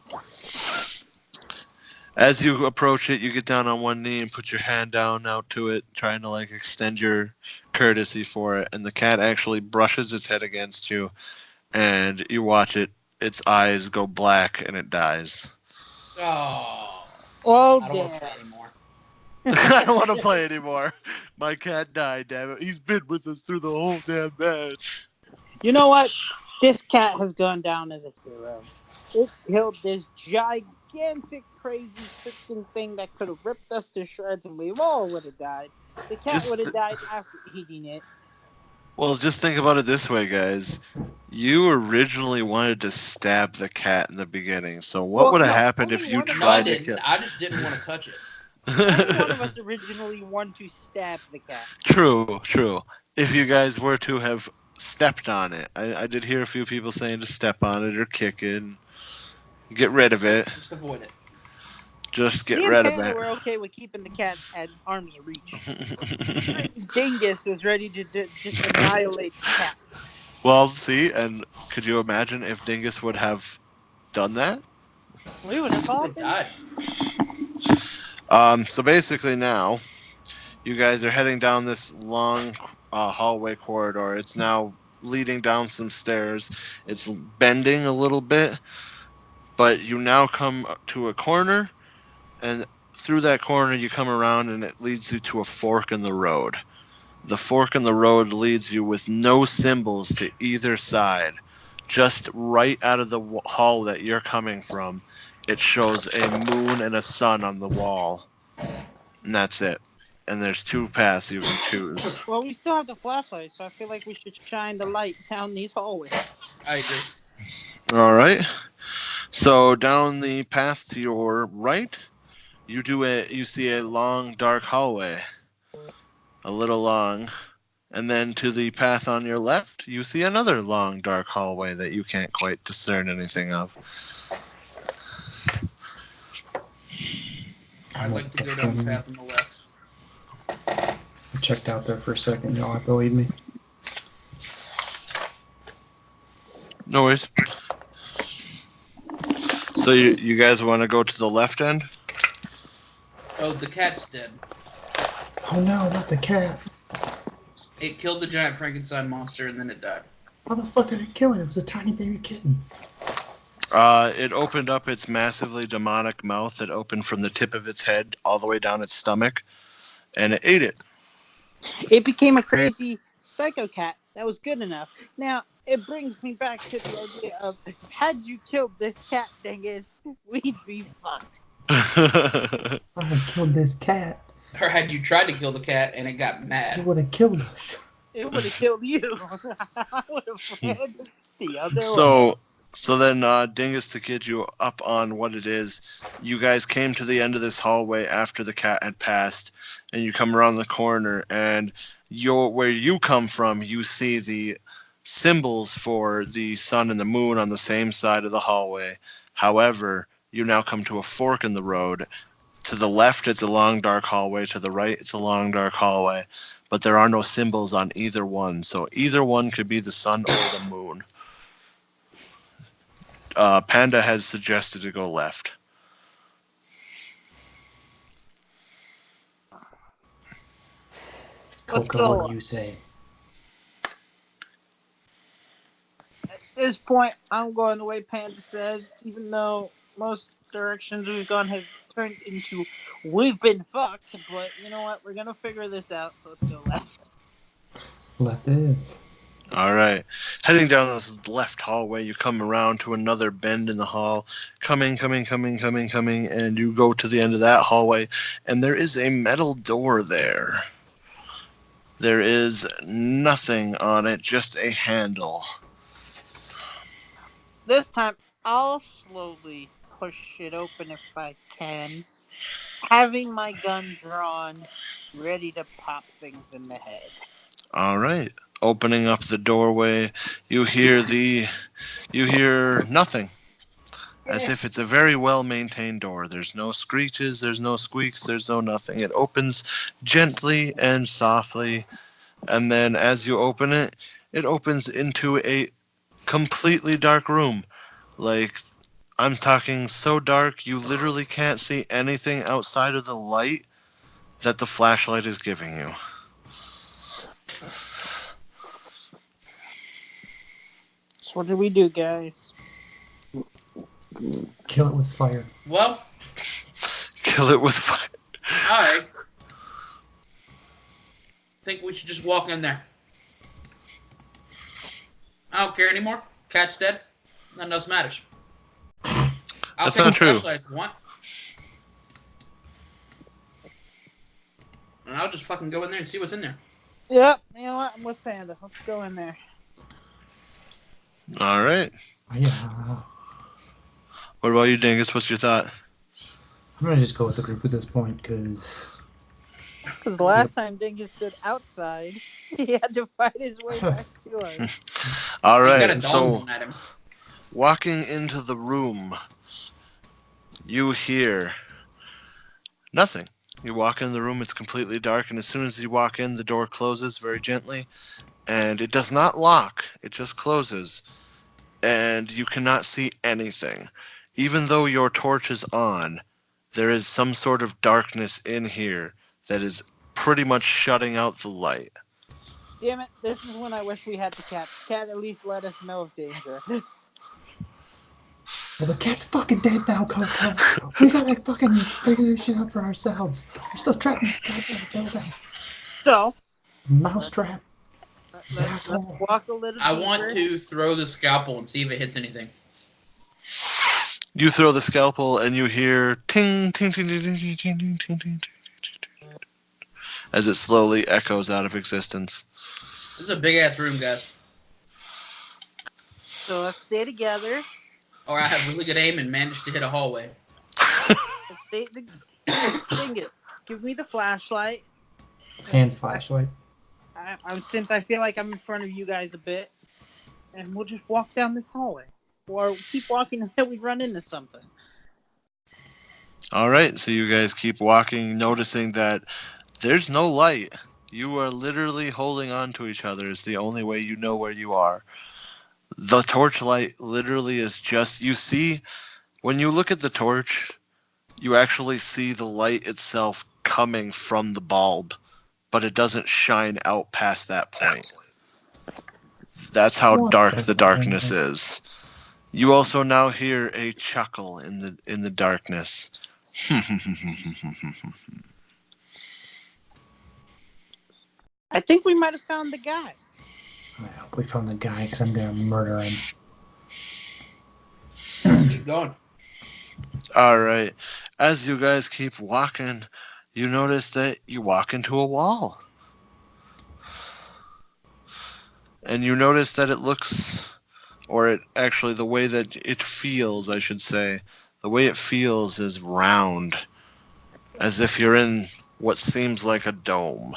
[SPEAKER 2] As you approach it, you get down on one knee and put your hand down out to it, trying to like extend your courtesy for it. And the cat actually brushes its head against you, and you watch it. Its eyes go black and it dies.
[SPEAKER 1] Oh.
[SPEAKER 5] Oh,
[SPEAKER 1] I don't want to
[SPEAKER 5] damn.
[SPEAKER 1] play anymore.
[SPEAKER 2] I don't want to play anymore. My cat died, damn it. He's been with us through the whole damn match.
[SPEAKER 5] You know what? This cat has gone down as a hero. It killed this gigantic, crazy freaking thing that could have ripped us to shreds, and we all would have died. The cat would have died after eating it.
[SPEAKER 2] Well, just think about it this way, guys. You originally wanted to stab the cat in the beginning, so what would have happened if you
[SPEAKER 1] No, I
[SPEAKER 2] tried to
[SPEAKER 1] didn't.
[SPEAKER 2] kill?
[SPEAKER 1] I just didn't want to touch it.
[SPEAKER 5] Only one of us originally wanted to stab the cat.
[SPEAKER 2] True. If you guys were to have stepped on it, I did hear a few people saying to step on it or kick it, and get rid of it.
[SPEAKER 1] Just avoid it.
[SPEAKER 2] Just get
[SPEAKER 5] Me and
[SPEAKER 2] rid of
[SPEAKER 5] Taylor
[SPEAKER 2] it.
[SPEAKER 5] were okay with keeping the cat at arm's reach. Dingus was ready to just annihilate the cat.
[SPEAKER 2] Well, see, and could you imagine if Dingus would have done that?
[SPEAKER 5] We would have
[SPEAKER 1] It
[SPEAKER 5] fought
[SPEAKER 1] died.
[SPEAKER 2] So basically now, you guys are heading down this long hallway corridor. It's now leading down some stairs. It's bending a little bit, but you now come to a corner, and through that corner you come around and it leads you to a fork in the road. The fork in the road leads you with no symbols to either side. Just right out of the hall that you're coming from, it shows a moon and a sun on the wall. And that's it. And there's two paths you can choose.
[SPEAKER 5] Well, we still have the flashlight, so I feel like we should shine the light down these hallways.
[SPEAKER 1] I agree.
[SPEAKER 2] All right. So down the path to your right, you see a long dark hallway. A little long. And then to the path on your left, you see another long dark hallway that you can't quite discern anything of.
[SPEAKER 1] I'd like to go down the path on the left.
[SPEAKER 4] I checked out there for a second. Y'all have to leave me.
[SPEAKER 2] No worries. So you guys want to go to the left end?
[SPEAKER 1] Oh, the cat's dead.
[SPEAKER 4] Oh no, not the cat.
[SPEAKER 1] It killed the giant Frankenstein monster and then it died.
[SPEAKER 4] How the fuck did it kill it? It was a tiny baby kitten.
[SPEAKER 2] It opened up its massively demonic mouth. It opened from the tip of its head all the way down its stomach, and it ate it.
[SPEAKER 5] It became a crazy psycho cat that was good enough. Now, it brings me back to the idea of, had you killed this cat, Dingus, we'd be fucked.
[SPEAKER 4] I had killed this cat.
[SPEAKER 1] Or had you tried to kill the cat and it got
[SPEAKER 4] It
[SPEAKER 1] mad?
[SPEAKER 4] would have killed us.
[SPEAKER 5] It would have killed you. I would have fled the other way.
[SPEAKER 2] So then, Dingus, to get you up on what it is, you guys came to the end of this hallway after the cat had passed, and you come around the corner, and where you come from, you see the symbols for the sun and the moon on the same side of the hallway. However, you now come to a fork in the road. To the left, it's a long, dark hallway. To the right, it's a long, dark hallway. But there are no symbols on either one, so either one could be the sun or the moon. Panda has suggested to go left.
[SPEAKER 5] Let's
[SPEAKER 4] Coco,
[SPEAKER 5] go.
[SPEAKER 4] what do you say?
[SPEAKER 5] At this point, I'm going the way Panda says, even though most directions we've gone have turned into we've been fucked, but you know what? We're gonna figure this out, so let's go left.
[SPEAKER 4] Left it is.
[SPEAKER 2] All right. Heading down this left hallway, you come around to another bend in the hall. Coming, and you go to the end of that hallway, and there is a metal door there. There is nothing on it, just a handle.
[SPEAKER 5] This time, I'll slowly push it open if I can, having my gun drawn, ready to pop things in the head.
[SPEAKER 2] All right. Opening up the doorway, you hear nothing. As if it's a very well maintained door. There's no screeches, there's no squeaks, there's no nothing. It opens gently and softly, and then as you open it, it opens into a completely dark room. Like, I'm talking so dark you literally can't see anything outside of the light that the flashlight is giving you.
[SPEAKER 5] So what do we do, guys?
[SPEAKER 4] Kill it with fire.
[SPEAKER 1] Well,
[SPEAKER 2] Kill it with fire.
[SPEAKER 1] I think we should just walk in there. I don't care anymore. Cat's dead. Nothing else matters. I'll
[SPEAKER 2] That's
[SPEAKER 1] take
[SPEAKER 2] not
[SPEAKER 1] the
[SPEAKER 2] true.
[SPEAKER 1] flashlight if you want. And I'll just fucking go in there and see what's in there.
[SPEAKER 5] Yep, you know what? I'm with Panda. Let's go in there.
[SPEAKER 2] All right.
[SPEAKER 4] Yeah.
[SPEAKER 2] What about you, Dingus? What's your thought?
[SPEAKER 4] I'm gonna just go with the group at this point, because
[SPEAKER 5] Because the last time Dingus stood outside, he had to fight his way back to us.
[SPEAKER 2] All
[SPEAKER 1] He got
[SPEAKER 2] right.
[SPEAKER 1] a dog
[SPEAKER 2] So,
[SPEAKER 1] thrown at him.
[SPEAKER 2] walking into the room, you hear nothing. You walk in the room, it's completely dark, and as soon as you walk in, the door closes very gently, and it does not lock, it just closes, and you cannot see anything. Even though your torch is on, there is some sort of darkness in here that is pretty much shutting out the light.
[SPEAKER 5] Damn it, this is when I wish we had the cat. Cat at least let us know of danger.
[SPEAKER 4] well, the cat's fucking dead now, Coco. We gotta fucking figure this shit out for ourselves. We're still trapped in this goddamn building.
[SPEAKER 5] So,
[SPEAKER 4] Mousetrap.
[SPEAKER 5] let's
[SPEAKER 4] Asshole.
[SPEAKER 5] walk a little
[SPEAKER 1] I
[SPEAKER 5] deeper.
[SPEAKER 1] want to throw the scalpel and see if it hits anything.
[SPEAKER 2] You throw the scalpel and you hear ting, ting, ting, ting, ting, ting, ting, ting, ting, ting, ting, as it slowly echoes out of existence.
[SPEAKER 1] This is a big ass room, guys.
[SPEAKER 5] So let's stay together.
[SPEAKER 1] Or I have really good aim and managed to hit a hallway.
[SPEAKER 5] Let's stay Dingus, give me the flashlight.
[SPEAKER 4] Hands flashlight.
[SPEAKER 5] Since I feel like I'm in front of you guys a bit, and we'll just walk down this hallway. Or keep walking until we run into something.
[SPEAKER 2] All right, so you guys keep walking, noticing that there's no light. You are literally holding on to each other. It's the only way you know where you are. The torchlight literally is just, you see, when you look at the torch, you actually see the light itself coming from the bulb, but it doesn't shine out past that point. That's how dark the darkness is. You also now hear a chuckle in the darkness.
[SPEAKER 5] I think we might have found the guy.
[SPEAKER 4] I hope we found the guy, because I'm gonna murder him.
[SPEAKER 1] Keep going.
[SPEAKER 2] All right. As you guys keep walking, you notice that you walk into a wall. And you notice that it looks, or it actually, the way that it feels, I should say, the way it feels is round, as if you're in what seems like a dome.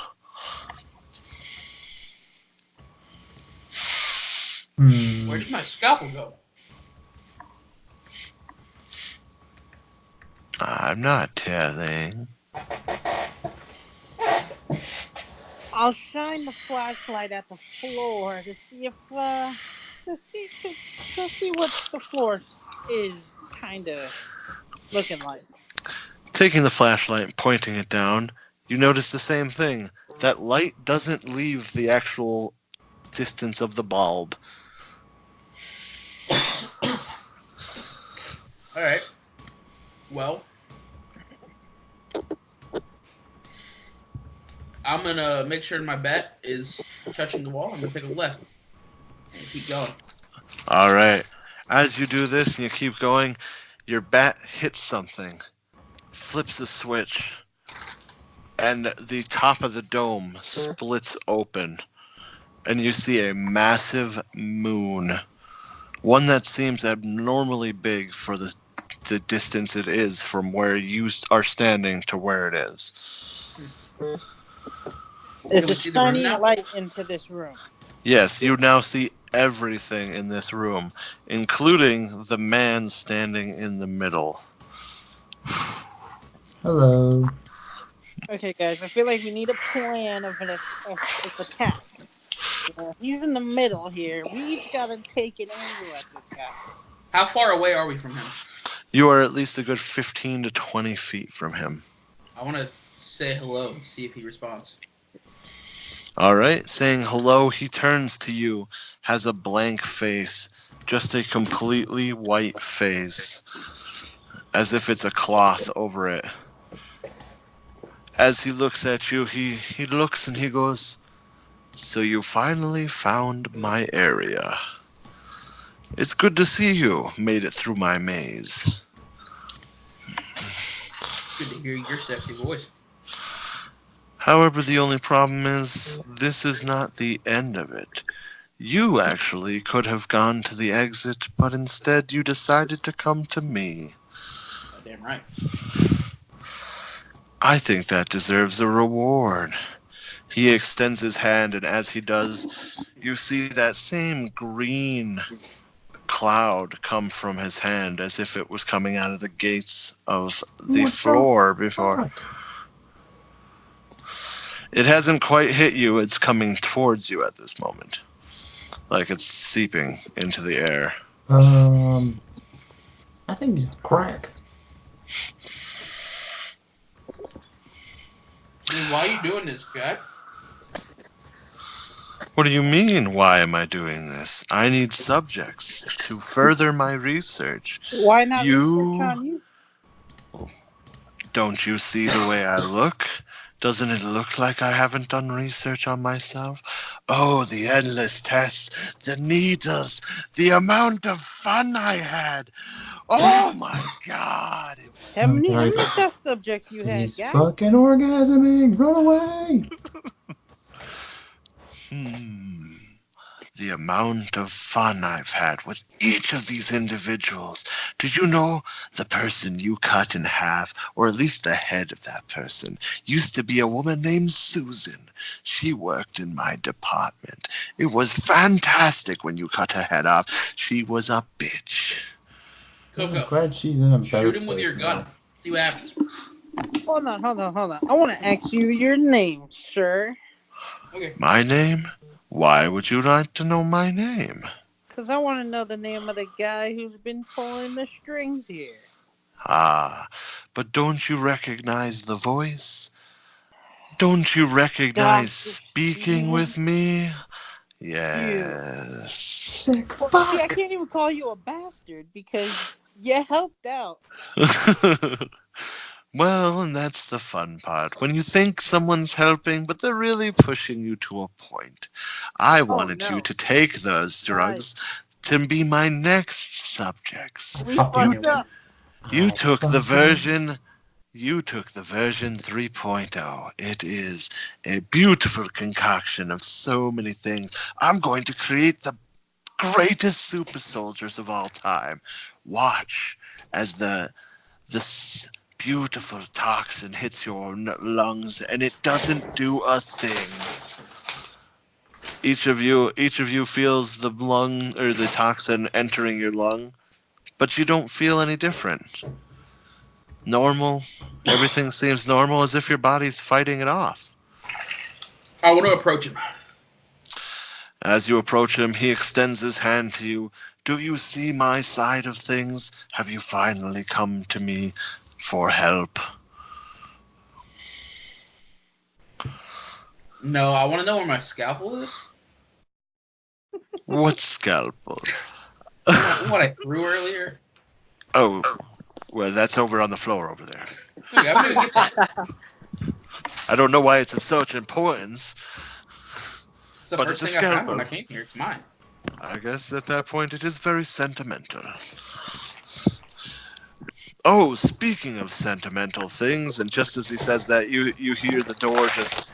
[SPEAKER 1] Where did my scalpel go?
[SPEAKER 2] I'm not telling.
[SPEAKER 5] I'll shine the flashlight at the floor to see if to see what the floor is kind of looking like.
[SPEAKER 2] Taking the flashlight and pointing it down, You notice the same thing. That light doesn't leave the actual distance of the bulb.
[SPEAKER 1] All right. Well, I'm gonna make sure my bat is touching the wall. I'm gonna take a left and keep going.
[SPEAKER 2] All right. As you do this and you keep going, your bat hits something, flips a switch, and the top of the dome splits open, and you see a massive moon. One that seems abnormally big for the distance it is from where you are standing to where it is.
[SPEAKER 5] Is
[SPEAKER 1] we
[SPEAKER 5] it
[SPEAKER 1] see the room
[SPEAKER 5] shining
[SPEAKER 1] now?
[SPEAKER 5] light into this room?
[SPEAKER 2] Yes, you now see everything in this room, including the man standing in the middle.
[SPEAKER 4] Hello.
[SPEAKER 5] Okay, guys, I feel like we need a plan of an attack. He's in the middle here. We each gotta take an angle at this guy.
[SPEAKER 1] How far away are we from him?
[SPEAKER 2] You are at least a good 15 to 20 feet from him.
[SPEAKER 1] I want to say hello and see if he responds.
[SPEAKER 2] All right, saying hello, he turns to you, has a blank face, just a completely white face, as if it's a cloth over it. As he looks at you, he looks and he goes, "So you finally found my area. It's good to see you made it through my maze."
[SPEAKER 1] Good to hear your sexy voice.
[SPEAKER 2] However, the only problem is, this is not the end of it. You actually could have gone to the exit, but instead you decided to come to me.
[SPEAKER 1] Damn right.
[SPEAKER 2] I think that deserves a reward. He extends his hand, and as he does, you see that same green cloud come from his hand as if it was coming out of the gates of the
[SPEAKER 4] What
[SPEAKER 2] floor before.
[SPEAKER 4] Fuck.
[SPEAKER 2] It hasn't quite hit you, it's coming towards you at this moment. Like it's seeping into the air.
[SPEAKER 4] I think he's a crack.
[SPEAKER 1] Dude, why are you doing this, guy?
[SPEAKER 2] What do you mean, why am I doing this? I need subjects to further my research.
[SPEAKER 5] Why not
[SPEAKER 2] You-
[SPEAKER 5] research on you?
[SPEAKER 2] Don't you see the way I look? Doesn't it look like I haven't done research on myself? Oh, the endless tests, the needles, the amount of fun I had. Oh my God.
[SPEAKER 5] How many
[SPEAKER 4] guys,
[SPEAKER 5] test subjects you had,
[SPEAKER 4] he's
[SPEAKER 5] guy?
[SPEAKER 4] fucking orgasming. Run away.
[SPEAKER 2] The amount of fun I've had with each of these individuals. Did you know the person you cut in half, or at least the head of that person, used to be a woman named Susan? She worked in my department. It was fantastic when you cut her head off. She was a bitch.
[SPEAKER 4] I'm
[SPEAKER 1] Coco,
[SPEAKER 4] glad she's in a better
[SPEAKER 1] shoot him with
[SPEAKER 4] place
[SPEAKER 1] your gun.
[SPEAKER 4] now.
[SPEAKER 1] See what happens.
[SPEAKER 5] Hold on. I want to ask you your name, sir.
[SPEAKER 1] Okay.
[SPEAKER 2] My name? Why would you like to know my name?
[SPEAKER 5] Because I want to know the name of the guy who's been pulling the strings here.
[SPEAKER 2] Ah, but don't you recognize the voice? Don't you recognize
[SPEAKER 5] Dr.
[SPEAKER 2] speaking
[SPEAKER 5] Steve?
[SPEAKER 2] with me? Yes.
[SPEAKER 4] Sick
[SPEAKER 5] Well,
[SPEAKER 4] fuck.
[SPEAKER 5] see, I can't even call you a bastard because you helped out.
[SPEAKER 2] Well, and that's the fun part. When you think someone's helping, but they're really pushing you to a point. I wanted you
[SPEAKER 5] no.
[SPEAKER 2] to take those drugs to be my next subjects.
[SPEAKER 5] We
[SPEAKER 4] Fucking
[SPEAKER 5] fucked up.
[SPEAKER 2] You took the
[SPEAKER 4] fucking-
[SPEAKER 2] version 3.0. It is a beautiful concoction of so many things. I'm going to create the greatest super soldiers of all time. Watch as this beautiful toxin hits your lungs, and it doesn't do a thing. Each of you feels the lung or the toxin entering your lung, but you don't feel any different. Normal. Everything seems normal, as if your body's fighting it off.
[SPEAKER 1] I want to approach him.
[SPEAKER 2] As you approach him, he extends his hand to you. Do you see my side of things? Have you finally come to me for help?
[SPEAKER 1] No, I want to know where my scalpel is.
[SPEAKER 2] What scalpel?
[SPEAKER 1] What I threw earlier.
[SPEAKER 2] Oh, well, that's over on the floor over there.
[SPEAKER 1] Okay, I'm gonna get that.
[SPEAKER 2] I don't know why it's of such importance,
[SPEAKER 1] It's the
[SPEAKER 2] but
[SPEAKER 1] first
[SPEAKER 2] it's a
[SPEAKER 1] thing I found when
[SPEAKER 2] scalpel.
[SPEAKER 1] I came here. It's mine.
[SPEAKER 2] I guess at that point it is very sentimental. Oh, speaking of sentimental things, and just as he says that, you hear the door just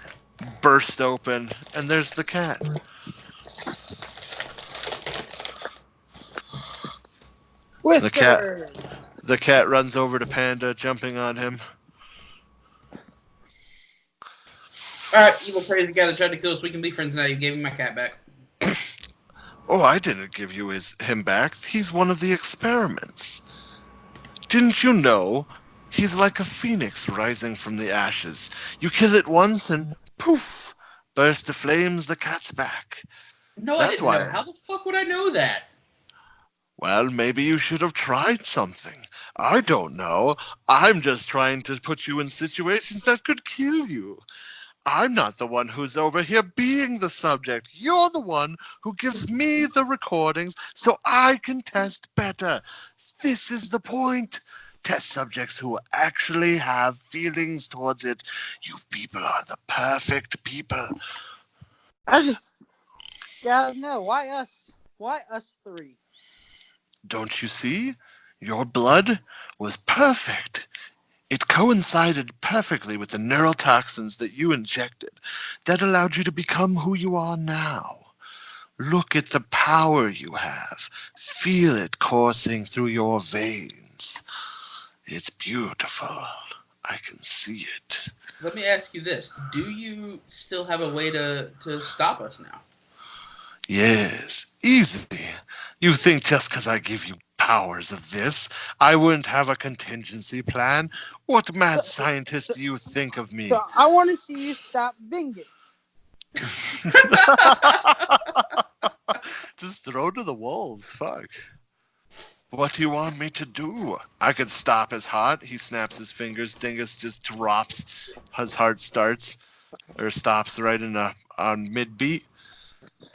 [SPEAKER 2] burst open, and there's the cat. The cat,
[SPEAKER 5] Whiskers!
[SPEAKER 2] the cat runs over to Panda, jumping on him.
[SPEAKER 1] All right, evil crazy guy that tried to kill us. We can be friends now. You gave me my cat back.
[SPEAKER 2] Oh, I didn't give you him back. He's one of the experiments. Didn't you know? He's like a phoenix rising from the ashes. You kill it once and poof, burst to flames, the cat's back.
[SPEAKER 1] No, I
[SPEAKER 2] That's
[SPEAKER 1] didn't
[SPEAKER 2] why.
[SPEAKER 1] know. How the fuck would I know that?
[SPEAKER 2] Well, maybe you should have tried something. I don't know. I'm just trying to put you in situations that could kill you. I'm not the one who's over here being the subject. You're the one who gives me the recordings so I can test better. This is the point. Test subjects who actually have feelings towards it. You people are the perfect people.
[SPEAKER 5] I just gotta know, why us? Why us three?
[SPEAKER 2] Don't you see? Your blood was perfect. It coincided perfectly with the neurotoxins that you injected that allowed you to become who you are now. Look at the power you have. Feel it coursing through your veins. It's beautiful. I can see it.
[SPEAKER 1] Let me ask you this: do you still have a way to stop us now?
[SPEAKER 2] Yes, easy. You think just because I give you powers of this, I wouldn't have a contingency plan? What mad scientist do you think of me?
[SPEAKER 5] So I want to see you stop Dingus.
[SPEAKER 2] Just throw to the wolves, fuck. What do you want me to do? I could stop his heart. He snaps his fingers. Dingus just drops. His heart starts, or stops right on mid-beat.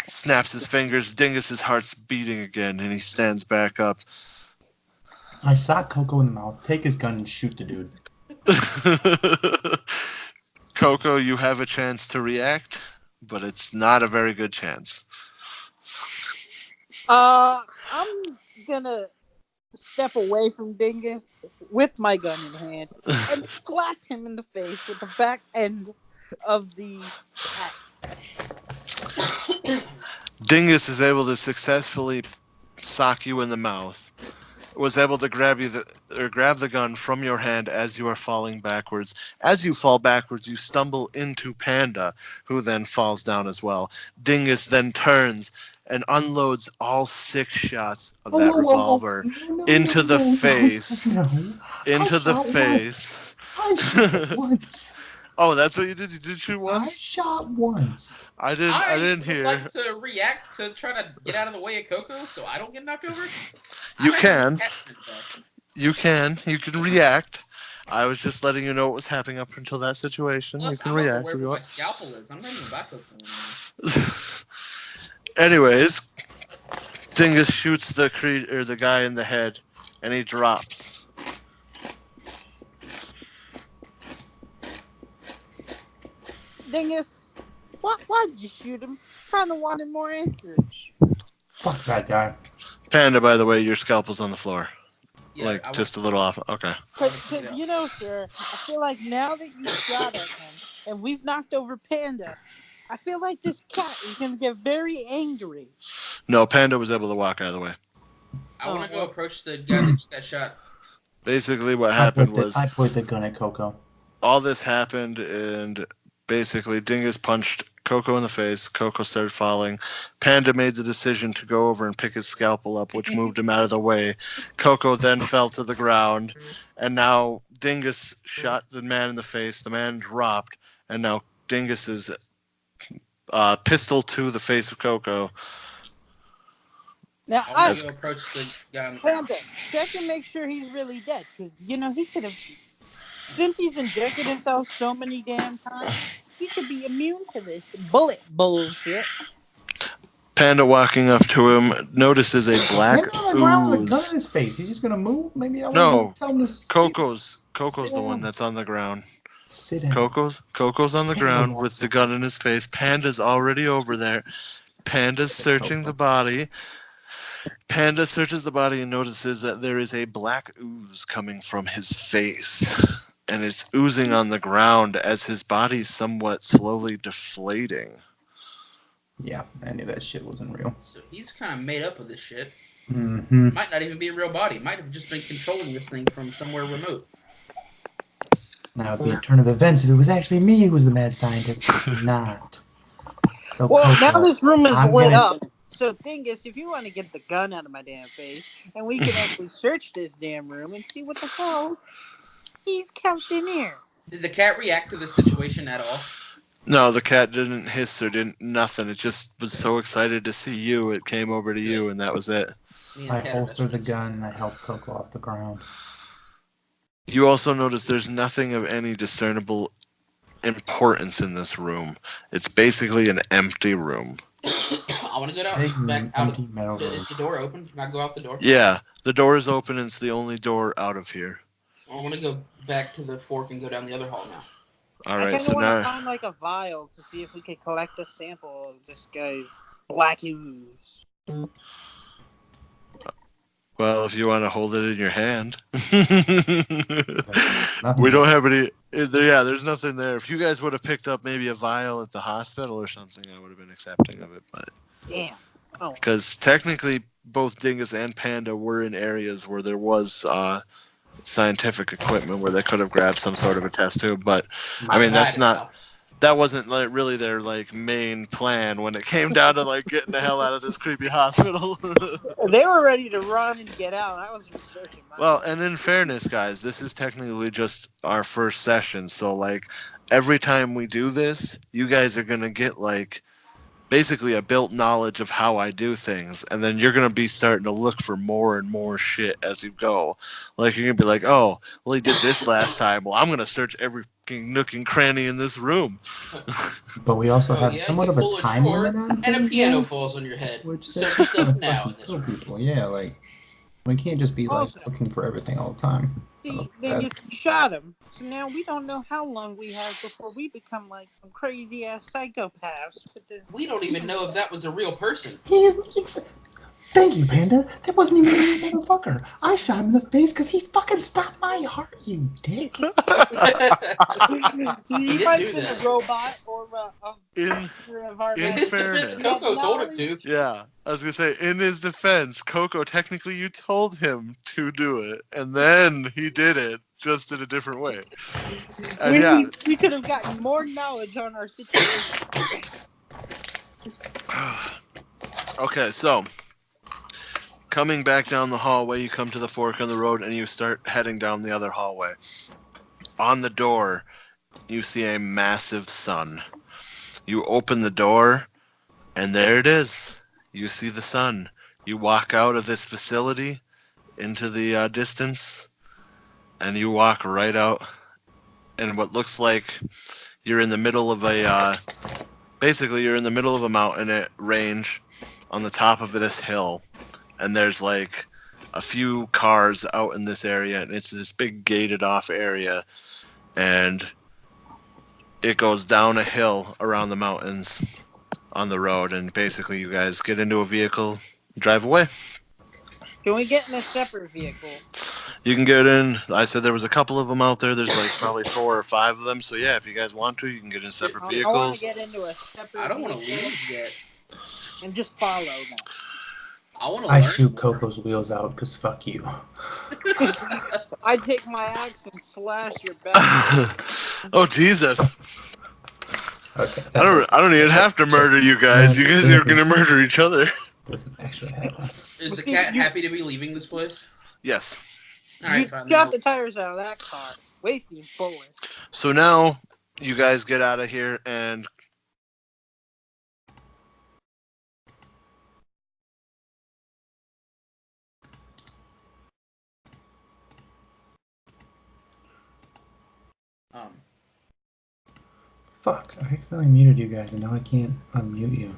[SPEAKER 2] Snaps his fingers. Dingus's heart's beating again, and he stands back up.
[SPEAKER 4] I sock Coco in the mouth, take his gun, and shoot the dude.
[SPEAKER 2] Coco, you have a chance to react, but it's not a very good chance.
[SPEAKER 5] I'm gonna step away from Dingus with my gun in hand and slap him in the face with the back end of the axe.
[SPEAKER 2] Dingus is able to successfully sock you in the mouth. Was able to grab the gun from your hand as you are falling backwards. As you fall backwards, you stumble into Panda, who then falls down as well. Dingus then turns and unloads all 6 shots of that revolver into the face. Into the face.
[SPEAKER 4] I shot once.
[SPEAKER 2] Oh, that's what you did? You did shoot
[SPEAKER 4] I
[SPEAKER 2] once?
[SPEAKER 4] shot once.
[SPEAKER 2] I didn't
[SPEAKER 1] would
[SPEAKER 2] hear.
[SPEAKER 1] like to react to try to get out of the way of Coco so I don't get knocked over.
[SPEAKER 2] You can.
[SPEAKER 1] You
[SPEAKER 2] You can react. I was just letting you know what was happening up until that situation.
[SPEAKER 1] Plus,
[SPEAKER 2] you can
[SPEAKER 1] I'm
[SPEAKER 2] react
[SPEAKER 1] aware
[SPEAKER 2] if you
[SPEAKER 1] where my
[SPEAKER 2] want.
[SPEAKER 1] scalpel is. I'm not even back Coco anymore.
[SPEAKER 2] Anyways, Dingus shoots the guy in the head, and he drops.
[SPEAKER 5] Dingus, why'd you shoot him? Kinda wanted more answers.
[SPEAKER 4] Fuck that guy.
[SPEAKER 2] Panda, by the way, your scalpel's on the floor.
[SPEAKER 1] Yeah,
[SPEAKER 2] Just a little off. Okay.
[SPEAKER 5] Cause you know, sir, I feel like now that you shot at him and we've knocked over Panda, I feel like this cat is gonna get very angry.
[SPEAKER 2] No, Panda was able to walk out of the way.
[SPEAKER 1] I want to go approach the guy that just got shot.
[SPEAKER 2] Basically, what happened was
[SPEAKER 4] I pointed the gun at Coco.
[SPEAKER 2] all this happened, and basically Dingus punched Coco in the face. Coco started falling. Panda made the decision to go over and pick his scalpel up, which moved him out of the way. Coco then fell to the ground, and now Dingus shot the man in the face. The man dropped, and now Dingus is pistol to the face of Coco.
[SPEAKER 5] Now
[SPEAKER 1] I want to go approach the guy.
[SPEAKER 5] Panda, check and make sure he's really dead, because you know he could have. Since he's injected himself so many damn times, he could be immune to this bullet bullshit.
[SPEAKER 2] Panda walking up to him notices a black
[SPEAKER 4] Him on the ground with a gun in
[SPEAKER 2] ooze.
[SPEAKER 4] his face. He's just gonna move. Maybe I
[SPEAKER 2] No,
[SPEAKER 4] wouldn't tell him to
[SPEAKER 2] Coco's
[SPEAKER 4] Sit
[SPEAKER 2] the one
[SPEAKER 4] down.
[SPEAKER 2] that's on the ground.
[SPEAKER 4] sit down.
[SPEAKER 2] Coco's on the ground with the gun in his face. Panda's already over there. Panda's searching the body. Panda searches the body and notices that there is a black ooze coming from his face. And it's oozing on the ground as his body's somewhat slowly deflating.
[SPEAKER 4] Yeah, I knew that shit wasn't real.
[SPEAKER 1] So he's kind of made up of this shit.
[SPEAKER 4] Mm-hmm.
[SPEAKER 1] Might not even be a real body. Might have just been controlling this thing from somewhere remote.
[SPEAKER 4] Now it'd be a turn of events if it was actually me who was the mad scientist, but it's not. So
[SPEAKER 5] Well, now
[SPEAKER 4] Coco,
[SPEAKER 5] this room is
[SPEAKER 4] I'm
[SPEAKER 5] lit
[SPEAKER 4] gonna-
[SPEAKER 5] up. So thing is, if you want to get the gun out of my damn face, and we can actually search this damn room and see what the hell he's kept in here.
[SPEAKER 1] Did the cat react to this situation at all?
[SPEAKER 2] No, the cat didn't hiss or didn't nothing. It just was so excited to see you, it came over to you, and that was it.
[SPEAKER 1] Me and
[SPEAKER 4] I
[SPEAKER 1] the cat are
[SPEAKER 4] holster the
[SPEAKER 1] best friends.
[SPEAKER 4] gun and I help Coco off the ground.
[SPEAKER 2] You also notice there's nothing of any discernible importance in this room. It's basically an empty room.
[SPEAKER 1] I want to go
[SPEAKER 4] Big
[SPEAKER 1] back out.
[SPEAKER 4] empty metal room.
[SPEAKER 1] Is the door open? Can I go out the door?
[SPEAKER 2] Yeah, the door is open and it's the only door out of here.
[SPEAKER 1] I want to go back to the fork and go down the other hall now.
[SPEAKER 2] All
[SPEAKER 5] I
[SPEAKER 2] right,
[SPEAKER 5] kind of
[SPEAKER 2] so
[SPEAKER 5] want to
[SPEAKER 2] now
[SPEAKER 5] find like a vial to see if we can collect a sample of this guy's black ooze.
[SPEAKER 2] well, if you want to hold it in your hand.
[SPEAKER 4] Nothing
[SPEAKER 2] We don't
[SPEAKER 4] there.
[SPEAKER 2] have any. Yeah, there's nothing there. If you guys would have picked up maybe a vial at the hospital or something, I would have been accepting of it. But
[SPEAKER 5] Damn. Oh,
[SPEAKER 2] because technically, both Dingus and Panda were in areas where there was scientific equipment where they could have grabbed some sort of a test tube. But I mean, that's not. That wasn't like really their like main plan when it came down to like getting the hell out of this creepy hospital.
[SPEAKER 5] they were ready to run and get out. I was researching.
[SPEAKER 2] Well, and in fairness, guys, this is technically just our first session. So, like, every time we do this, you guys are going to get, like, basically a built knowledge of how I do things. And then you're going to be starting to look for more and more shit as you go. Like, you're going to be like, oh, well, he did this last time. Well, I'm going to search every fucking nook and cranny in this room.
[SPEAKER 4] But we also have
[SPEAKER 1] yeah,
[SPEAKER 4] somewhat
[SPEAKER 1] you
[SPEAKER 4] of a
[SPEAKER 1] pull
[SPEAKER 4] time
[SPEAKER 1] cord
[SPEAKER 4] limit on
[SPEAKER 1] and a
[SPEAKER 4] things,
[SPEAKER 1] piano
[SPEAKER 4] though,
[SPEAKER 1] falls on your head.
[SPEAKER 4] which
[SPEAKER 1] So
[SPEAKER 4] that's
[SPEAKER 1] what's
[SPEAKER 4] gonna
[SPEAKER 1] up now in
[SPEAKER 4] fucking
[SPEAKER 1] this
[SPEAKER 4] kill
[SPEAKER 1] room?
[SPEAKER 4] people. Yeah, like we can't just be like
[SPEAKER 5] Also-
[SPEAKER 4] looking for everything all the time.
[SPEAKER 5] See, then you shot him. So now we don't know how long we have before we become like some crazy ass psychopaths. With this.
[SPEAKER 1] We don't even know if that was a real person.
[SPEAKER 4] Thank you, Panda. That wasn't even a motherfucker. I shot him in the face because he fucking stopped my heart, you dick.
[SPEAKER 5] He
[SPEAKER 1] did
[SPEAKER 5] might
[SPEAKER 1] do
[SPEAKER 5] have been
[SPEAKER 1] that.
[SPEAKER 5] a robot or
[SPEAKER 2] In
[SPEAKER 5] of our
[SPEAKER 2] in
[SPEAKER 1] His
[SPEAKER 2] fairness.
[SPEAKER 1] defense, Coco told him to.
[SPEAKER 2] Yeah, I was going to say, in his defense, Coco, technically you told him to do it. And then he did it, just in a different way. And yeah.
[SPEAKER 5] We could have gotten more knowledge on our situation.
[SPEAKER 2] Okay, so coming back down the hallway, you come to the fork in the road and you start heading down the other hallway. On the door, you see a massive sun. You open the door, and there it is. You see the sun. You walk out of this facility into the distance, and you walk right out. And what looks like you're in the middle of a, basically you're in the middle of a mountain range on the top of this hill. And there's like a few cars out in this area, and it's this big gated off area. And it goes down a hill around the mountains on the road, and basically you guys get into a vehicle, drive away.
[SPEAKER 5] Can we get in a separate vehicle?
[SPEAKER 2] You can get in. I said there was a couple of them out there. There's like probably 4 or 5 of them. So yeah, if you guys want to, you can get in separate
[SPEAKER 5] I want
[SPEAKER 2] vehicles.
[SPEAKER 5] to get into a separate
[SPEAKER 1] I don't want to
[SPEAKER 5] vehicle
[SPEAKER 1] leave yet.
[SPEAKER 5] and just follow them.
[SPEAKER 1] I want to
[SPEAKER 4] I
[SPEAKER 1] learn
[SPEAKER 4] shoot
[SPEAKER 1] more.
[SPEAKER 4] Coco's wheels out because fuck you.
[SPEAKER 5] I take my axe and slash your back.
[SPEAKER 2] Oh Jesus!
[SPEAKER 4] Okay.
[SPEAKER 2] I don't even have to murder you guys. You guys are gonna murder each other.
[SPEAKER 4] Doesn't actually happen.
[SPEAKER 1] Is the cat happy to be leaving this place?
[SPEAKER 2] Yes.
[SPEAKER 1] All right,
[SPEAKER 5] You
[SPEAKER 1] fine.
[SPEAKER 5] shot the tires out of that car, wasting bullets.
[SPEAKER 2] So now you guys get out of here and
[SPEAKER 4] Fuck, I accidentally muted you guys, and now I can't unmute you.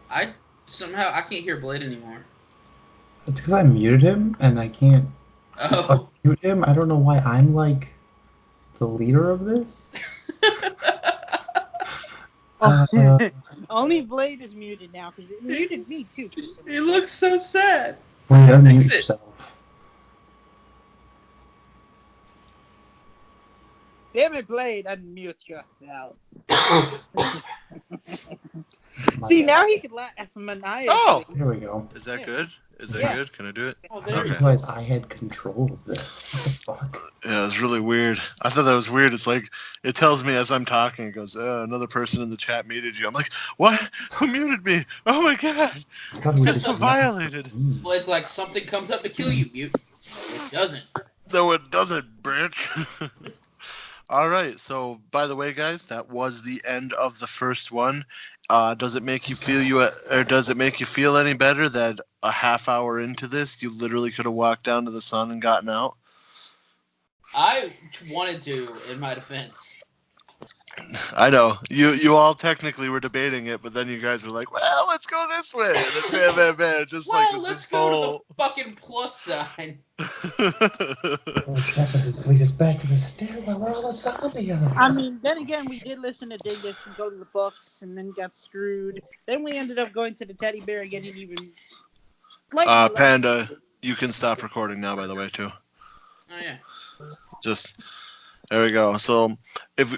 [SPEAKER 1] I can't hear Blade anymore.
[SPEAKER 4] It's because I muted him, and I can't
[SPEAKER 1] Oh.
[SPEAKER 4] unmute him. I don't know why I'm, like, the leader of this.
[SPEAKER 5] Only Blade is muted now because it muted me too.
[SPEAKER 1] He looks so sad.
[SPEAKER 4] Wait, unmute
[SPEAKER 1] Fix it.
[SPEAKER 4] yourself.
[SPEAKER 5] Damn it, Blade, unmute yourself.
[SPEAKER 4] My
[SPEAKER 5] See,
[SPEAKER 4] bad.
[SPEAKER 5] now he can laugh maniacally.
[SPEAKER 2] Oh!
[SPEAKER 4] Here we go.
[SPEAKER 2] Is that
[SPEAKER 5] Yeah.
[SPEAKER 2] good? Is that
[SPEAKER 5] Yeah.
[SPEAKER 2] good? Can I do it?
[SPEAKER 1] Oh,
[SPEAKER 4] I
[SPEAKER 1] there
[SPEAKER 4] didn't
[SPEAKER 1] you
[SPEAKER 2] Okay.
[SPEAKER 4] realize I had control of this. What the fuck?
[SPEAKER 2] Yeah, it was really weird. I thought that was weird. It's like, it tells me as I'm talking, it goes, another person in the chat muted you. I'm like, what? Who muted me? Oh my god!
[SPEAKER 4] I thought
[SPEAKER 2] I
[SPEAKER 4] it was
[SPEAKER 2] feel
[SPEAKER 4] just
[SPEAKER 2] so violated.
[SPEAKER 1] Blade's like, something comes up to kill you, mute. It doesn't.
[SPEAKER 2] No, it doesn't, bitch. All right. So, by the way, guys, that was the end of the first one. Does it make you feel any better that a half hour into this, you literally could have walked down to the sun and gotten out?
[SPEAKER 1] I wanted to, in my defense.
[SPEAKER 2] I know you all technically were debating it, but then you guys were like, "Well, let's go this way." And then bam, just like
[SPEAKER 1] Well,
[SPEAKER 2] this
[SPEAKER 1] let's
[SPEAKER 2] whole.
[SPEAKER 1] go to the fucking plus sign.
[SPEAKER 4] What's happened? Just lead us back to the stairwell where all the zombie are.
[SPEAKER 5] I mean, then again, we did listen to Dingus and go to the books and then got screwed. Then we ended up going to the teddy bear and getting even slightly less.
[SPEAKER 2] Panda, you can stop recording now. By the way, too.
[SPEAKER 1] Oh yeah.
[SPEAKER 2] Just there we go. So if